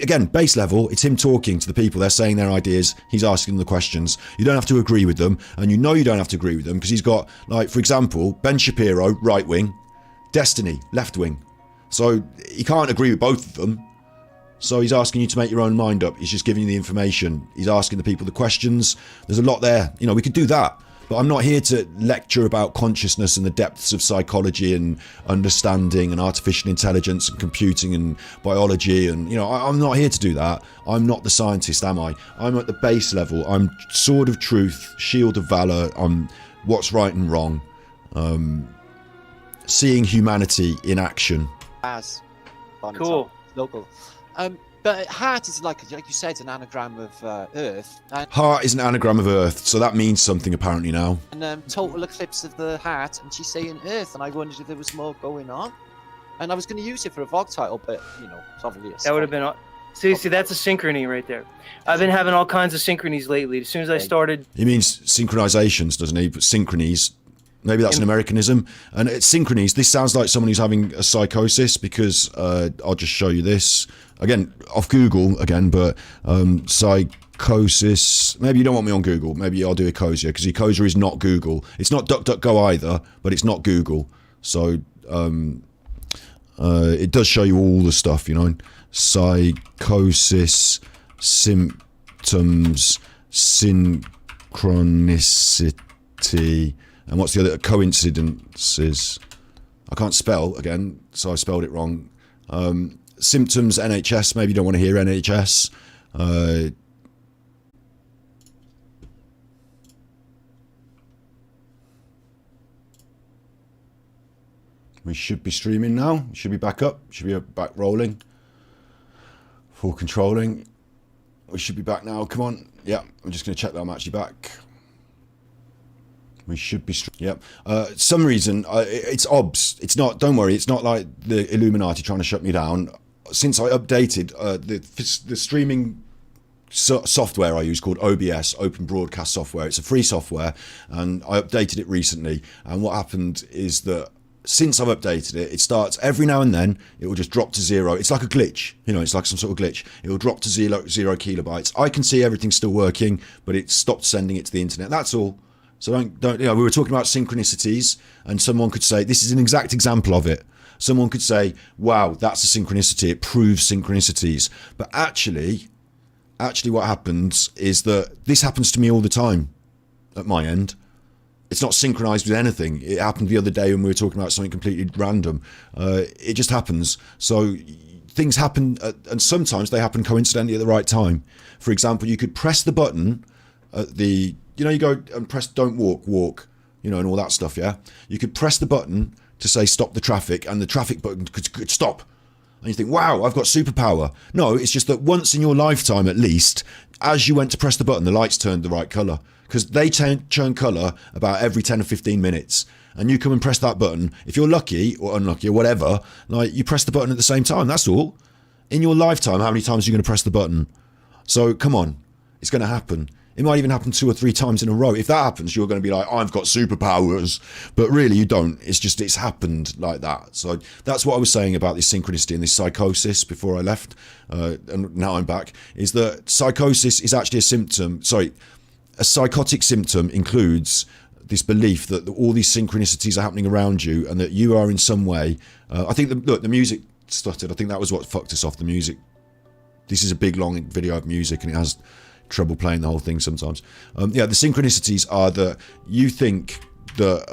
again, base level, it's him talking to the people. They're saying their ideas. He's asking them the questions. You don't have to agree with them. And you know you don't have to agree with them because he's got, like, for example, Ben Shapiro, right wing, Destiny, left wing. So he can't agree with both of them. So he's asking you to make your own mind up. He's just giving you the information. He's asking the people the questions. There's a lot there. You know, we could do that. But I'm not here to lecture about consciousness and the depths of psychology and understanding and artificial intelligence and computing and biology. And, you know, I'm not here to do that. I'm not the scientist, am I? I'm at the base level. I'm sword of truth, shield of valor. I'm what's right and wrong. Seeing humanity in action. Cool. Local. But heart is like you said, an anagram of Earth. And heart is an anagram of Earth, so that means something apparently now. And total eclipse of the heart, and she's saying Earth, and I wondered if there was more going on. And I was going to use it for a vlog title, but you know, it's obvious. That would have been. See, that's a synchrony right there. I've been having all kinds of synchronies lately. As soon as I started, he means synchronizations, doesn't he? But synchronies. Maybe that's an Americanism. And it's synchronies. This sounds like someone who's having a psychosis because I'll just show you this. Again, off Google again, but psychosis. Maybe you don't want me on Google. Maybe I'll do Ecosia because Ecosia is not Google. It's not DuckDuckGo either, but it's not Google. So it does show you all the stuff, you know. Psychosis, symptoms, synchronicity. And what's the other? Coincidences. I can't spell again, so I spelled it wrong. Symptoms, NHS. Maybe you don't want to hear NHS. We should be streaming now. Should be back up. Should be back rolling. Full controlling. We should be back now. Come on. Yeah, I'm just going to check that I'm actually back. We should be, yep. Some reason, it's OBS. It's not, don't worry, it's not like the Illuminati trying to shut me down. Since I updated the streaming software I use called OBS, Open Broadcast Software, it's a free software, and I updated it recently. And what happened is that since I've updated it, it starts every now and then, it will just drop to zero. It's like a glitch, you know, it's like some sort of glitch. It will drop to zero kilobytes. I can see everything's still working, but it stopped sending it to the internet. That's all. So don't, you know, we were talking about synchronicities, and someone could say, this is an exact example of it. Someone could say, wow, that's a synchronicity, it proves synchronicities. But actually what happens is that this happens to me all the time at my end. It's not synchronized with anything. It happened the other day when we were talking about something completely random. It just happens. So things happen, and sometimes they happen coincidentally at the right time. For example, you could press the button at the, you go and press don't walk, and all that stuff, yeah? You could press the button to say stop the traffic, and the traffic button could stop. And you think, wow, I've got superpower. No, it's just that once in your lifetime at least, as you went to press the button, the lights turned the right colour. Because they turn colour about every 10 or 15 minutes. And you come and press that button. If you're lucky or unlucky or whatever, like you press the button at the same time. That's all. In your lifetime, how many times are you going to press the button? So come on, it's going to happen. It might even happen 2 or 3 times in a row. If that happens, you're going to be like, I've got superpowers. But really, you don't. It's happened like that. So that's what I was saying about this synchronicity and this psychosis before I left. And now I'm back. Is that psychosis is actually a symptom. A psychotic symptom includes this belief that all these synchronicities are happening around you and that you are in some way. I think, the music stuttered. I think that was what fucked us off, the music. This is a big, long video of music and it has trouble playing the whole thing sometimes. The synchronicities are that you think that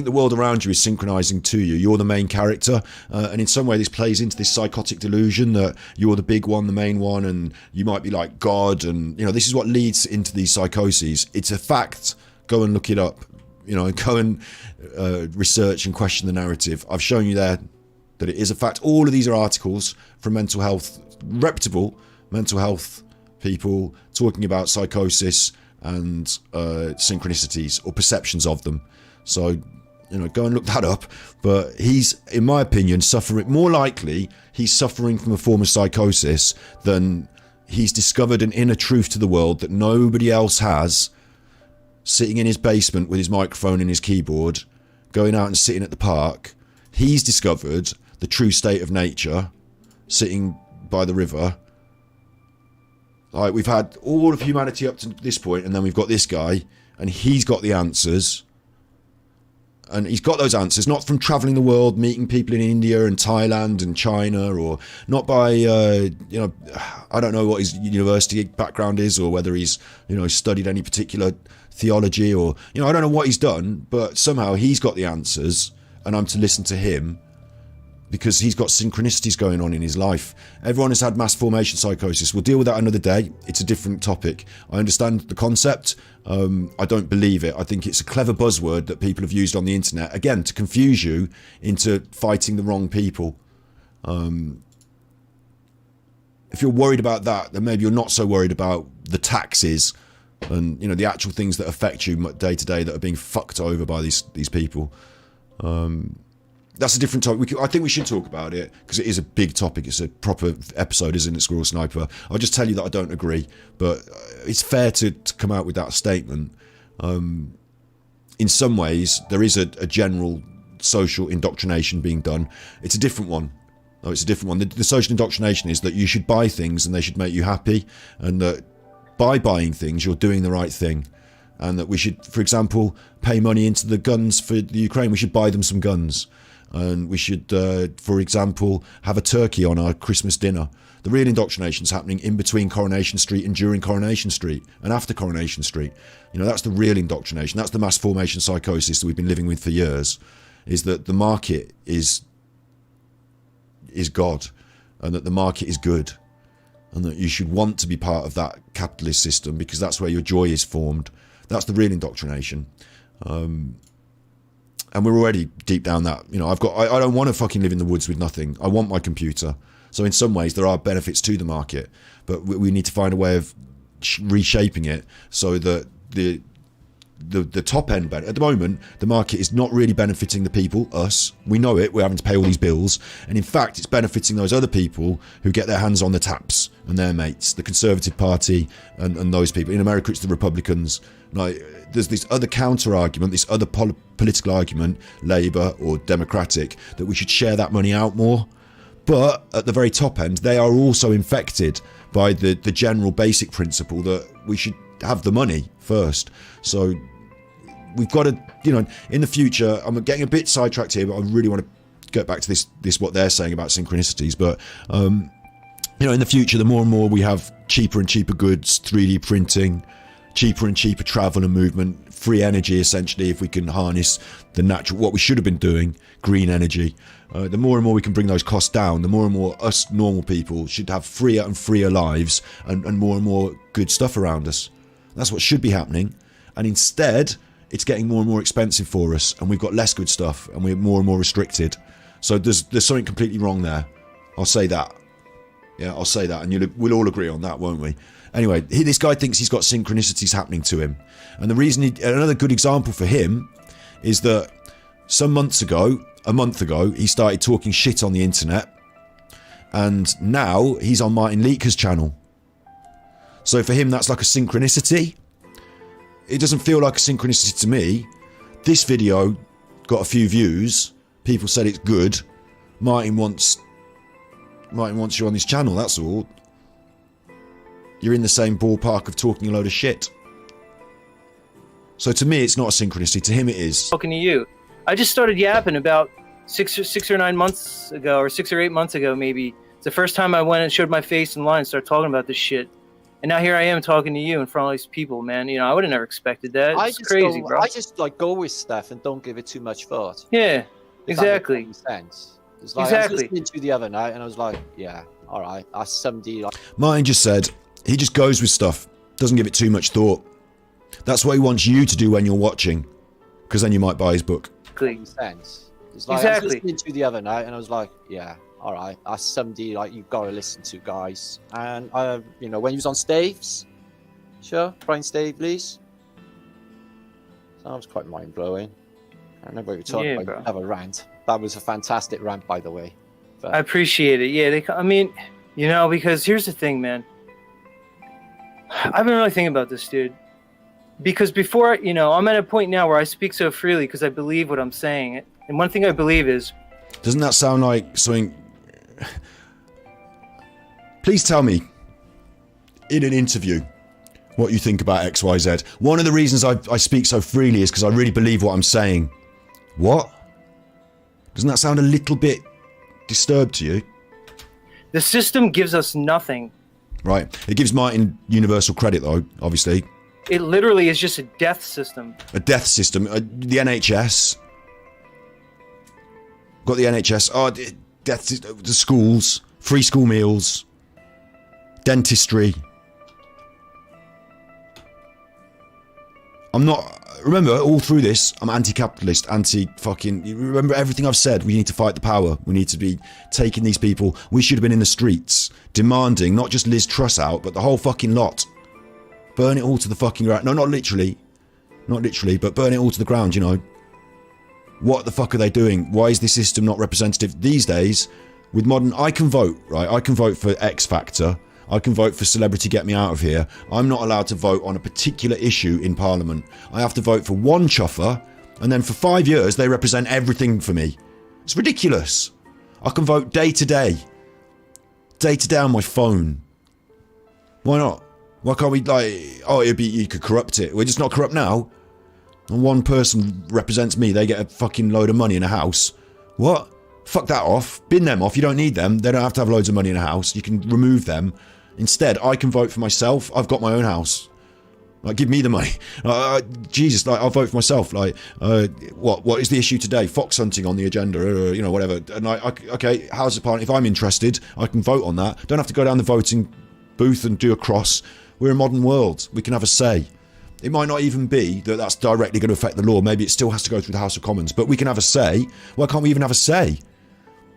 the world around you is synchronizing to you. You're the main character, and in some way this plays into this psychotic delusion that you're the big one, the main one, and you might be like God, and this is what leads into these psychoses. It's a fact. Go and look it up. Go and research and question the narrative. I've shown you there that it is a fact. All of these are articles from mental health, reputable mental health people talking about psychosis and synchronicities or perceptions of them. So, go and look that up. But he's, in my opinion, more likely he's suffering from a form of psychosis than he's discovered an inner truth to the world that nobody else has, sitting in his basement with his microphone and his keyboard, going out and sitting at the park. He's discovered the true state of nature, sitting by the river. Like, we've had all of humanity up to this point, and then we've got this guy, and he's got the answers. And he's got those answers not from travelling the world, meeting people in India and Thailand and China, or not by, I don't know what his university background is, or whether he's, studied any particular theology, or, I don't know what he's done, but somehow he's got the answers, and I'm to listen to him because he's got synchronicities going on in his life. Everyone has had mass formation psychosis. We'll deal with that another day. It's a different topic. I understand the concept. I don't believe it. I think it's a clever buzzword that people have used on the internet, again, to confuse you into fighting the wrong people. If you're worried about that, then maybe you're not so worried about the taxes and, the actual things that affect you day to day that are being fucked over by these people. That's a different topic. I think we should talk about it because it is a big topic. It's a proper episode, isn't it, Squirrel Sniper? I'll just tell you that I don't agree, but it's fair to come out with that statement. In some ways, there is a general social indoctrination being done. It's a different one. Oh, it's a different one. The social indoctrination is that you should buy things and they should make you happy, and that by buying things, you're doing the right thing. And that we should, for example, pay money into the guns for the Ukraine. We should buy them some guns. And we should, for example, have a turkey on our Christmas dinner. The real indoctrination is happening in between Coronation Street and during Coronation Street and after Coronation Street. That's the real indoctrination. That's the mass formation psychosis that we've been living with for years, is that the market is God, and that the market is good, and that you should want to be part of that capitalist system because that's where your joy is formed. That's the real indoctrination. And we're already deep down that, I don't want to fucking live in the woods with nothing. I want my computer. So in some ways there are benefits to the market, but we need to find a way of reshaping it so that the top end, at the moment, the market is not really benefiting the people, us. We know it, we're having to pay all these bills. And in fact, it's benefiting those other people who get their hands on the taps and their mates, the Conservative Party and those people. In America, it's the Republicans. There's this other counter argument, this other political argument, Labour or Democratic, that we should share that money out more. But at the very top end, they are also infected by the general basic principle that we should have the money first. So we've got to, in the future, I'm getting a bit sidetracked here, but I really want to get back to this what they're saying about synchronicities. But, in the future, the more and more we have cheaper and cheaper goods, 3D printing, cheaper and cheaper travel and movement, free energy, essentially, if we can harness the natural, what we should have been doing, green energy. The more and more we can bring those costs down, the more and more us normal people should have freer and freer lives and more good stuff around us. That's what should be happening. And instead, it's getting more and more expensive for us, and we've got less good stuff, and we're more and more restricted. So there's something completely wrong there. I'll say that. Yeah, I'll say that, and we'll all agree on that, won't we? Anyway, this guy thinks he's got synchronicities happening to him. And the reason, another good example for him is that a month ago, he started talking shit on the internet, and now he's on Martin Liedtke's channel. So for him, that's like a synchronicity. It doesn't feel like a synchronicity to me. This video got a few views. People said it's good. Martin wants you on his channel, that's all. You're in the same ballpark of talking a load of shit. So to me, it's not a synchronicity. To him, it is. Talking to you. I just started yapping about 6 or 9 months ago, or 6 or 8 months ago, maybe. It's the first time I went and showed my face in line and started talking about this shit. And now here I am talking to you in front of all these people, man. I would have never expected that. It's crazy, bro. I just go with stuff and don't give it too much thought. Yeah, exactly. That makes sense. It's like, I was listening to the other night and I was like, yeah, all right, that's somebody. Martin just said he just goes with stuff, doesn't give it too much thought. That's what he wants you to do when you're watching, because then you might buy his book. Makes sense. It's like, I was listening to the other night and I was like, yeah, all right, that's somebody like you've got to listen to, guys. And when he was on Staves, Brian Stavely's, that was quite mind blowing. I remember we were talking about another rant. That was a fantastic rant, by the way. But I appreciate it. Yeah, because here's the thing, man. I've been really thinking about this, dude. Because before, I'm at a point now where I speak so freely because I believe what I'm saying. And one thing I believe is... Doesn't that sound like something... Please tell me, in an interview, what you think about XYZ. One of the reasons I speak so freely is because I really believe what I'm saying. What? Doesn't that sound a little bit disturbed to you? The system gives us nothing. Right. It gives Martin universal credit, though, obviously. It literally is just a death system. A death system. The NHS. Got the NHS. Oh, death. The schools. Free school meals. Dentistry. I'm not... Remember, all through this, I'm anti-capitalist, anti-fucking... Remember everything I've said. We need to fight the power. We need to be taking these people. We should have been in the streets, demanding not just Liz Truss out, but the whole fucking lot. Burn it all to the fucking ground. No, not literally. Not literally, but burn it all to the ground, What the fuck are they doing? Why is this system not representative? These days, with modern... I can vote, right? I can vote for X Factor. I can vote for Celebrity Get Me Out of Here. I'm not allowed to vote on a particular issue in Parliament. I have to vote for one chuffer, and then for 5 years they represent everything for me. It's ridiculous. I can vote day to day on my phone. Why not? Why can't we you could corrupt it. We're just not corrupt now. And one person represents me, they get a fucking load of money in a house. What? Fuck that off. Bin them off. You don't need them. They don't have to have loads of money in a house. You can remove them. Instead, I can vote for myself. I've got my own house. Like, give me the money. Jesus, I'll vote for myself. What is the issue today? Fox hunting on the agenda, whatever. And okay, how's the party? If I'm interested, I can vote on that. Don't have to go down the voting booth and do a cross. We're a modern world. We can have a say. It might not even be that that's directly going to affect the law. Maybe it still has to go through the House of Commons. But we can have a say. Why can't we even have a say?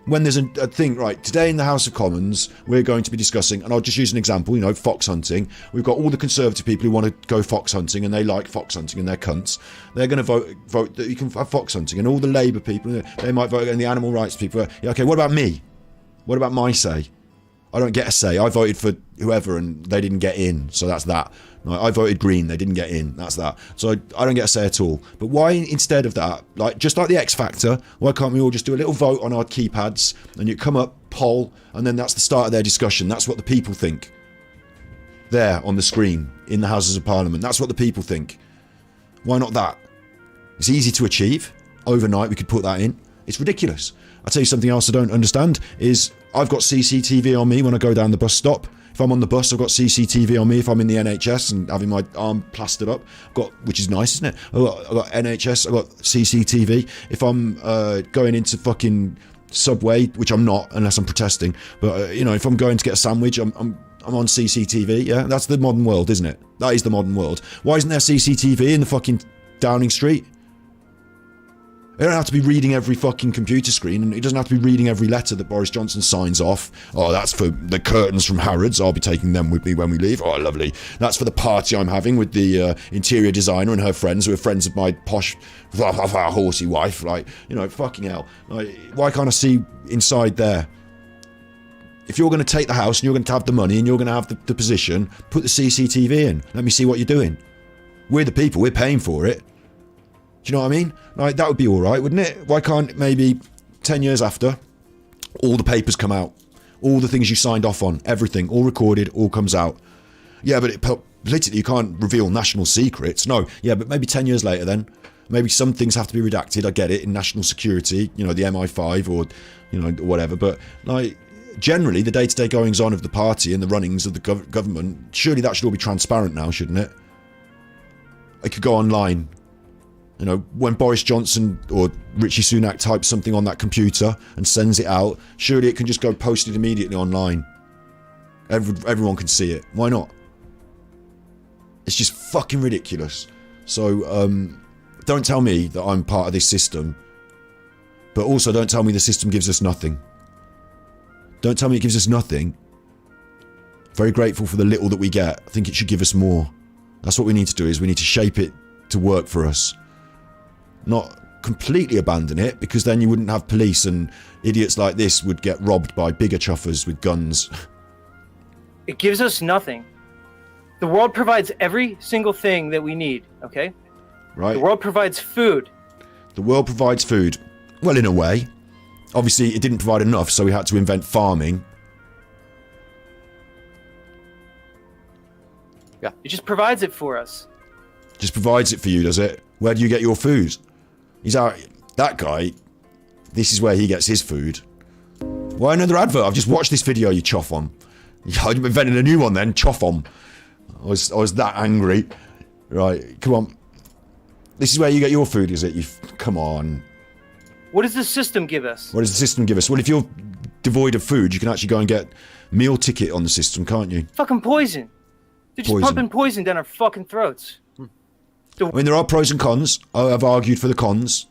When there's a thing, right, today in the House of Commons, we're going to be discussing, and I'll just use an example, fox hunting. We've got all the Conservative people who want to go fox hunting, and they like fox hunting, and they're cunts. They're going to vote that you can have fox hunting, and all the Labour people, they might vote, and the animal rights people. Yeah, okay, what about me? What about my say? I don't get a say. I voted for whoever, and they didn't get in, so that's that. I voted Green, they didn't get in, that's that. So I don't get a say at all. But why, instead of that, just like the X Factor, why can't we all just do a little vote on our keypads, and you come up, poll, and then that's the start of their discussion. That's what the people think. There, on the screen, in the Houses of Parliament. That's what the people think. Why not that? It's easy to achieve. Overnight, we could put that in. It's ridiculous. I'll tell you something else I don't understand is I've got CCTV on me when I go down the bus stop. If I'm on the bus, I've got CCTV on me. If I'm in the NHS and having my arm plastered up, which is nice, isn't it? I've got NHS, I've got CCTV. If I'm going into fucking Subway, which I'm not unless I'm protesting, but if I'm going to get a sandwich, I'm on CCTV. Yeah, that's the modern world, isn't it? That is the modern world. Why isn't there CCTV in the fucking Downing Street? It don't have to be reading every fucking computer screen, and it doesn't have to be reading every letter that Boris Johnson signs off. Oh, that's for the curtains from Harrods. I'll be taking them with me when we leave. Oh, lovely. That's for the party I'm having with the interior designer and her friends, who are friends of my posh, horsey wife. Like, fucking hell. Like, why can't I see inside there? If you're going to take the house and you're going to have the money and you're going to have the position, put the CCTV in. Let me see what you're doing. We're the people. We're paying for it. Do you know what I mean? Like, that would be all right, wouldn't it? Why can't maybe 10 years after, all the papers come out? All the things you signed off on, everything, all recorded, all comes out. Yeah, but politically you can't reveal national secrets. No, yeah, but maybe 10 years later then, maybe some things have to be redacted. I get it, in national security, the MI5 or, whatever. But, like, generally, the day-to-day goings-on of the party and the runnings of the government, surely that should all be transparent now, shouldn't it? It could go online. When Boris Johnson or Richie Sunak types something on that computer and sends it out, surely it can just go posted immediately online. Everyone can see it. Why not? It's just fucking ridiculous. So, don't tell me that I'm part of this system, but also don't tell me the system gives us nothing. Don't tell me it gives us nothing. Very grateful for the little that we get. I think it should give us more. That's what we need to do, is we need to shape it to work for us. Not completely abandon it, because then you wouldn't have police and idiots like this would get robbed by bigger chuffers with guns. It gives us nothing. The world provides every single thing that we need, okay? Right. The world provides food. The world provides food. Well, in a way. Obviously, it didn't provide enough, so we had to invent farming. Yeah. It just provides it for us. Just provides it for you, does it? Where do you get your food? He's out. That guy, this is where he gets his food. Why another advert? I've just watched this video, you choff on. I've invented a new one then, choff on. I was that angry. Right, come on. This is where you get your food, is it? Come on. What does the system give us? What does the system give us? Well, if you're devoid of food, you can actually go and get meal ticket on the system, can't you? Fucking poison. They're just pumping poison down our fucking throats. I mean, there are pros and cons. I've argued for the cons.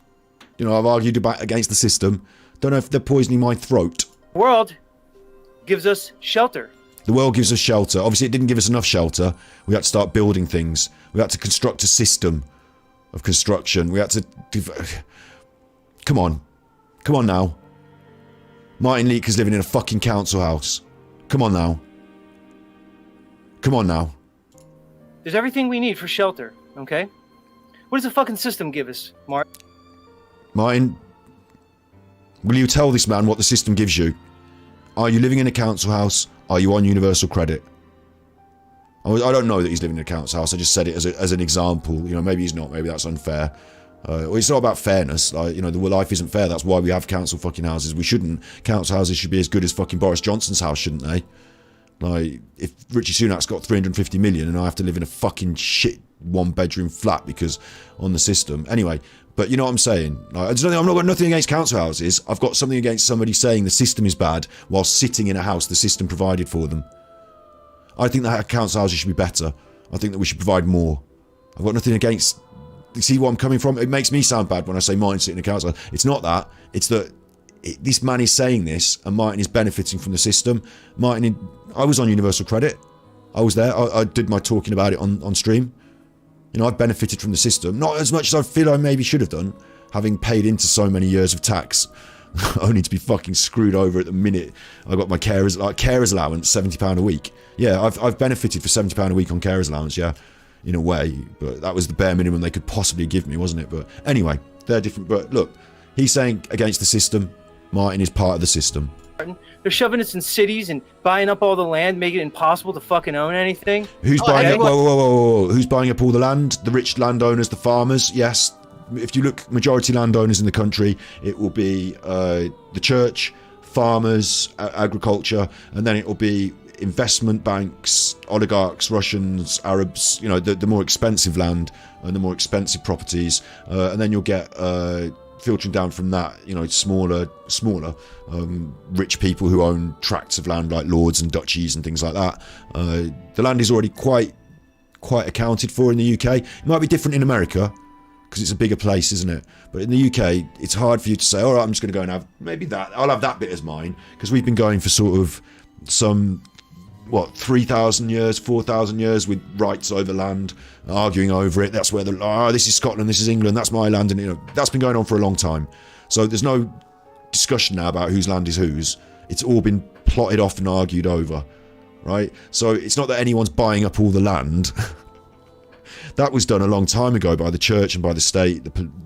I've argued against the system. Don't know if they're poisoning my throat. The world gives us shelter. The world gives us shelter. Obviously, it didn't give us enough shelter. We had to start building things. We had to construct a system of construction. We had to... Come on. Come on now. Martin Liedtke's living in a fucking council house. Come on now. Come on now. There's everything we need for shelter, okay? What does the fucking system give us, Martin, will you tell this man what the system gives you? Are you living in a council house? Are you on universal credit? I don't know that he's living in a council house. I just said it as an example. Maybe he's not. Maybe that's unfair. It's not about fairness. Like, the life isn't fair. That's why we have council fucking houses. We shouldn't. Council houses should be as good as fucking Boris Johnson's house, shouldn't they? Like, if Richie Sunak's got 350 million and I have to live in a fucking shit one-bedroom flat because on the system. Anyway, but you know what I'm saying? Like, I've not got nothing against council houses. I've got something against somebody saying the system is bad while sitting in a house the system provided for them. I think that council houses should be better. I think that we should provide more. I've got nothing against... You see where I'm coming from? It makes me sound bad when I say Martin sitting in a council house. It's not that. It's that this man is saying this and Martin is benefiting from the system. I was on universal credit. I was there. I did my talking about it on stream. I've benefited from the system. Not as much as I feel I maybe should have done, having paid into so many years of tax, only to be fucking screwed over at the minute I got my carers allowance, £70 a week. Yeah, I've benefited for £70 a week on carers allowance, yeah, in a way. But that was the bare minimum they could possibly give me, wasn't it? But anyway, they're different. But look, he's saying against the system. Martin is part of the system. They're shoving us in cities and buying up all the land, making it impossible to fucking own anything. Who's buying up? Whoa. Who's buying up all the land? The rich landowners, the farmers. Yes, if you look majority landowners in the country, it will be the church, farmers, agriculture, and then it will be investment banks, oligarchs, Russians, Arabs, you know, the more expensive land and the more expensive properties, and then you'll get filtering down from that, you know, smaller rich people who own tracts of land like lords and duchies and things like that. The land is already quite accounted for in the UK. It might be different in America because it's a bigger place, isn't it? But in the UK, it's hard for you to say, all right, I'm just going to go and have maybe that. I'll have that bit as mine, because we've been going for sort of some 3,000 years, 4,000 years with rights over land, arguing over it. That's where this is Scotland, this is England, that's my land, and you know, that's been going on for a long time. So there's no discussion now about whose land is whose. It's all been plotted off and argued over, right? So it's not that anyone's buying up all the land. That was done a long time ago by the church and by the state,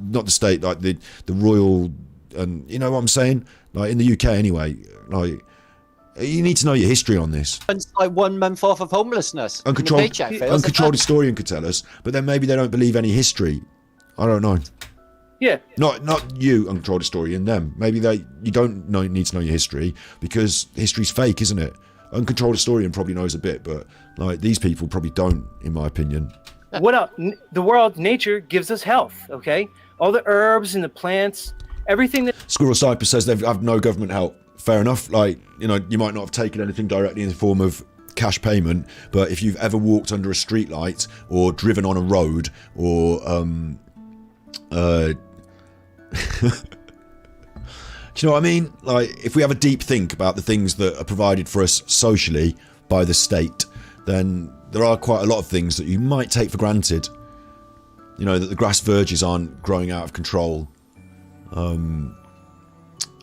not the state, like the royal, and you know what I'm saying? Like in the UK anyway, like, you need to know your history on this. It's like 1 month off of homelessness. Uncontrolled historian could tell us, but then maybe they don't believe any history. I don't know. Yeah. Not you, uncontrolled historian, them. Maybe you don't need to know your history, because history's fake, isn't it? Uncontrolled historian probably knows a bit, but like these people probably don't, in my opinion. What else? The world, nature gives us health, okay? All the herbs and the plants, everything that... Squirrel Cypress says they've have no government help. Fair enough. Like, you know, you might not have taken anything directly in the form of cash payment, but if you've ever walked under a street light or driven on a road or do you know what I mean? Like, if we have a deep think about the things that are provided for us socially by the state, then there are quite a lot of things that you might take for granted. You know, that the grass verges aren't growing out of control.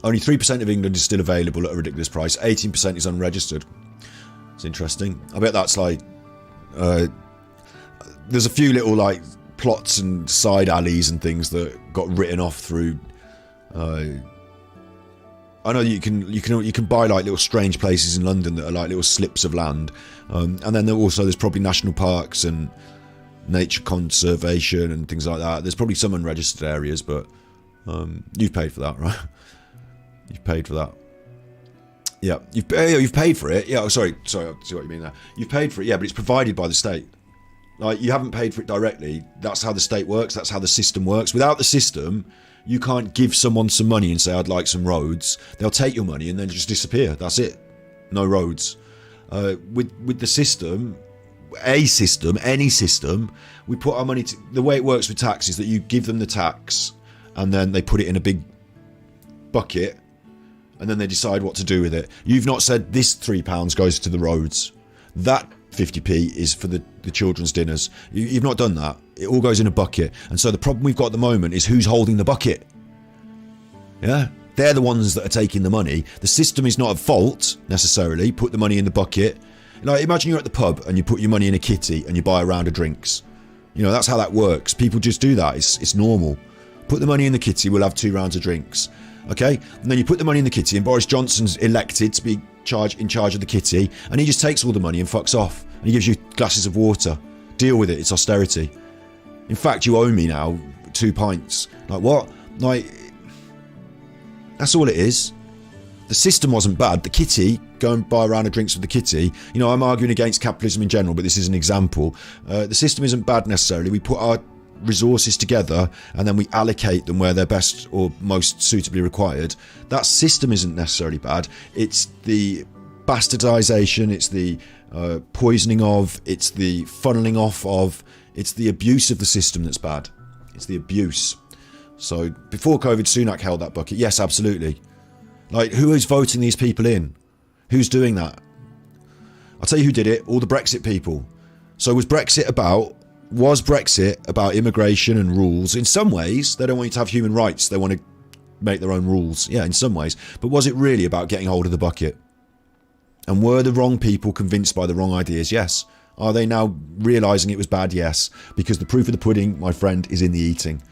Only 3% of England is still available at a ridiculous price. 18% is unregistered. It's interesting. I bet that's like... there's a few little like plots and side alleys and things that got written off through... I know you can buy like little strange places in London that are like little slips of land, and then there's probably national parks and nature conservation and things like that. There's probably some unregistered areas, but you've paid for that, right? You've paid for that. Yeah, you've paid for it. Yeah, sorry, I see what you mean there. You've paid for it, yeah, but it's provided by the state. Like, you haven't paid for it directly. That's how the state works. That's how the system works. Without the system, you can't give someone some money and say, I'd like some roads. They'll take your money and then just disappear. That's it. No roads. With the system, any system, we put our money to... The way it works with tax is that you give them the tax and then they put it in a big bucket and then they decide what to do with it. You've not said this £3 goes to the roads. That 50p is for the children's dinners. You've not done that. It all goes in a bucket. And so the problem we've got at the moment is who's holding the bucket. Yeah? They're the ones that are taking the money. The system is not at fault, necessarily. Put the money in the bucket. Like, imagine you're at the pub and you put your money in a kitty and you buy a round of drinks. You know, that's how that works. People just do that. It's normal. Put the money in the kitty, we'll have 2 rounds of drinks. Okay? And then you put the money in the kitty and Boris Johnson's elected to be in charge of the kitty, and he just takes all the money and fucks off. And he gives you glasses of water. Deal with it. It's austerity. In fact, you owe me now 2 pints. Like, what? Like, that's all it is. The system wasn't bad. The kitty, go and buy a round of drinks with the kitty. You know, I'm arguing against capitalism in general, but this is an example. The system isn't bad necessarily. We put our resources together and then we allocate them where they're best or most suitably required. That system isn't necessarily bad. It's the bastardization, it's the poisoning of, it's the funneling off of, it's the abuse of the system that's bad. It's the abuse. So before COVID, Sunak held that bucket. Yes, absolutely. Like, who is voting these people in? Who's doing that? I'll tell you who did it. All the Brexit people. So was Brexit about immigration and rules? In some ways, they don't want you to have human rights. They want to make their own rules. Yeah, in some ways. But was it really about getting hold of the bucket? And were the wrong people convinced by the wrong ideas? Yes. Are they now realising it was bad? Yes. Because the proof of the pudding, my friend, is in the eating.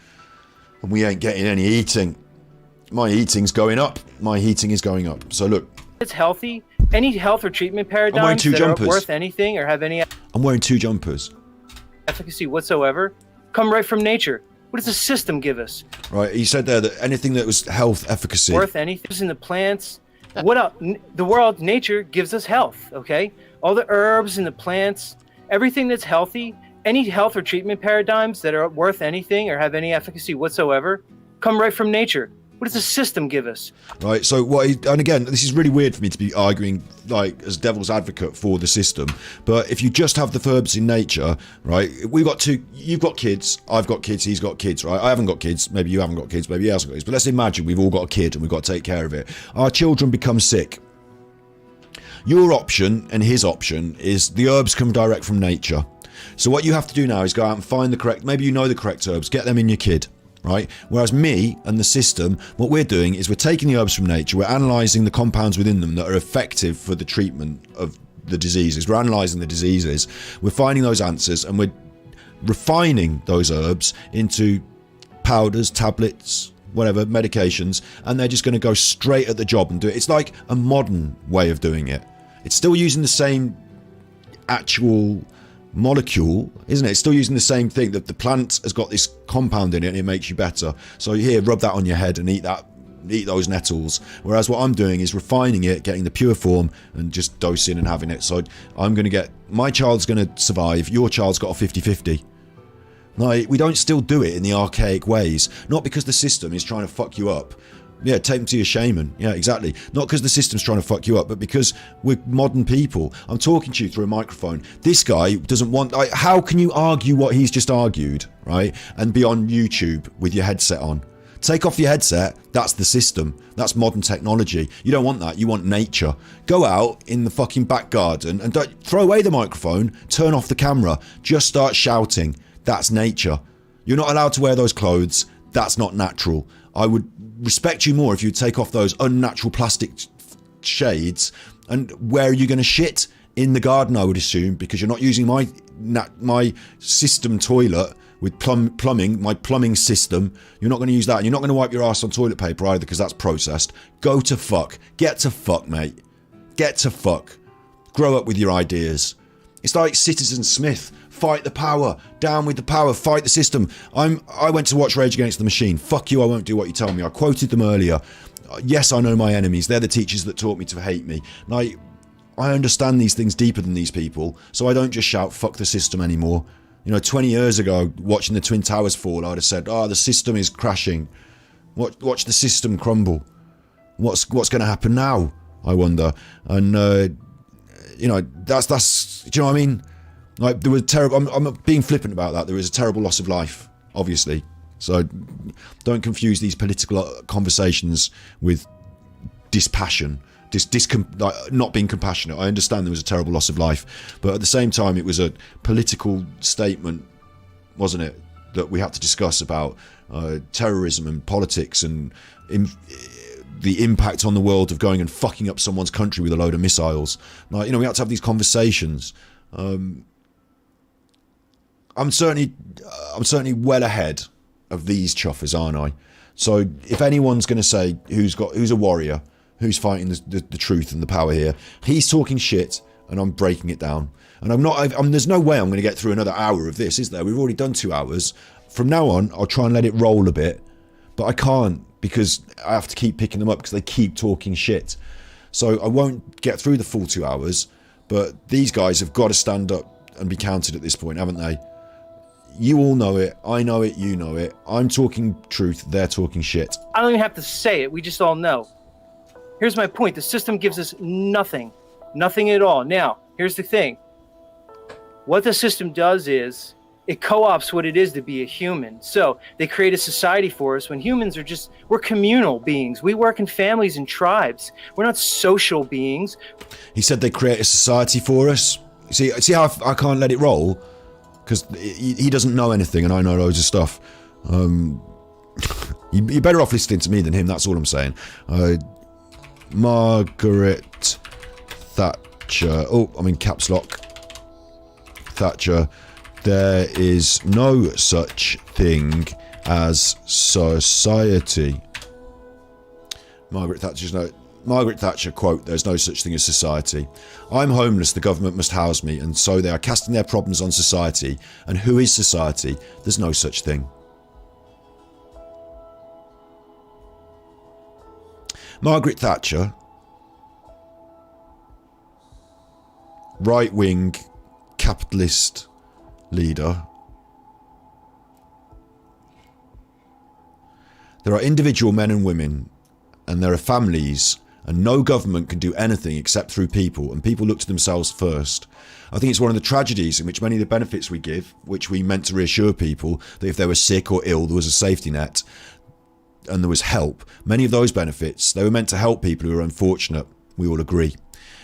And we ain't getting any eating. My eating's going up. My heating is going up. So look. It's healthy. Any health or treatment paradigms that are worth anything or have any... I'm wearing 2 jumpers. Efficacy whatsoever come right from nature. What does the system give us? Right, you said there that anything that was health efficacy. Worth anything in the plants. What else? The world, nature gives us health, okay? All the herbs and the plants, everything that's healthy, any health or treatment paradigms that are worth anything or have any efficacy whatsoever come right from nature. What does the system give us? Right, so and again, this is really weird for me to be arguing like as devil's advocate for the system, but if you just have the herbs in nature, right, you've got kids, I've got kids, he's got kids, right? I haven't got kids, maybe you haven't got kids, maybe he hasn't got kids, but let's imagine we've all got a kid and we've got to take care of it. Our children become sick. Your option and his option is the herbs come direct from nature. So what you have to do now is go out and find the correct, maybe you know the correct herbs, get them in your kid. Right? Whereas me and the system, what we're doing is we're taking the herbs from nature, we're analysing the compounds within them that are effective for the treatment of the diseases. We're analysing the diseases, we're finding those answers, and we're refining those herbs into powders, tablets, whatever, medications, and they're just going to go straight at the job and do it. It's like a modern way of doing it. It's still using the same actual molecule, isn't it? It's still using the same thing, that the plant has got this compound in it and it makes you better. So here, rub that on your head and eat those nettles. Whereas what I'm doing is refining it, getting the pure form and just dosing and having it. So I'm going to get, my child's going to survive, your child's got a 50-50. Like, we don't still do it in the archaic ways, not because the system is trying to fuck you up. Yeah, take them to your shaman. Yeah, exactly. Not because the system's trying to fuck you up, but because we're modern people. I'm talking to you through a microphone. This guy doesn't want... how can you argue what he's just argued, right? And be on YouTube with your headset on. Take off your headset. That's the system. That's modern technology. You don't want that. You want nature. Go out in the fucking back garden and don't throw away the microphone. Turn off the camera. Just start shouting. That's nature. You're not allowed to wear those clothes. That's not natural. I would respect you more if you take off those unnatural plastic shades. And where are you going to shit? In the garden, I would assume, because you're not using my system toilet with plumbing, my plumbing system. You're not going to use that. You're not going to wipe your ass on toilet paper either, because that's processed. Go to fuck. Get to fuck, mate. Get to fuck. Grow up with your ideas. It's like Citizen Smith. Fight the power. Down with the power. Fight the system. I went to watch Rage Against the Machine. Fuck you, I won't do what you tell me. I quoted them earlier. Yes, I know my enemies. They're the teachers that taught me to hate me. I understand these things deeper than these people, so I don't just shout fuck the system anymore. 20 years ago, watching the Twin Towers fall, I'd have said, the system is crashing. Watch the system crumble. What's going to happen now, I wonder. And, that's, do you know what I mean? Like, there was terrible. I'm being flippant about that. There was a terrible loss of life, obviously. So don't confuse these political conversations with dispassion, not being compassionate. I understand there was a terrible loss of life, but at the same time, it was a political statement, wasn't it, that we had to discuss about terrorism and politics and the impact on the world of going and fucking up someone's country with a load of missiles. We had to have these conversations. I'm certainly well ahead of these chuffers, aren't I? So if anyone's going to say who's a warrior, who's fighting the truth and the power here, he's talking shit and I'm breaking it down. And there's no way I'm going to get through another hour of this, is there? We've already done 2 hours. From now on, I'll try and let it roll a bit, but I can't, because I have to keep picking them up because they keep talking shit. So I won't get through the full 2 hours, but these guys have got to stand up and be counted at this point, haven't they? You all know it, I know it, you know it. I'm talking truth, they're talking shit. I don't even have to say it, we just all know. Here's my point, the system gives us nothing. Nothing at all. Now, here's the thing. What the system does is, it co-opts what it is to be a human. So, they create a society for us when humans are we're communal beings. We work in families and tribes. We're not social beings. He said they create a society for us. See how I can't let it roll? Because he doesn't know anything and I know loads of stuff. You're better off listening to me than him, that's all I'm saying. Margaret Thatcher. Oh, I'm in caps lock. Thatcher. There is no such thing as society. Margaret Thatcher, quote, there's no such thing as society. I'm homeless, the government must house me, and so they are casting their problems on society. And who is society? There's no such thing. Margaret Thatcher, right-wing capitalist leader. There are individual men and women, and there are families, and no government can do anything except through people, and people look to themselves first. I think it's one of the tragedies in which many of the benefits we give, which we meant to reassure people that if they were sick or ill, there was a safety net and there was help. Many of those benefits, they were meant to help people who are unfortunate. We all agree.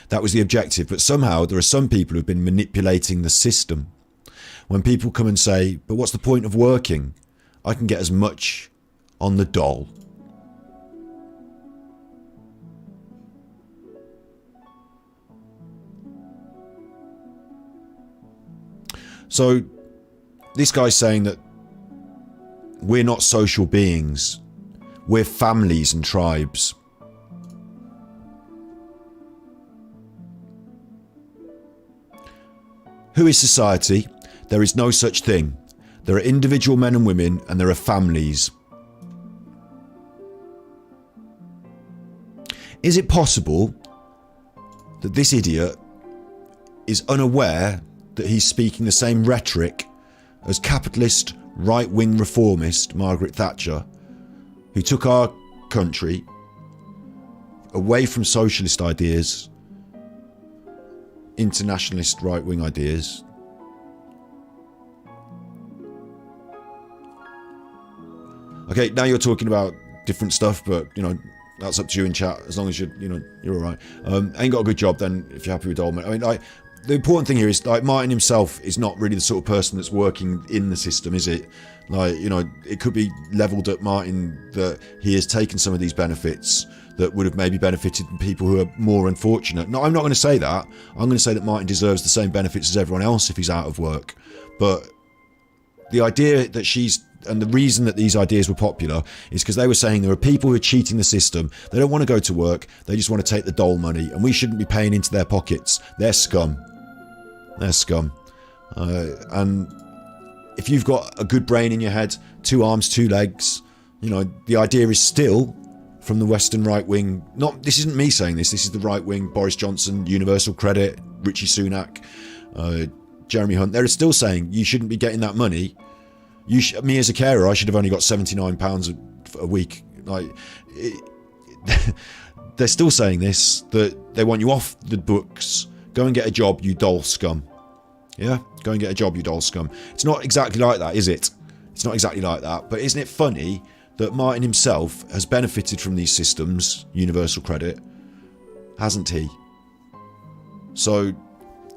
That was the objective. But somehow there are some people who've been manipulating the system. When people come and say, but what's the point of working? I can get as much on the dole. So this guy's saying that we're not social beings. We're families and tribes. Who is society? There is no such thing. There are individual men and women, and there are families. Is it possible that this idiot is unaware that he's speaking the same rhetoric as capitalist, right-wing reformist Margaret Thatcher, who took our country away from socialist ideas, internationalist right-wing ideas? Okay, now you're talking about different stuff, but, you know, that's up to you in chat, as long as you're all right. Ain't got a good job then, if you're happy with Dolman. I mean, like, the important thing here is, like, Martin himself is not really the sort of person that's working in the system, is it? Like, you know, it could be levelled at Martin that he has taken some of these benefits that would have maybe benefited people who are more unfortunate. No, I'm not going to say that. I'm going to say that Martin deserves the same benefits as everyone else if he's out of work. But the idea that she's... And the reason that these ideas were popular is because they were saying there are people who are cheating the system. They don't want to go to work. They just want to take the dole money. And we shouldn't be paying into their pockets. They're scum. They're scum. And if you've got a good brain in your head, 2 arms, 2 legs, you know, the idea is still from the Western right wing. Not, this isn't me saying this. This is the right wing. Boris Johnson, Universal Credit, Richie Sunak, Jeremy Hunt. They're still saying you shouldn't be getting that money. Me as a carer, I should have only got £79 a week. Like, they're still saying this, that they want you off the books. Go and get a job, you dole scum. Yeah, go and get a job, you dole scum. It's not exactly like that, is it? It's not exactly like that. But isn't it funny that Martin himself has benefited from these systems, Universal Credit, hasn't he? So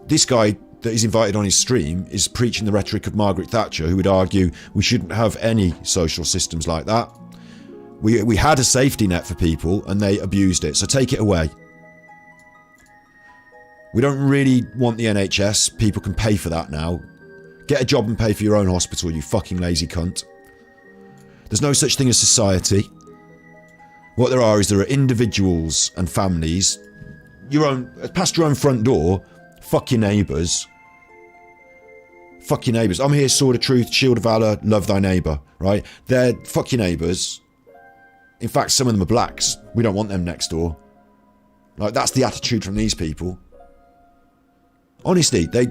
this guy that he's invited on his stream is preaching the rhetoric of Margaret Thatcher, who would argue we shouldn't have any social systems like that. We had a safety net for people and they abused it, so take it away. We don't really want the NHS. People can pay for that now. Get a job and pay for your own hospital, you fucking lazy cunt. There's no such thing as society. What there are individuals and families. Past your own front door, fuck your neighbours. Fuck your neighbours. I'm here, sword of truth, shield of valour, love thy neighbour, right? They're fuck your neighbours. In fact, some of them are blacks. We don't want them next door. Like, that's the attitude from these people. Honestly, they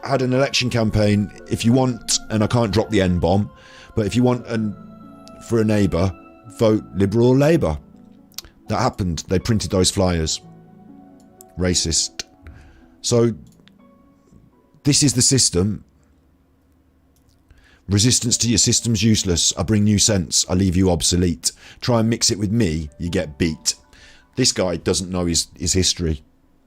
had an election campaign. If you want, and I can't drop the N-bomb, but if you want for a neighbour, vote Liberal or Labour. That happened. They printed those flyers. Racist. So, this is the system. Resistance to your system's useless. I bring new sense. I leave you obsolete. Try and mix it with me, you get beat. This guy doesn't know his history.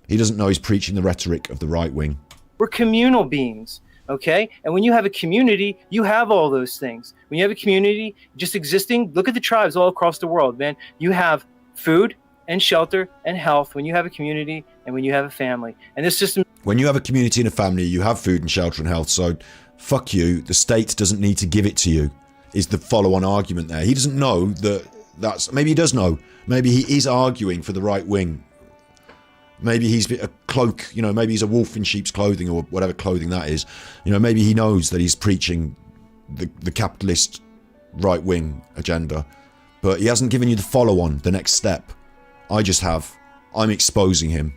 He doesn't know he's preaching the rhetoric of the right wing. We're communal beings, okay? And when you have a community, you have all those things. When you have a community just existing, look at the tribes all across the world, man. You have food and shelter and health when you have a community and when you have a family. And this system... When you have a community and a family, you have food and shelter and health. So, fuck you. The state doesn't need to give it to you, is the follow-on argument there. He doesn't know that's... Maybe he does know. Maybe he is arguing for the right wing. Maybe he's a cloak, you know, maybe he's a wolf in sheep's clothing or whatever clothing that is. You know, maybe he knows that he's preaching the capitalist right-wing agenda. But he hasn't given you the follow-on, the next step. I just have. I'm exposing him.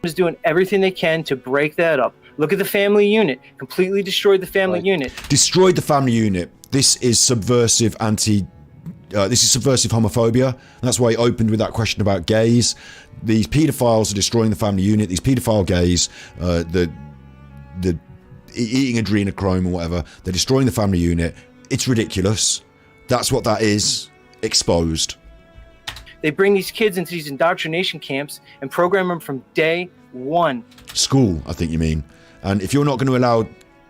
Is doing everything they can to break that up. Look at the family unit. Completely destroyed the family unit. Destroyed the family unit. This is subversive this is subversive homophobia. That's why he opened with that question about gays. These paedophiles are destroying the family unit. These paedophile gays, the eating adrenochrome or whatever, they're destroying the family unit. It's ridiculous. That's what that is. Exposed. They bring these kids into these indoctrination camps and program them from day one. School, I think you mean. And if you're not going to allow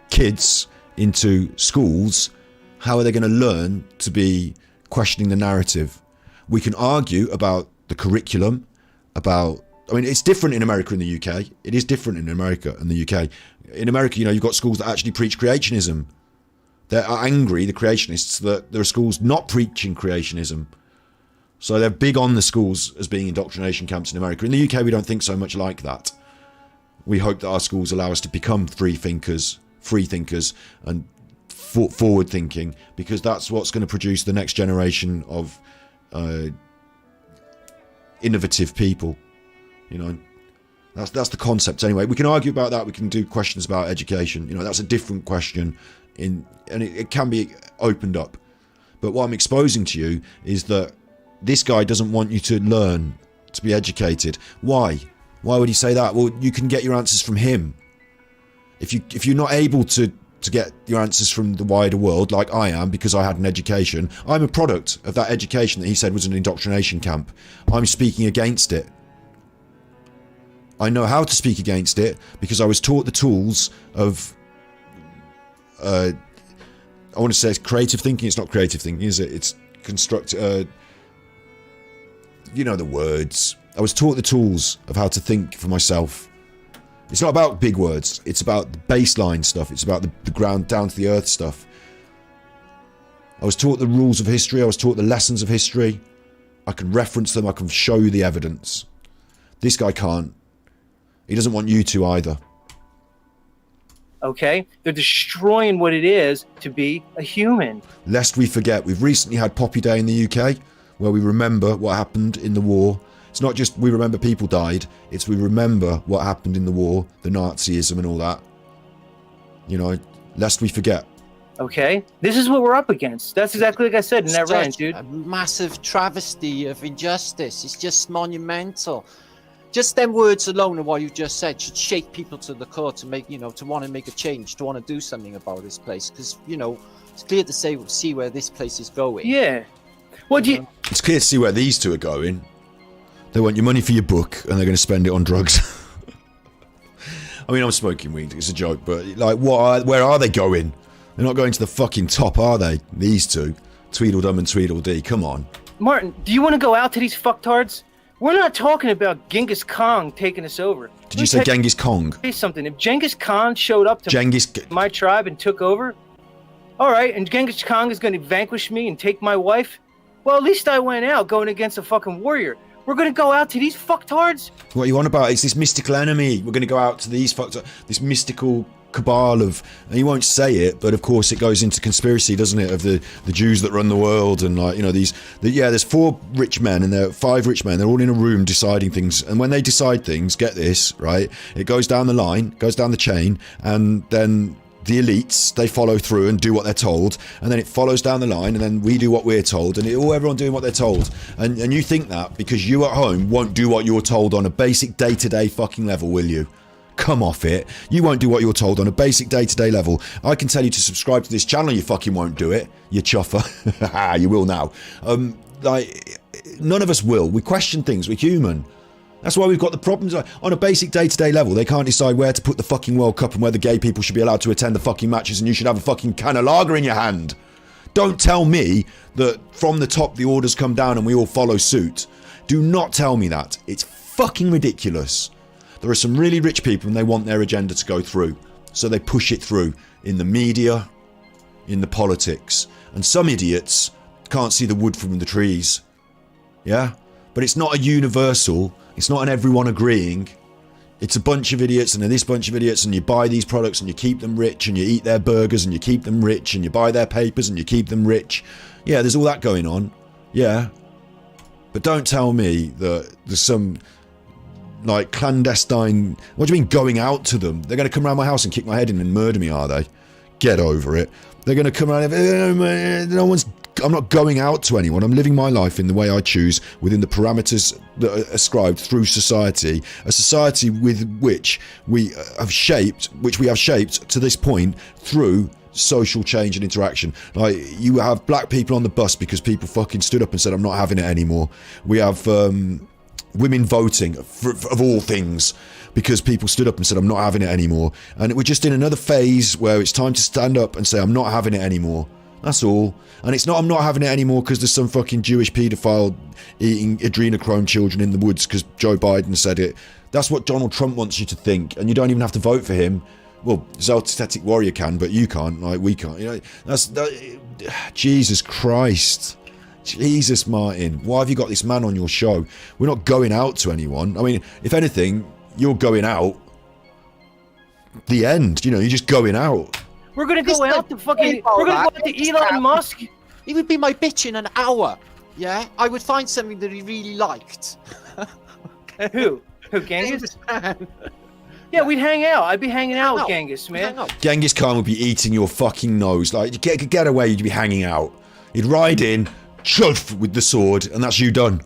kids into schools, how are they going to learn to be questioning the narrative? We can argue about the curriculum, it's different in America and the UK. It is different in America and the UK. In America, you've got schools that actually preach creationism. They're angry, the creationists, that there are schools not preaching creationism. So they're big on the schools as being indoctrination camps in America. In the UK, we don't think so much like that. We hope that our schools allow us to become free thinkers and forward thinking, because that's what's going to produce the next generation of innovative people. That's the concept anyway. We can argue about that. We can do questions about education. That's a different question, and it can be opened up. But what I'm exposing to you is that this guy doesn't want you to learn, to be educated. Why? Why would he say that? Well, you can get your answers from him. If you're not able to get your answers from the wider world, like I am, because I had an education, I'm a product of that education that he said was an indoctrination camp. I'm speaking against it. I know how to speak against it because I was taught the tools of I want to say it's creative thinking. It's not creative thinking, is it? It's the words. I was taught the tools of how to think for myself. It's not about big words. It's about the baseline stuff. It's about the ground, down to the earth stuff. I was taught the rules of history. I was taught the lessons of history. I can reference them. I can show you the evidence. This guy can't. He doesn't want you to either. Okay? They're destroying what it is to be a human. Lest we forget, we've recently had Poppy Day in the UK, where we remember what happened in the war. It's not just we remember people died, it's we remember what happened in the war, the Nazism and all that. Lest we forget. Okay? This is what we're up against. That's exactly like I said in that rant, dude. A massive travesty of injustice. It's just monumental. Just them words alone of what you just said should shake people to the core to make, to want to make a change, to want to do something about this place. Because, it's clear to see where this place is going. Yeah. It's clear to see where these two are going. They want your money for your book, and they're going to spend it on drugs. I'm smoking weed. It's a joke, but where are they going? They're not going to the fucking top, are they? These two, Tweedledum and Tweedledee. Come on, Martin. Do you want to go out to these fucktards? We're not talking about Genghis Khan taking us over. Did you say Genghis Kong? Say something. If Genghis Khan showed up to my tribe and took over, all right, and Genghis Khan is going to vanquish me and take my wife, well, at least I went out going against a fucking warrior. We're going to go out to these fucktards? What are you on about? It's this mystical enemy. We're going to go out to these fucktards. This mystical cabal of... And you won't say it, but of course it goes into conspiracy, doesn't it? Of the Jews that run the world and there's 4 rich men and there are 5 rich men. They're all in a room deciding things. And when they decide things, get this, right? It goes down the line, goes down the chain, and then... the elites, they follow through and do what they're told, and then it follows down the line, and then we do what we're told, and everyone doing what they're told. And you think that because you at home won't do what you're told on a basic day-to-day fucking level, will you? Come off it. You won't do what you're told on a basic day-to-day level. I can tell you to subscribe to this channel, you fucking won't do it. You chuffer. You will now. None of us will. We question things. We're human. That's why we've got the problems. On a basic day-to-day level, they can't decide where to put the fucking World Cup and whether gay people should be allowed to attend the fucking matches and you should have a fucking can of lager in your hand. Don't tell me that from the top the orders come down and we all follow suit. Do not tell me that. It's fucking ridiculous. There are some really rich people and they want their agenda to go through. So they push it through in the media, in the politics. And some idiots can't see the wood from the trees. Yeah? But it's not a universal... It's not an everyone agreeing. It's a bunch of idiots and then this bunch of idiots and you buy these products and you keep them rich and you eat their burgers and you keep them rich and you buy their papers and you keep them rich. Yeah, there's all that going on. Yeah. But don't tell me that there's some like clandestine. What do you mean going out to them? They're going to come around my house and kick my head in and murder me, are they? Get over it. They're going to come around. I'm not going out to anyone. I'm living my life in the way I choose, within the parameters that are ascribed through society. A society with which we have shaped to this point through social change and interaction. Like, you have black people on the bus because people fucking stood up and said, I'm not having it anymore. We have women voting, of all things, because people stood up and said, I'm not having it anymore. And we're just in another phase where it's time to stand up and say, I'm not having it anymore. That's all. And it's not, I'm not having it anymore because there's some fucking Jewish paedophile eating adrenochrome children in the woods because Joe Biden said it. That's what Donald Trump wants you to think, and you don't even have to vote for him. Well, Zetetic Warrior can, but you can't. Like, we can't. You know, Jesus Christ. Jesus, Martin. Why have you got this man on your show? We're not going out to anyone. I mean, if anything, you're going out. The end. You know, you're just going out. We're gonna go out to fucking. We're gonna go out to Elon Musk. He would be my bitch in an hour. Yeah, I would find something that he really liked. Who? Genghis? Yeah, we'd hang out. I'd be hanging out with Genghis, man. Genghis Khan would be eating your fucking nose. Like, get away, you'd be hanging out. He'd ride in, chuff with the sword, and that's you done.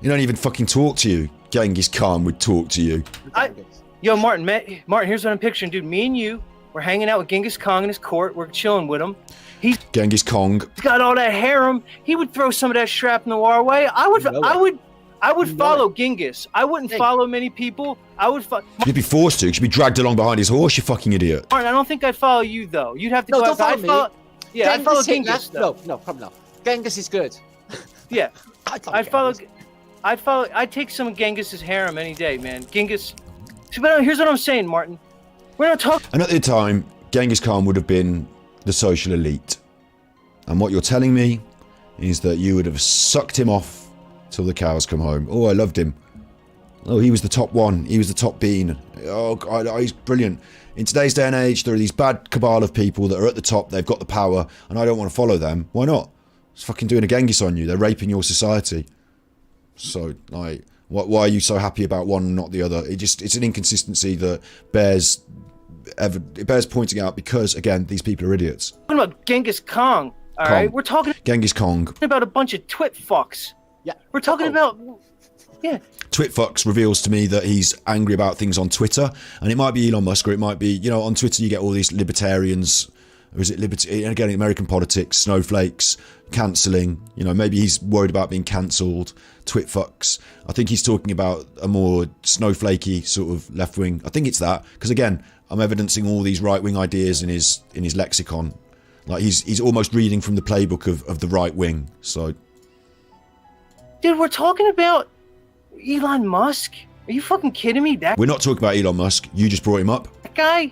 He don't even fucking talk to you. Genghis Khan would talk to you. Yo, Martin, here's what I'm picturing, dude. Me and you, we're hanging out with Genghis Khan in his court. We're chilling with him. He's Genghis Khan. He's got all that harem. He would throw some of that shrapnel our way. I would follow Genghis. I wouldn't follow many people. You'd be forced to, because you'd be dragged along behind his horse, you fucking idiot. Martin, I don't think I'd follow you, though. You'd have to go out. I'd follow Genghis, though. No, probably not. Genghis is good. Yeah. I'd take some of Genghis's harem any day, man. Genghis. But here's what I'm saying, Martin. We're not talking. And at the time, Genghis Khan would have been the social elite. And what you're telling me is that you would have sucked him off till the cows come home. Oh, I loved him. Oh, he was the top one. He was the top bean. Oh, God, he's brilliant. In today's day and age, there are these bad cabal of people that are at the top. They've got the power, and I don't want to follow them. Why not? It's fucking doing a Genghis on you. They're raping your society. So, like, why are you so happy about one and not the other? It's an inconsistency that bears pointing out because, again, these people are idiots. We're talking about Genghis Khan, all right? We're talking Genghis Khan. About a bunch of twit fucks. Yeah. We're talking about... Yeah. Twitfucks reveals to me that he's angry about things on Twitter, and it might be Elon Musk, or it might be, you know, on Twitter you get all these libertarians, or is it and again, American politics, snowflakes, cancelling, you know, maybe he's worried about being cancelled, Twitfucks. I think he's talking about a more snowflakey sort of left wing. I think it's that, because again, I'm evidencing all these right wing ideas in his lexicon. Like he's almost reading from the playbook of the right wing. So, dude, we're talking about Elon Musk? Are you fucking kidding me? We're not talking about Elon Musk. You just brought him up. That guy?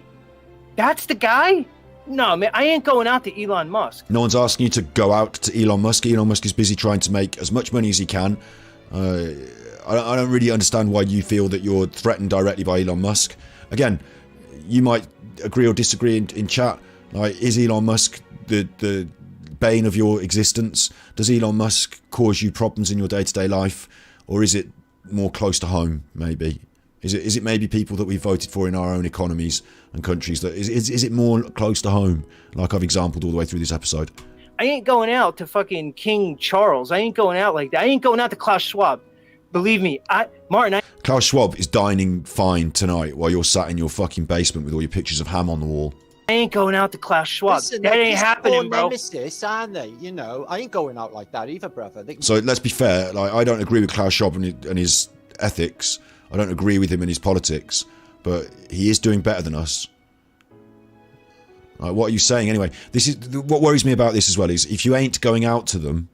That's the guy? No, man, I ain't going out to Elon Musk. No one's asking you to go out to Elon Musk. Elon Musk is busy trying to make as much money as he can. I don't really understand why you feel that you're threatened directly by Elon Musk. Again, you might agree or disagree in chat. Like, is Elon Musk the bane of your existence? Does Elon Musk cause you problems in your day-to-day life? Or is it more close to home, maybe? Is it maybe people that we voted for in our own economies and countries? That is it more close to home, like I've exampled all the way through this episode? I ain't going out to fucking King Charles. I ain't going out like that. I ain't going out to Klaus Schwab. Believe me, Martin. Klaus Schwab is dining fine tonight while you're sat in your fucking basement with all your pictures of ham on the wall. I ain't going out to Klaus Schwab. Listen, that ain't happening, bro. Nemesis, aren't they? You know, I ain't going out like that either, brother. So let's be fair. Like, I don't agree with Klaus Schwab and his ethics. I don't agree with him and his politics, but he is doing better than us. Like, what are you saying anyway? This is what worries me about this as well. Is if you ain't going out to them,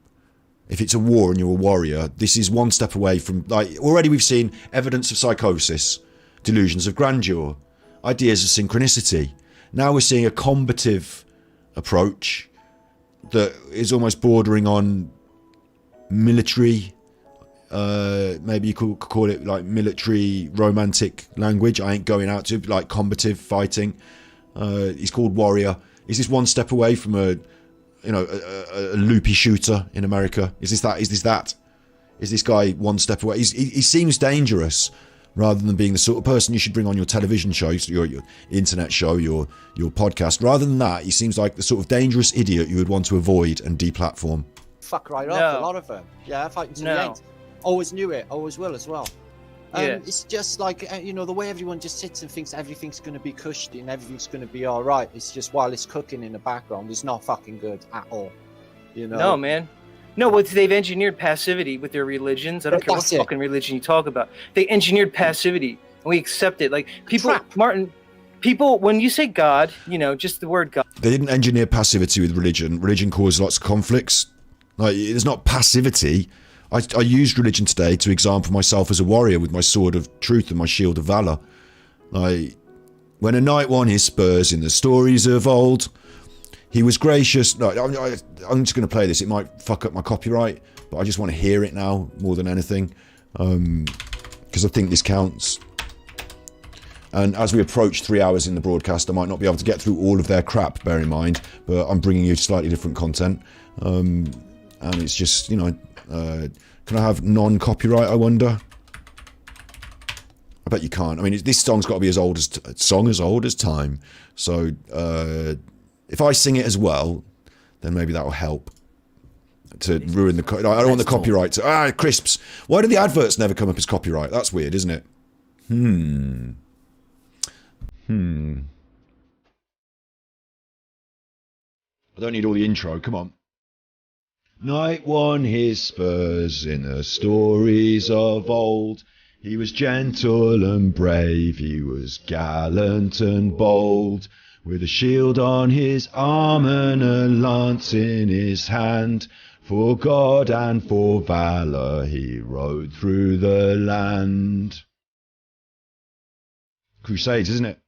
if it's a war and you're a warrior, this is one step away from, like, already we've seen evidence of psychosis, delusions of grandeur, ideas of synchronicity. Now we're seeing a combative approach that is almost bordering on military. Maybe you could call it like military romantic language. I ain't going out to, like, combative fighting. He's called warrior. Is this one step away from a loopy shooter in America? Is this that? Is this guy one step away? He seems dangerous rather than being the sort of person you should bring on your television show, your internet show, your podcast. Rather than that, he seems like the sort of dangerous idiot you would want to avoid and deplatform. Fuck right up, a lot of them. Yeah, fighting to the end. Always knew it, always will as well. It's just like, the way everyone just sits and thinks everything's going to be cushy and everything's going to be all right. It's just while it's cooking in the background, it's not fucking good at all. No, man. No, they've engineered passivity with their religions. I don't care what fucking religion you talk about. They engineered passivity, and we accept it. Like, people, Martin, when you say God, just the word God. They didn't engineer passivity with religion. Religion caused lots of conflicts. Like, there's not passivity. I used religion today to example myself as a warrior with my sword of truth and my shield of valor. Like, when a knight won his spurs in the stories of old, he was gracious. No, I'm just going to play this. It might fuck up my copyright, but I just want to hear it now more than anything, because I think this counts. And as we approach 3 hours in the broadcast, I might not be able to get through all of their crap, bear in mind, but I'm bringing you slightly different content. And it's just, can I have non-copyright, I wonder? I bet you can't. I mean, this song's got to be as old as time. So, if I sing it as well, then maybe that will help to ruin the... I don't want the copyright to... crisps. Why do the adverts never come up as copyright? That's weird, isn't it? I don't need all the intro, come on. Knight won his spurs in the stories of old. He was gentle and brave, he was gallant and bold. With a shield on his arm and a lance in his hand, for God and for valour he rode through the land. Crusades, isn't it?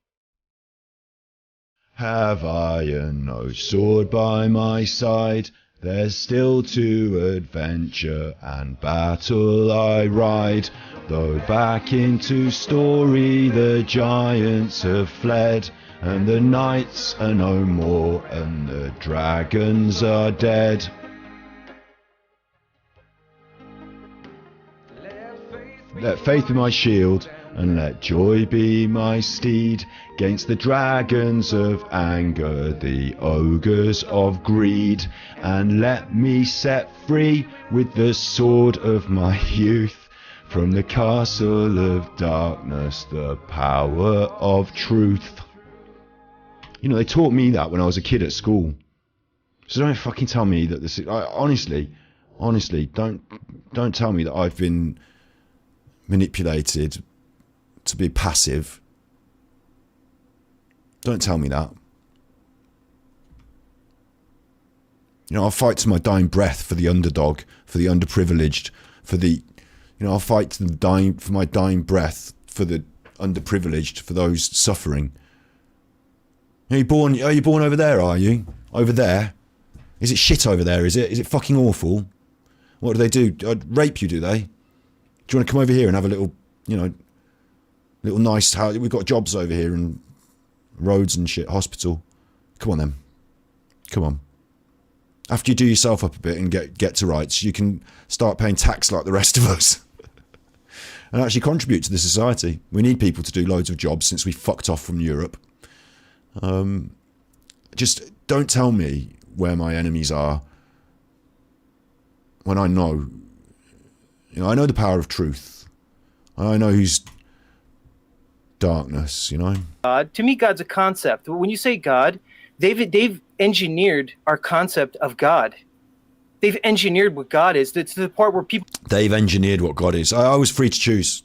Have I no sword by my side? There's still to adventure and battle I ride. Though back into story the giants have fled, and the knights are no more, and the dragons are dead. Let faith be my shield, and let joy be my steed, 'gainst the dragons of anger, the ogres of greed. And let me set free with the sword of my youth, from the castle of darkness, the power of truth. They taught me that when I was a kid at school. So don't fucking tell me that this... honestly, don't tell me that I've been manipulated to be passive. Don't tell me that. I'll fight to my dying breath for the underdog, for the underprivileged, for the... I'll fight to for my dying breath for the underprivileged, for those suffering. Are you born over there, are you? Over there? Is it shit over there, is it? Is it fucking awful? What do they do? Rape you, do they? Do you want to come over here and have a little, little nice house? We've got jobs over here and roads and shit, hospital. Come on then. Come on. After you do yourself up a bit and get to rights, you can start paying tax like the rest of us. And actually contribute to the society. We need people to do loads of jobs since we fucked off from Europe. Just don't tell me where my enemies are when I know. I know the power of truth. I know who's darkness, To me, God's a concept. When you say God, they've engineered our concept of God. They've engineered what God is. It's the part where people... They've engineered what God is. I was free to choose.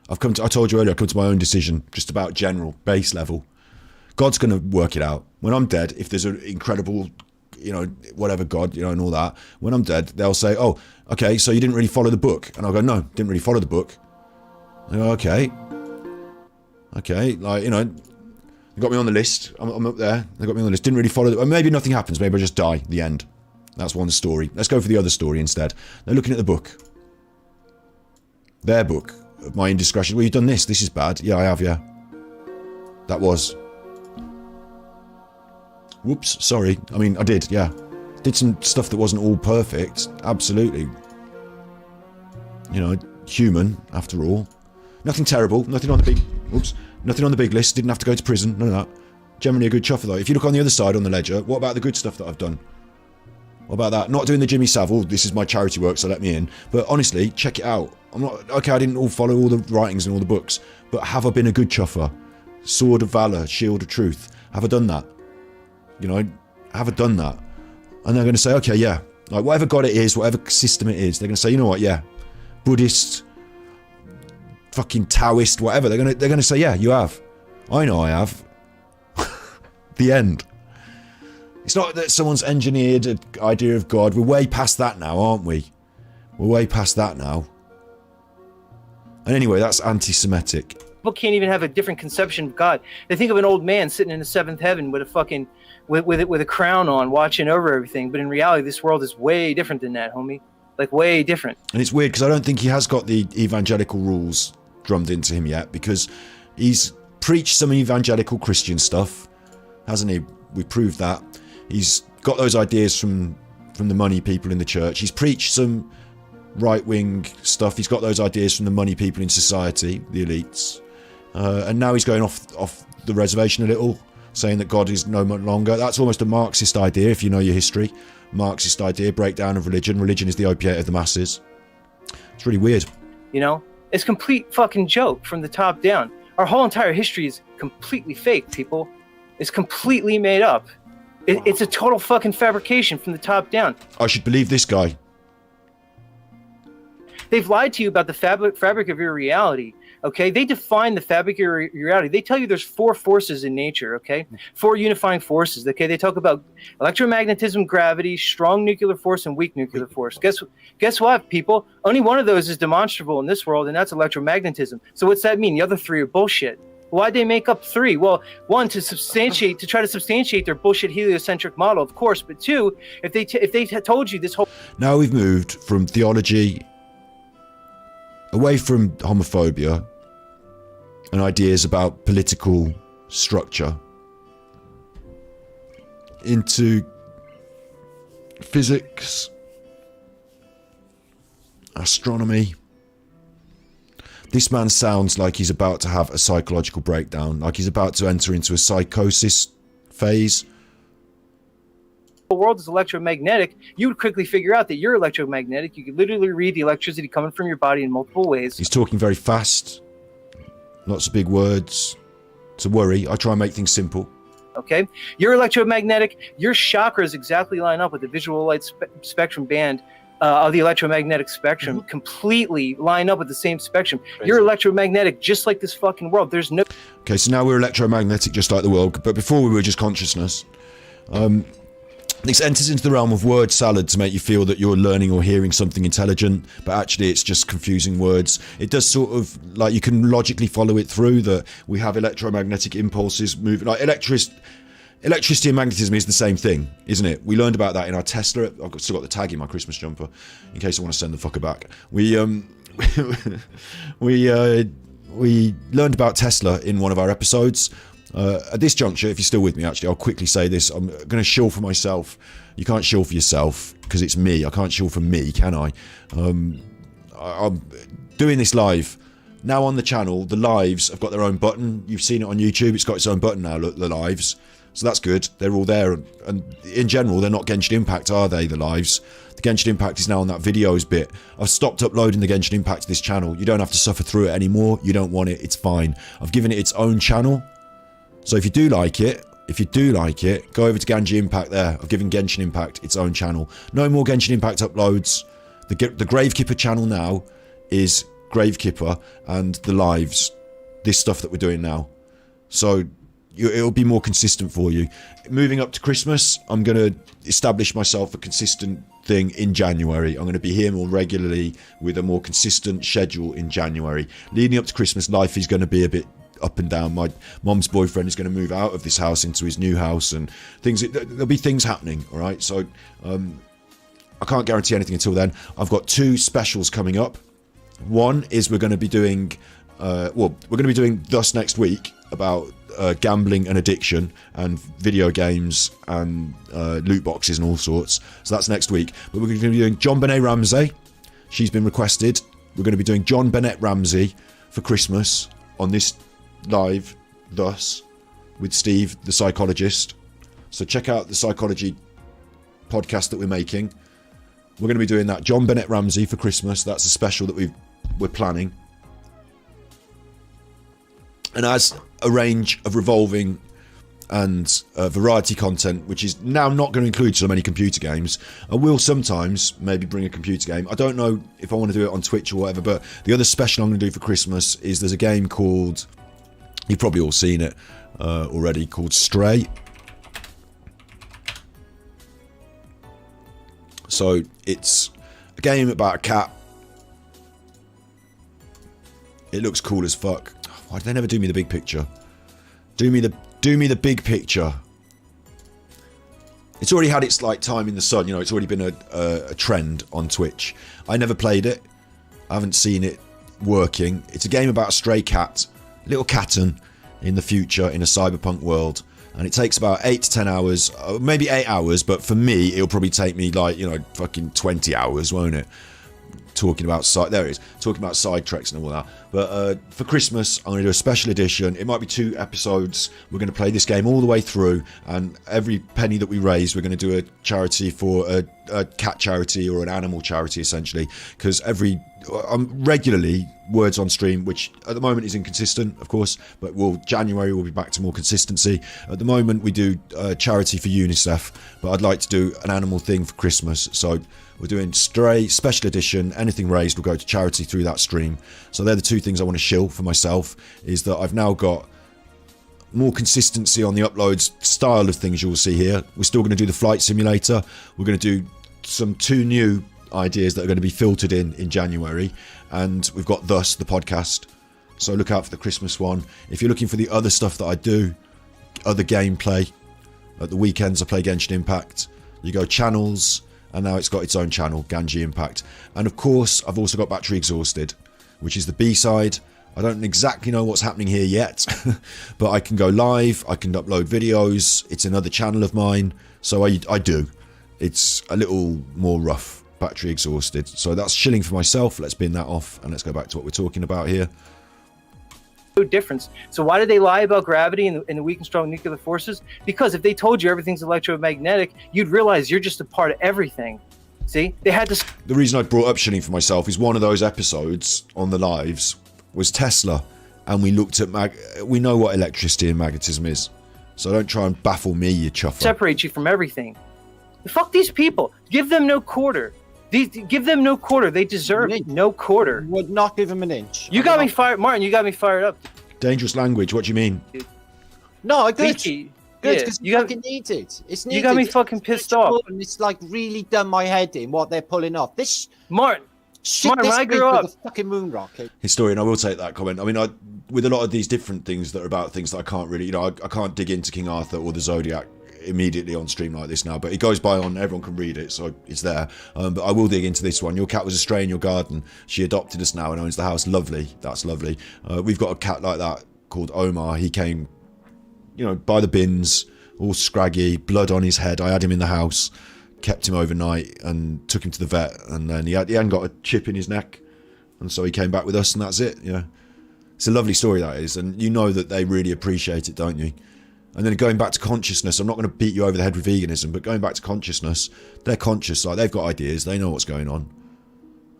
I told you earlier, I come to my own decision, just about general, base level. God's going to work it out. When I'm dead, if there's an incredible, whatever God, and all that, when I'm dead, they'll say, oh, okay, so you didn't really follow the book. And I'll go, no, didn't really follow the book. They go, okay, like, they got me on the list. I'm up there. They got me on the list. Didn't really follow it. Maybe nothing happens. Maybe I just die. The end. That's one story. Let's go for the other story instead. They're looking at the book. Their book. My indiscretion. Well, you've done this. This is bad. Yeah, I have, yeah. That was. Whoops, sorry. I mean, I did, yeah. Did some stuff that wasn't all perfect. Absolutely. You know, human after all. Nothing terrible. Nothing on the big list. Didn't have to go to prison. None of that. Generally a good chuffer though. If you look on the other side on the ledger, what about the good stuff that I've done? What about that? Not doing the Jimmy Savile. This is my charity work, so let me in. But honestly, check it out. I'm not okay. I didn't all follow all the writings and all the books, but have I been a good chuffer? Sword of valor, shield of truth. Have I done that? You know, have I done that? And they're going to say, okay, yeah. Like whatever God it is, whatever system it is, they're going to say, you know what, yeah, Buddhist, fucking Taoist, whatever. They're going to say, yeah, you have. I know I have. The end. It's not that someone's engineered an idea of God. We're way past that now, aren't we? We're way past that now. And anyway, that's anti-Semitic. People can't even have a different conception of God. They think of an old man sitting in the seventh heaven with a fucking with a crown on, watching over everything. But in reality, this world is way different than that, homie. Like way different. And it's weird because I don't think he has got the evangelical rules drummed into him yet, because he's preached some evangelical Christian stuff, hasn't he? We proved that. He's got those ideas from the money people in the church. He's preached some right-wing stuff. He's got those ideas from the money people in society, the elites. And now he's going off the reservation a little, saying that God is no longer. That's almost a Marxist idea, if you know your history. Marxist idea, breakdown of religion. Religion is the opiate of the masses. It's really weird. You know, it's a complete fucking joke from the top down. Our whole entire history is completely fake, people. It's completely made up. It's a total fucking fabrication from the top down. I should believe this guy. They've lied to you about the fabric of your reality, okay? They define the fabric of your reality. They tell you there's 4 forces in nature, okay? 4 unifying forces, okay? They talk about electromagnetism, gravity, strong nuclear force, and weak nuclear force. Guess what, people? Only one of those is demonstrable in this world, and that's electromagnetism. So what's that mean? The other 3 are bullshit. Why'd they make up 3? Well, 1, to try to substantiate their bullshit heliocentric model, of course. But 2, if they told you this whole... Now we've moved from theology away from homophobia and ideas about political structure into physics, astronomy. This man sounds like he's about to have a psychological breakdown, like he's about to enter into a psychosis phase. The world is electromagnetic. You would quickly figure out that you're electromagnetic. You could literally read the electricity coming from your body in multiple ways. He's talking very fast, lots of big words. It's a worry. I try and make things simple. Okay, you're electromagnetic. Your chakras exactly line up with the visual light spectrum band of the electromagnetic spectrum. Mm-hmm. Completely line up with the same spectrum. Crazy. You're electromagnetic just like this fucking world. There's no... Okay, so now we're electromagnetic just like the world, but before we were just consciousness. This enters into the realm of word salad to make you feel that you're learning or hearing something intelligent, but actually it's just confusing words. It does sort of, like, you can logically follow it through that we have electromagnetic impulses moving, like electricity and magnetism is the same thing, isn't it? We learned about that in our Tesla. I've still got the tag in my Christmas jumper, in case I want to send the fucker back. We learned about Tesla in one of our episodes. At this juncture, if you're still with me, actually, I'll quickly say this. I'm going to shill for myself. You can't shill for yourself because it's me. I can't shill for me, can I? I'm doing this live. Now on the channel, the lives have got their own button. You've seen it on YouTube. It's got its own button now, look, the lives. So that's good. They're all there. And in general, they're not Genshin Impact, are they, the lives? The Genshin Impact is now on that videos bit. I've stopped uploading the Genshin Impact to this channel. You don't have to suffer through it anymore. You don't want it. It's fine. I've given it its own channel. So if you do like it, go over to Genshin Impact there. I've given Genshin Impact its own channel. No more Genshin Impact uploads. The Gravekipper channel now is Gravekipper and the lives. This stuff that we're doing now. So it'll be more consistent for you. Moving up to Christmas, I'm going to establish myself a consistent thing in January. I'm going to be here more regularly with a more consistent schedule in January. Leading up to Christmas, life is going to be a bit up and down. My mom's boyfriend is going to move out of this house into his new house, and there'll be things happening, all right? So I can't guarantee anything until then. I've got 2 specials coming up. One is we're going to be doing Thus next week about gambling and addiction and video games and loot boxes and all sorts. So that's next week. But we're going to be doing JonBenet Ramsey. She's been requested. we're going to be doing John Bennett Ramsey for Christmas on this live, thus, with Steve, the psychologist. So check out the psychology podcast that we're making. We're going to be doing that John Bennett Ramsey for Christmas. That's a special that we're planning. And as a range of revolving and variety content, which is now not going to include so many computer games. I will sometimes maybe bring a computer game. I don't know if I want to do it on Twitch or whatever, but the other special I'm going to do for Christmas is there's a game called, you've probably all seen it already, called Stray. So it's a game about a cat. It looks cool as fuck. Why do they never do me the big picture? Do me the big picture. It's already had its like time in the sun, you know, it's already been a trend on Twitch. I never played it. I haven't seen it working. It's a game about a stray cat, little catten in the future in a cyberpunk world. And it takes about 8 to 10 hours, maybe 8 hours, but for me, it'll probably take me like, you know, fucking 20 hours, won't it? Talking about talking about side treks and all that. But for Christmas, I'm going to do a special edition. It might be 2 episodes. We're going to play this game all the way through, and every penny that we raise, we're going to do a charity for a cat charity or an animal charity, essentially. Because regularly words on stream, which at the moment is inconsistent, of course, but January will be back to more consistency. At the moment, we do charity for UNICEF, but I'd like to do an animal thing for Christmas. So we're doing Stray special edition. Anything raised will go to charity through that stream. So they're the 2 things I want to shill for myself, is that I've now got more consistency on the uploads style of things you'll see here. We're still going to do the flight simulator. We're going to do some 2 new ideas that are going to be filtered in January, and we've got Thus, the podcast. So look out for the Christmas one. If you're looking for the other stuff that I do, other gameplay, at the weekends I play Genshin Impact. You go channels, and now it's got its own channel, Ganji Impact. And of course, I've also got Battery Exhausted, which is the B-side. I don't exactly know what's happening here yet, but I can go live, I can upload videos, it's another channel of mine, so I do. It's a little more rough, Battery Exhausted. So that's shilling for myself. Let's bin that off, and let's go back to what we're talking about here. No difference. So why did they lie about gravity and the weak and strong nuclear forces? Because if they told you everything's electromagnetic, you'd realize you're just a part of everything. See, they had to. The reason I brought up shilling for myself is one of those episodes on the lives was Tesla, and we looked at we know what electricity and magnetism is, so don't try and baffle me, you chuffer. Separate you from everything. Fuck these people. Give them no quarter. Give them no quarter. They deserve no quarter. Would not give them an inch. You got me fired, Martin. You got me fired up. Dangerous language. What do you mean? No, good. Peaky. Good, because you fucking need it. It's needed. You got me fucking pissed off. And it's like really done my head in what they're pulling off. This Martin, when I grew up, the fucking moon rocket. Historian, I will take that comment. I mean, with a lot of these different things that are about things that I can't really, I can't dig into King Arthur or the Zodiac immediately on stream like this now, but it goes by on, everyone can read it, so it's there. But I will dig into this one. Your cat was astray in your garden. She adopted us now and owns the house. Lovely. That's lovely. We've got a cat like that called Omar. He came, by the bins, all scraggy, blood on his head. I had him in the house, kept him overnight and took him to the vet, and then he hadn't got a chip in his neck, and so he came back with us, and that's it. It's a lovely story, that is, and you know that they really appreciate it, don't you? And then going back to consciousness, I'm not going to beat you over the head with veganism, but going back to consciousness, they're conscious, like they've got ideas, they know what's going on.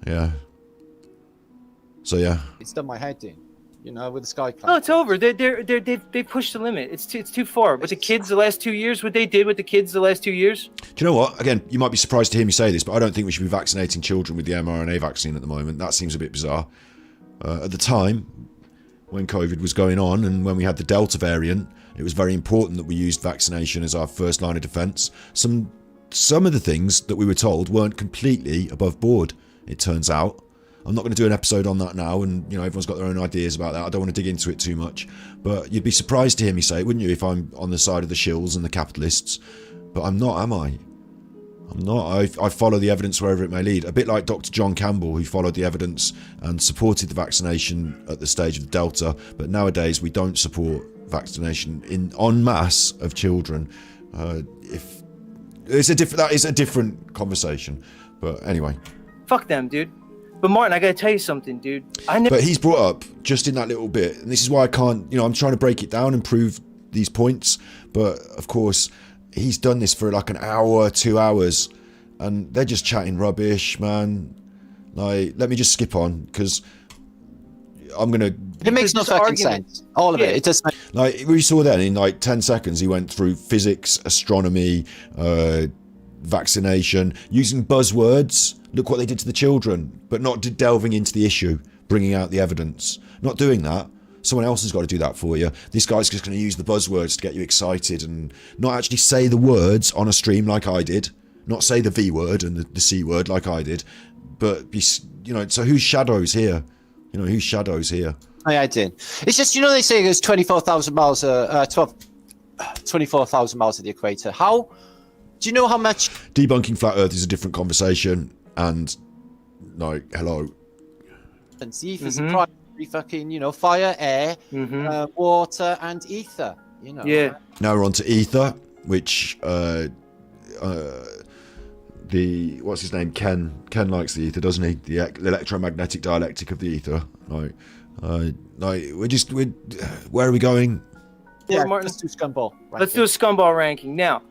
Yeah. So yeah. It's done my head in, with the sky plan. Oh, it's over. They pushed the limit. It's too far. With the kids the last 2 years, what they did with the kids the last 2 years. Do you know what? Again, you might be surprised to hear me say this, but I don't think we should be vaccinating children with the mRNA vaccine at the moment. That seems a bit bizarre. At the time, when COVID was going on and when we had the Delta variant, it was very important that we used vaccination as our first line of defence. Some of the things that we were told weren't completely above board, it turns out. I'm not going to do an episode on that now, and everyone's got their own ideas about that. I don't want to dig into it too much, but you'd be surprised to hear me say it, wouldn't you, if I'm on the side of the shills and the capitalists? But I'm not, am I? I'm not. I follow the evidence wherever it may lead. A bit like Dr. John Campbell, who followed the evidence and supported the vaccination at the stage of the Delta, but nowadays we don't support vaccination en masse of children. That is a different conversation. But anyway. Fuck them, dude. But Martin, I gotta tell you something, dude. But he's brought up just in that little bit, and this is why I can't, I'm trying to break it down and prove these points. But of course, he's done this for like an hour, 2 hours, and they're just chatting rubbish, man. Like, let me just skip on, because I'm gonna. It makes no fucking sense. All of it. It just like we saw then in like 10 seconds, he went through physics, astronomy, vaccination, using buzzwords. Look what they did to the children, but not delving into the issue, bringing out the evidence. Not doing that. Someone else has got to do that for you. This guy's just going to use the buzzwords to get you excited and not actually say the words on a stream like I did. Not say the V word and the C word like I did. But, so whose shadow's here? Whose shadow's here? I did. It's just, they say there's 24,000 miles, 24,000 miles of the equator. How? Do you know how much? Debunking flat Earth is a different conversation, and hello. And the ether's primary fucking, fire, air, water, and ether. Yeah. Now we're on to ether, which what's his name? Ken likes the ether, doesn't he? The electromagnetic dialectic of the ether. Where are we going? Yeah, let's do scumball. Let's do a scumball ranking now.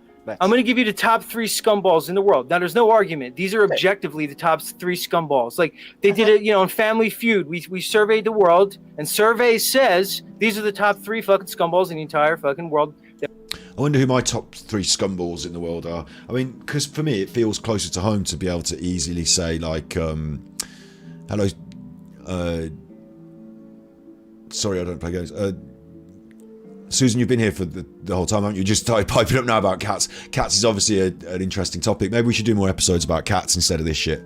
I'm going to give you the top 3 scumballs in the world. Now, there's no argument. These are objectively the top 3 scumballs. Like, they did it, in Family Feud. We surveyed the world, and survey says these are the top 3 fucking scumballs in the entire fucking world. I wonder who my top 3 scumballs in the world are. I mean, because for me, it feels closer to home to be able to easily say, like, hello, sorry, I don't play games. Susan, you've been here for the whole time, haven't you? Just started piping up now about cats. Cats is obviously an interesting topic. Maybe we should do more episodes about cats instead of this shit.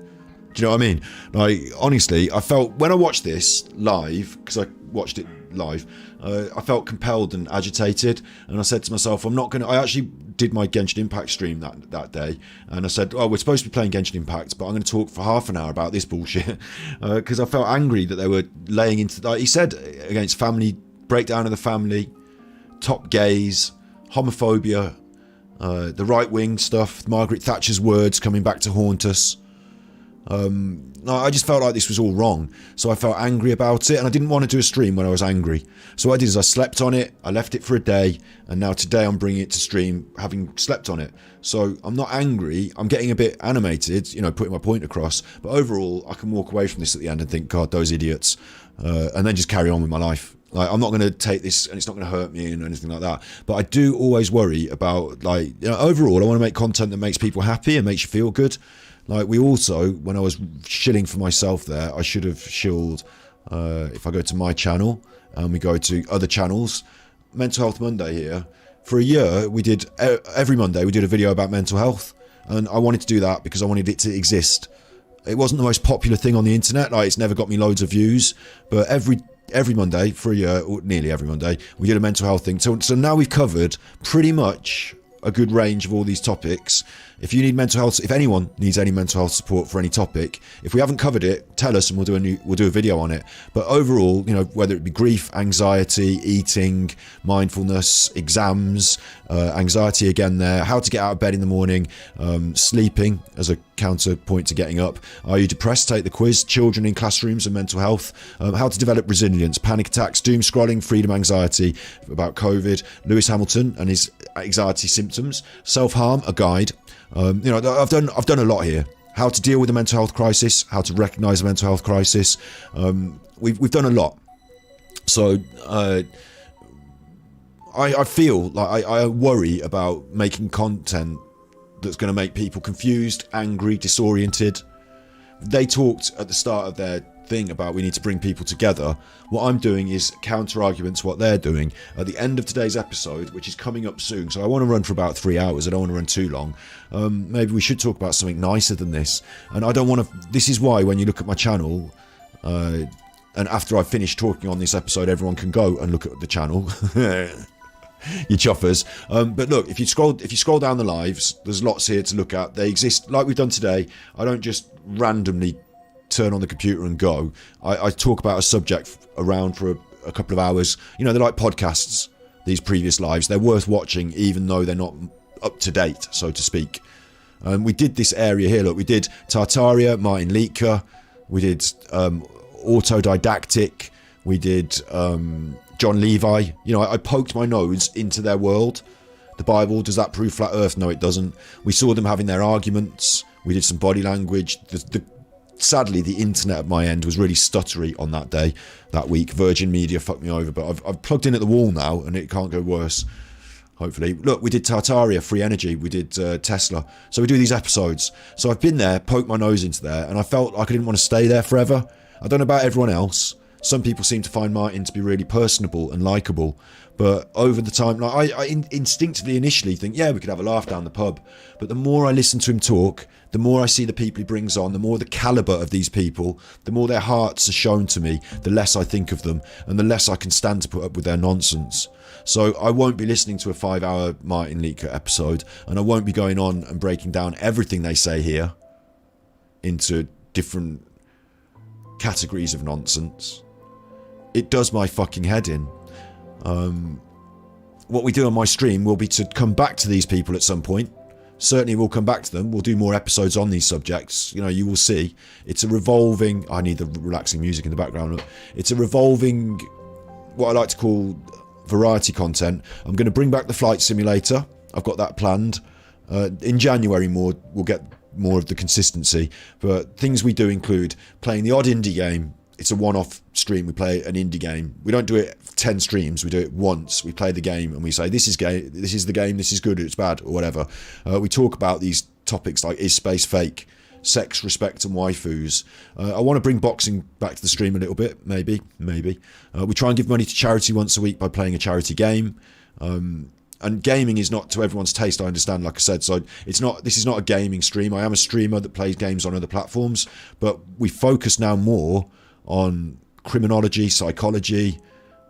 Do you know what I mean? Like, honestly, I felt, when I watched this live, because I watched it live, I felt compelled and agitated, and I said to myself, I actually did my Genshin Impact stream that day, and I said, we're supposed to be playing Genshin Impact, but I'm going to talk for half an hour about this bullshit, because I felt angry that they were laying into, like he said, against family, breakdown of the family, top gays, homophobia, the right-wing stuff, Margaret Thatcher's words coming back to haunt us. I just felt like this was all wrong, so I felt angry about it, and I didn't want to do a stream when I was angry. So what I did is I slept on it, I left it for a day, and now today I'm bringing it to stream having slept on it. So I'm not angry, I'm getting a bit animated, putting my point across, but overall I can walk away from this at the end and think, God, those idiots, and then just carry on with my life. Like, I'm not going to take this, and it's not going to hurt me and anything like that. But I do always worry about, overall, I want to make content that makes people happy and makes you feel good. Like, we also, when I was shilling for myself there, I should have shilled, if I go to my channel and we go to other channels, Mental Health Monday here. For a year, we did, every Monday, we did a video about mental health. And I wanted to do that because I wanted it to exist. It wasn't the most popular thing on the internet. Like, it's never got me loads of views. But every Monday for a year, or nearly every Monday, we did a mental health thing. So now we've covered pretty much a good range of all these topics. If you need mental health, if anyone needs any mental health support for any topic, if we haven't covered it, tell us and we'll do a video on it. But overall, whether it be grief, anxiety, eating, mindfulness, exams, anxiety again there, how to get out of bed in the morning, sleeping as a counterpoint to getting up. Are you depressed? Take the quiz. Children in classrooms and mental health. How to develop resilience, panic attacks, doom scrolling, freedom anxiety, about COVID, Lewis Hamilton and his anxiety symptoms, self-harm, a guide. I've done a lot here. How to deal with a mental health crisis, how to recognise a mental health crisis. We've done a lot. So I feel like I worry about making content that's going to make people confused, angry, disoriented. They talked at the start of their thing about we need to bring people together. What I'm doing is counter argument to what they're doing. At the end of today's episode, which is coming up soon, so I want to run for about 3 hours, I don't want to run too long, maybe we should talk about something nicer than this. And I don't want to, this is why when you look at my channel, and after I've finished talking on this episode, everyone can go and look at the channel. You chuffers. But look, if you scroll down the lives, there's lots here to look at. They exist like we've done today. I don't just randomly turn on the computer and go. I talk about a subject around for a couple of hours. They're like podcasts, these previous lives. They're worth watching even though they're not up to date, so to speak. We did this area here. Look, we did Tartaria, Martin Liedtke, We did Autodidactic. We did John Levi. You know, I poked my nose into their world. The Bible, does that prove flat earth? No, it doesn't. We saw them having their arguments. We did some body language. Sadly, the internet at my end was really stuttery on that day, that week. Virgin Media fucked me over, but I've plugged in at the wall now, and it can't go worse, hopefully. Look, we did Tartaria, Free Energy, we did Tesla. So we do these episodes. So I've been there, poked my nose into there, and I felt like I didn't want to stay there forever. I don't know about everyone else. Some people seem to find Martin to be really personable and likeable, but over the time, like I instinctively initially think, yeah, we could have a laugh down the pub. But the more I listen to him talk, the more I see the people he brings on, the more the calibre of these people, the more their hearts are shown to me, the less I think of them, and the less I can stand to put up with their nonsense. So I won't be listening to a 5-hour Martin Liedtke episode, and I won't be going on and breaking down everything they say here into different categories of nonsense. It does my fucking head in. What we do on my stream will be to come back to these people at some point. Certainly we'll come back to them. We'll do more episodes on these subjects. You know, you will see. It's a revolving... I need the relaxing music in the background. It's a revolving, what I like to call variety content. I'm going to bring back the flight simulator. I've got that planned. In January we'll get more of the consistency. But things we do include playing the odd indie game. It's a one-off stream. We play an indie game. We don't do it 10 streams. We do it once. We play the game and we say, this is the game, this is good, it's bad, or whatever. We talk about these topics like, is space fake? Sex, respect, and waifus. I want to bring boxing back to the stream a little bit, maybe. We try and give money to charity once a week by playing a charity game. And gaming is not to everyone's taste, I understand, like I said. So this is not a gaming stream. I am a streamer that plays games on other platforms, but we focus now more on criminology, psychology,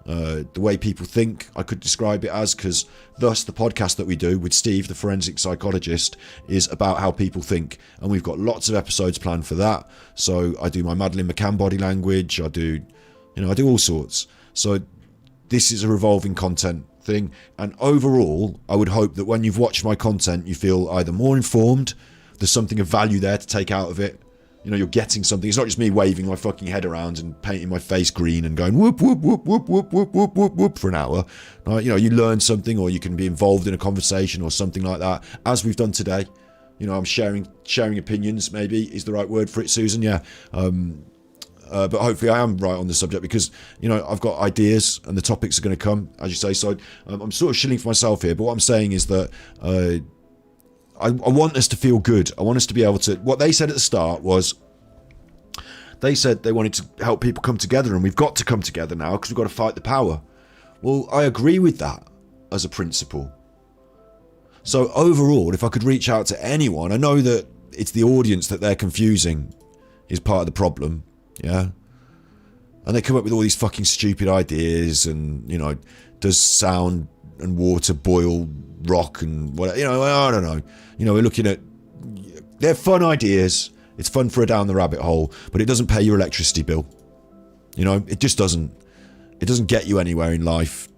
the way people think, I could describe it as, because thus the podcast that we do with Steve, the forensic psychologist, is about how people think, and we've got lots of episodes planned for that. So I do my Madeleine McCann body language, I do all sorts. So this is a revolving content thing, and overall I would hope that when you've watched my content you feel either more informed, there's something of value there to take out of it. You know, you're getting something. It's not just me waving my fucking head around and painting my face green and going whoop, whoop, whoop, whoop, whoop, whoop, whoop, whoop, whoop for an hour. You know, you learn something, or you can be involved in a conversation or something like that, as we've done today. You know, I'm sharing opinions, maybe is the right word for it, Susan, yeah. But hopefully I am right on the subject, because, you know, I've got ideas and the topics are going to come, as you say. So I'm sort of shilling for myself here, but what I'm saying is that I want us to feel good. I want us to be able to... What they said at the start was... They said they wanted to help people come together, and we've got to come together now because we've got to fight the power. Well, I agree with that as a principle. So overall, if I could reach out to anyone... I know that it's the audience that they're confusing is part of the problem, yeah? And they come up with all these fucking stupid ideas and, you know, does sound and water boil rock and whatever, you know, I don't know. You know, we're looking at... They're fun ideas. It's fun for a down the rabbit hole, but it doesn't pay your electricity bill. You know, it just doesn't. It doesn't get you anywhere in life.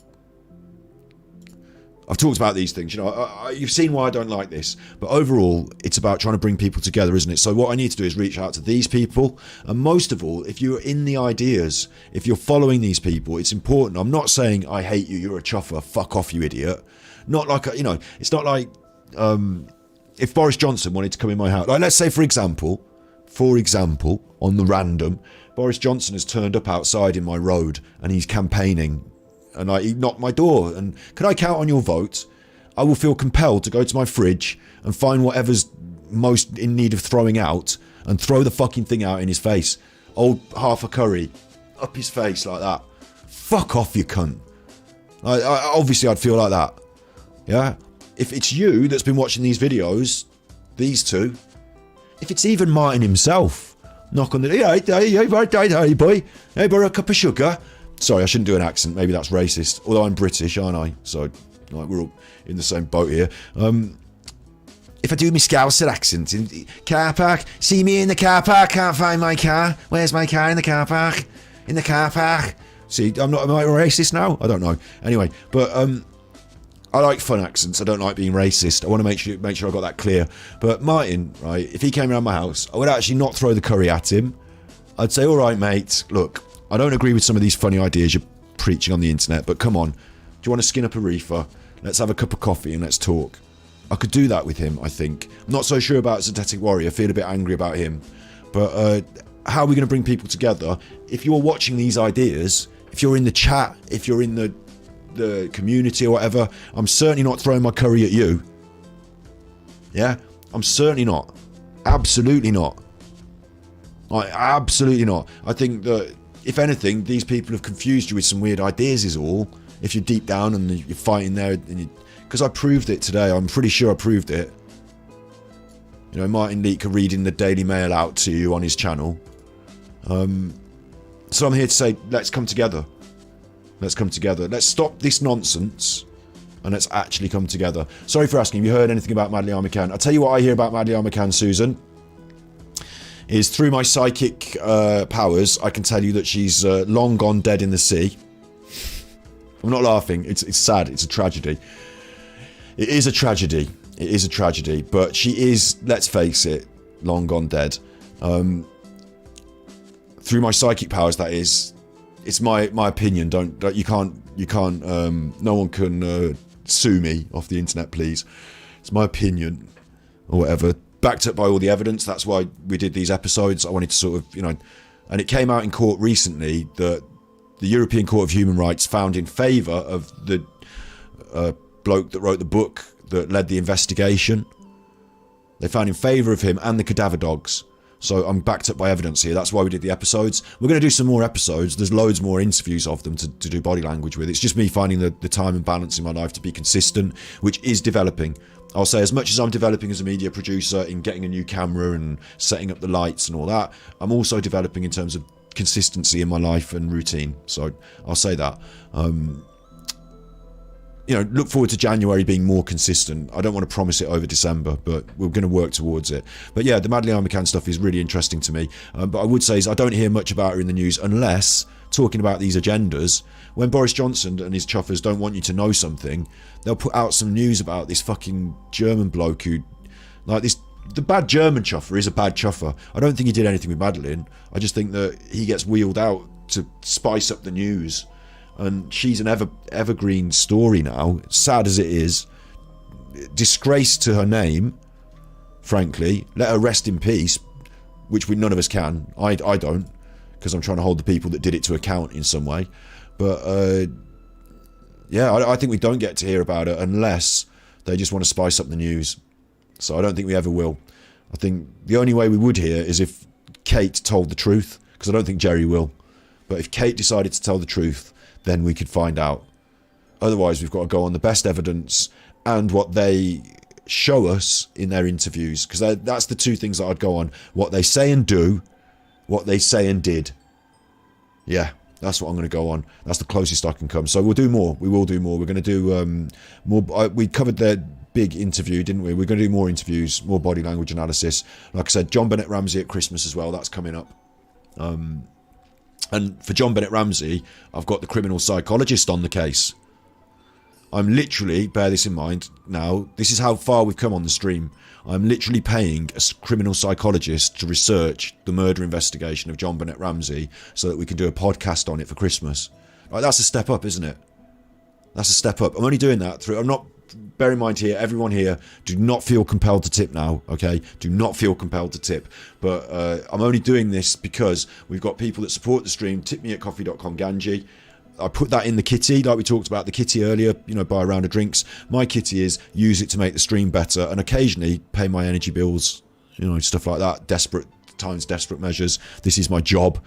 I've talked about these things, you know, you've seen why I don't like this, but overall, it's about trying to bring people together, isn't it? So what I need to do is reach out to these people, and most of all, if you're in the ideas, if you're following these people, it's important. I'm not saying, I hate you, you're a chuffer, fuck off, you idiot. Not like, you know, it's not like, if Boris Johnson wanted to come in my house, like let's say for example, on the random, Boris Johnson has turned up outside in my road and he's campaigning, and he knocked my door, and can I count on your vote? I will feel compelled to go to my fridge and find whatever's most in need of throwing out and throw the fucking thing out in his face. Old half a curry up his face like that. Fuck off, you cunt. Obviously I'd feel like that. Yeah? If it's you that's been watching these videos, these two, if it's even Martin himself, knock on the... Hey boy, hey borrow a cup of sugar. Sorry, I shouldn't do an accent. Maybe that's racist. Although I'm British, aren't I? So, like, we're all in the same boat here. If I do my Scouser accent, in car park, see me in the car park, can't find my car. Where's my car in the car park? In the car park. See, am I racist now? I don't know. Anyway, but I like fun accents. I don't like being racist. I want to make sure I got that clear. But Martin, right, if he came around my house, I would actually not throw the curry at him. I'd say, all right, mate, look, I don't agree with some of these funny ideas you're preaching on the internet, but come on, do you want to skin up a reefer? Let's have a cup of coffee and let's talk. I could do that with him, I think. I'm not so sure about Zetetic Warrior, I feel a bit angry about him. But how are we going to bring people together? If you're watching these ideas, if you're in the chat, if you're in the community or whatever, I'm certainly not throwing my curry at you. Yeah? I'm certainly not. Absolutely not. Absolutely not. I think that, if anything, these people have confused you with some weird ideas is all. If you're deep down and you're fighting there, because I proved it today. I'm pretty sure I proved it. You know, Martin Liedtke reading the Daily Mail out to you on his channel. So I'm here to say, let's come together. Let's come together. Let's stop this nonsense and let's actually come together. Sorry for asking, have you heard anything about Madeleine McCann? I'll tell you what I hear about Madeleine McCann, Susan, is through my psychic powers, I can tell you that she's long gone dead in the sea. I'm not laughing. It's sad. It's a tragedy. It is a tragedy. It is a tragedy. But she is, let's face it, long gone dead. Through my psychic powers, that is. It's my opinion. You can't. No one can sue me off the internet, please. It's my opinion, or whatever. Backed up by all the evidence. That's why we did these episodes. I wanted to sort of, and it came out in court recently that the European Court of Human Rights found in favour of the bloke that wrote the book that led the investigation. They found in favour of him and the cadaver dogs. So I'm backed up by evidence here. That's why we did the episodes. We're going to do some more episodes. There's loads more interviews of them to do body language with. It's just me finding the time and balance in my life to be consistent, which is developing. I'll say, as much as I'm developing as a media producer in getting a new camera and setting up the lights and all that, I'm also developing in terms of consistency in my life and routine. So I'll say that. Look forward to January being more consistent. I don't want to promise it over December, but we're going to work towards it. But yeah, the Madeleine McCann stuff is really interesting to me. But I would say is I don't hear much about her in the news unless talking about these agendas. When Boris Johnson and his chuffers don't want you to know something, they'll put out some news about this fucking German bloke who, like this. The bad German chuffer is a bad chuffer. I don't think he did anything with Madeleine. I just think that he gets wheeled out to spice up the news. And she's an evergreen story now, sad as it is. Disgrace to her name, frankly. Let her rest in peace, which none of us can. I don't, because I'm trying to hold the people that did it to account in some way. But, I think we don't get to hear about her unless they just want to spice up the news. So I don't think we ever will. I think the only way we would hear is if Kate told the truth, because I don't think Jerry will. But if Kate decided to tell the truth, then we could find out. Otherwise, we've got to go on the best evidence and what they show us in their interviews, because that's the two things that I'd go on. What they say and do, what they say and did. Yeah, that's what I'm going to go on. That's the closest I can come. So we'll do more. We will do more. We're going to do more. We covered their big interview, didn't we? We're going to do more interviews, more body language analysis. Like I said, John Bennett Ramsey at Christmas as well. That's coming up. And for John Bennett Ramsey, I've got the criminal psychologist on the case. I'm literally, bear this in mind now, this is how far we've come on the stream. I'm literally paying a criminal psychologist to research the murder investigation of John Bennett Ramsey so that we can do a podcast on it for Christmas. Like, that's a step up, isn't it? That's a step up. I'm only doing that through, bear in mind here, everyone here, do not feel compelled to tip now, okay? Do not feel compelled to tip. But I'm only doing this because we've got people that support the stream. Tip me at coffee.com Ganji. I put that in the kitty, like we talked about the kitty earlier, buy a round of drinks. My kitty is use it to make the stream better and occasionally pay my energy bills, stuff like that. Desperate times, desperate measures. This is my job.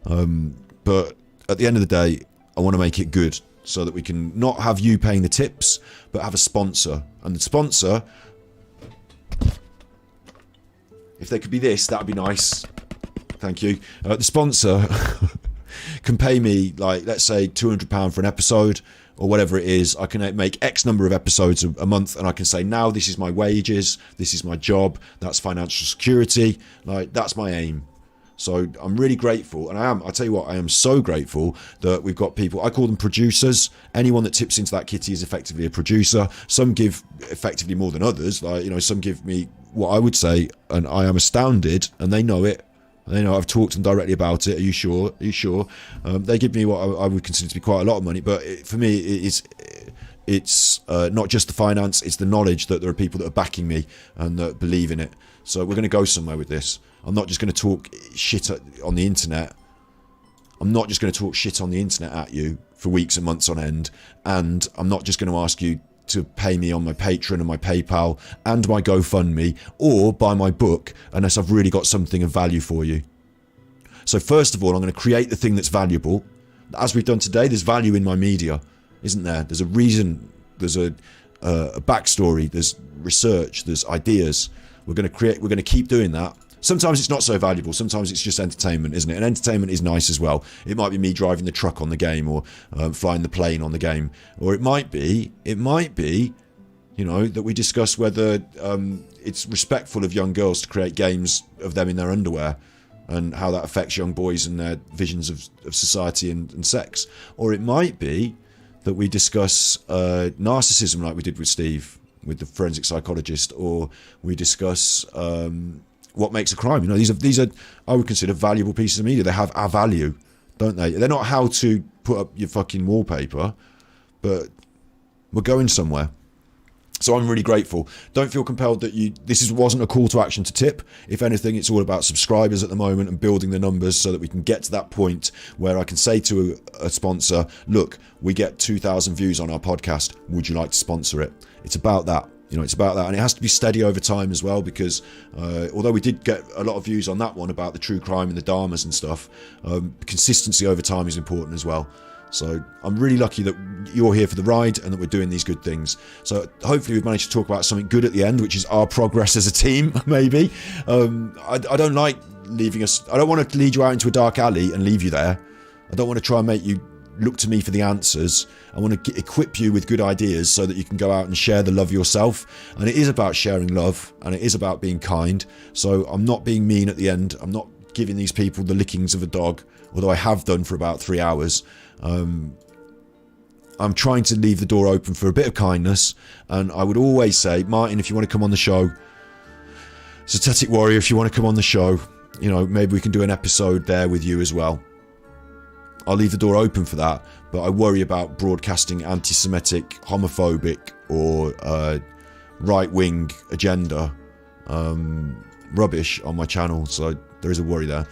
But at the end of the day, I want to make it good, so that we can not have you paying the tips, but have a sponsor. And the sponsor, if they could be this, that would be nice. Thank you. The sponsor can pay me, like, let's say £200 for an episode, or whatever it is. I can make X number of episodes a month, and I can say, now this is my wages, this is my job, that's financial security. Like, that's my aim. So I'm really grateful, and I tell you what, I am so grateful that we've got people, I call them producers. Anyone that tips into that kitty is effectively a producer. Some give effectively more than others, like, some give me what I would say, and I am astounded, and they know it, You know, I've talked to them directly about it. Are you sure? Are you sure? They give me what I would consider to be quite a lot of money, but for me, it's not just the finance, it's the knowledge that there are people that are backing me and that believe in it. So we're going to go somewhere with this. I'm not just going to talk shit on the internet. I'm not just going to talk shit on the internet at you for weeks and months on end. And I'm not just going to ask you to pay me on my Patreon and my PayPal and my GoFundMe or buy my book unless I've really got something of value for you. So first of all, I'm going to create the thing that's valuable. As we've done today, there's value in my media, isn't there? There's a reason, there's a backstory, there's research, there's ideas. We're going to keep doing that. Sometimes it's not so valuable. Sometimes it's just entertainment, isn't it? And entertainment is nice as well. It might be me driving the truck on the game or flying the plane on the game. Or it might be, you know, that we discuss whether it's respectful of young girls to create games of them in their underwear and how that affects young boys and their visions of society and sex. Or it might be that we discuss narcissism like we did with Steve, with the forensic psychologist, or we discuss what makes a crime. You know, these are I would consider valuable pieces of media. They have a value, don't they? They're not how to put up your fucking wallpaper, but we're going somewhere. So I'm really grateful. Don't feel compelled that this wasn't a call to action to tip. If anything, it's all about subscribers at the moment and building the numbers so that we can get to that point where I can say to a sponsor, look, we get 2,000 views on our podcast. Would you like to sponsor it? It's about that. You know, it's about that. And it has to be steady over time as well, because although we did get a lot of views on that one about the true crime and the dharmas and stuff, consistency over time is important as well. So I'm really lucky that you're here for the ride and that we're doing these good things. So hopefully we've managed to talk about something good at the end, which is our progress as a team, maybe. I don't like leaving us. I don't want to lead you out into a dark alley and leave you there. I don't want to try and make you look to me for the answers. I want to equip you with good ideas so that you can go out and share the love yourself. And it is about sharing love, and it is about being kind. So I'm not being mean at the end. I'm not giving these people the lickings of a dog, although I have done for about 3 hours. I'm trying to leave the door open for a bit of kindness, and I would always say, Martin, if you want to come on the show, Zetetic Warrior, if you want to come on the show, you know, maybe we can do an episode there with you as well. I'll leave the door open for that, but I worry about broadcasting anti-Semitic, homophobic, or right-wing agenda rubbish on my channel, so there is a worry there.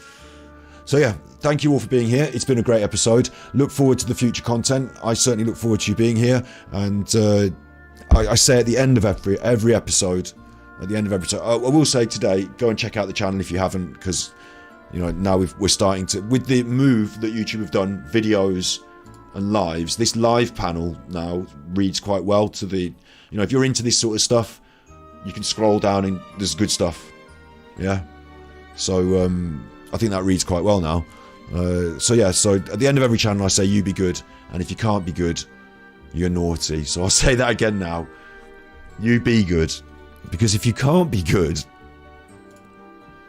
So yeah, thank you all for being here. It's been a great episode. Look forward to the future content. I certainly look forward to you being here. And I say at the end of every episode, I will say today, go and check out the channel if you haven't, because you know now we're starting to, with the move that YouTube have done, videos and lives. This live panel now reads quite well to the, you know, if you're into this sort of stuff, you can scroll down and there's good stuff. Yeah. So I think that reads quite well now. So yeah, so at the end of every channel I say you be good, and if you can't be good, you're naughty. So I'll say that again now. You be good, because if you can't be good,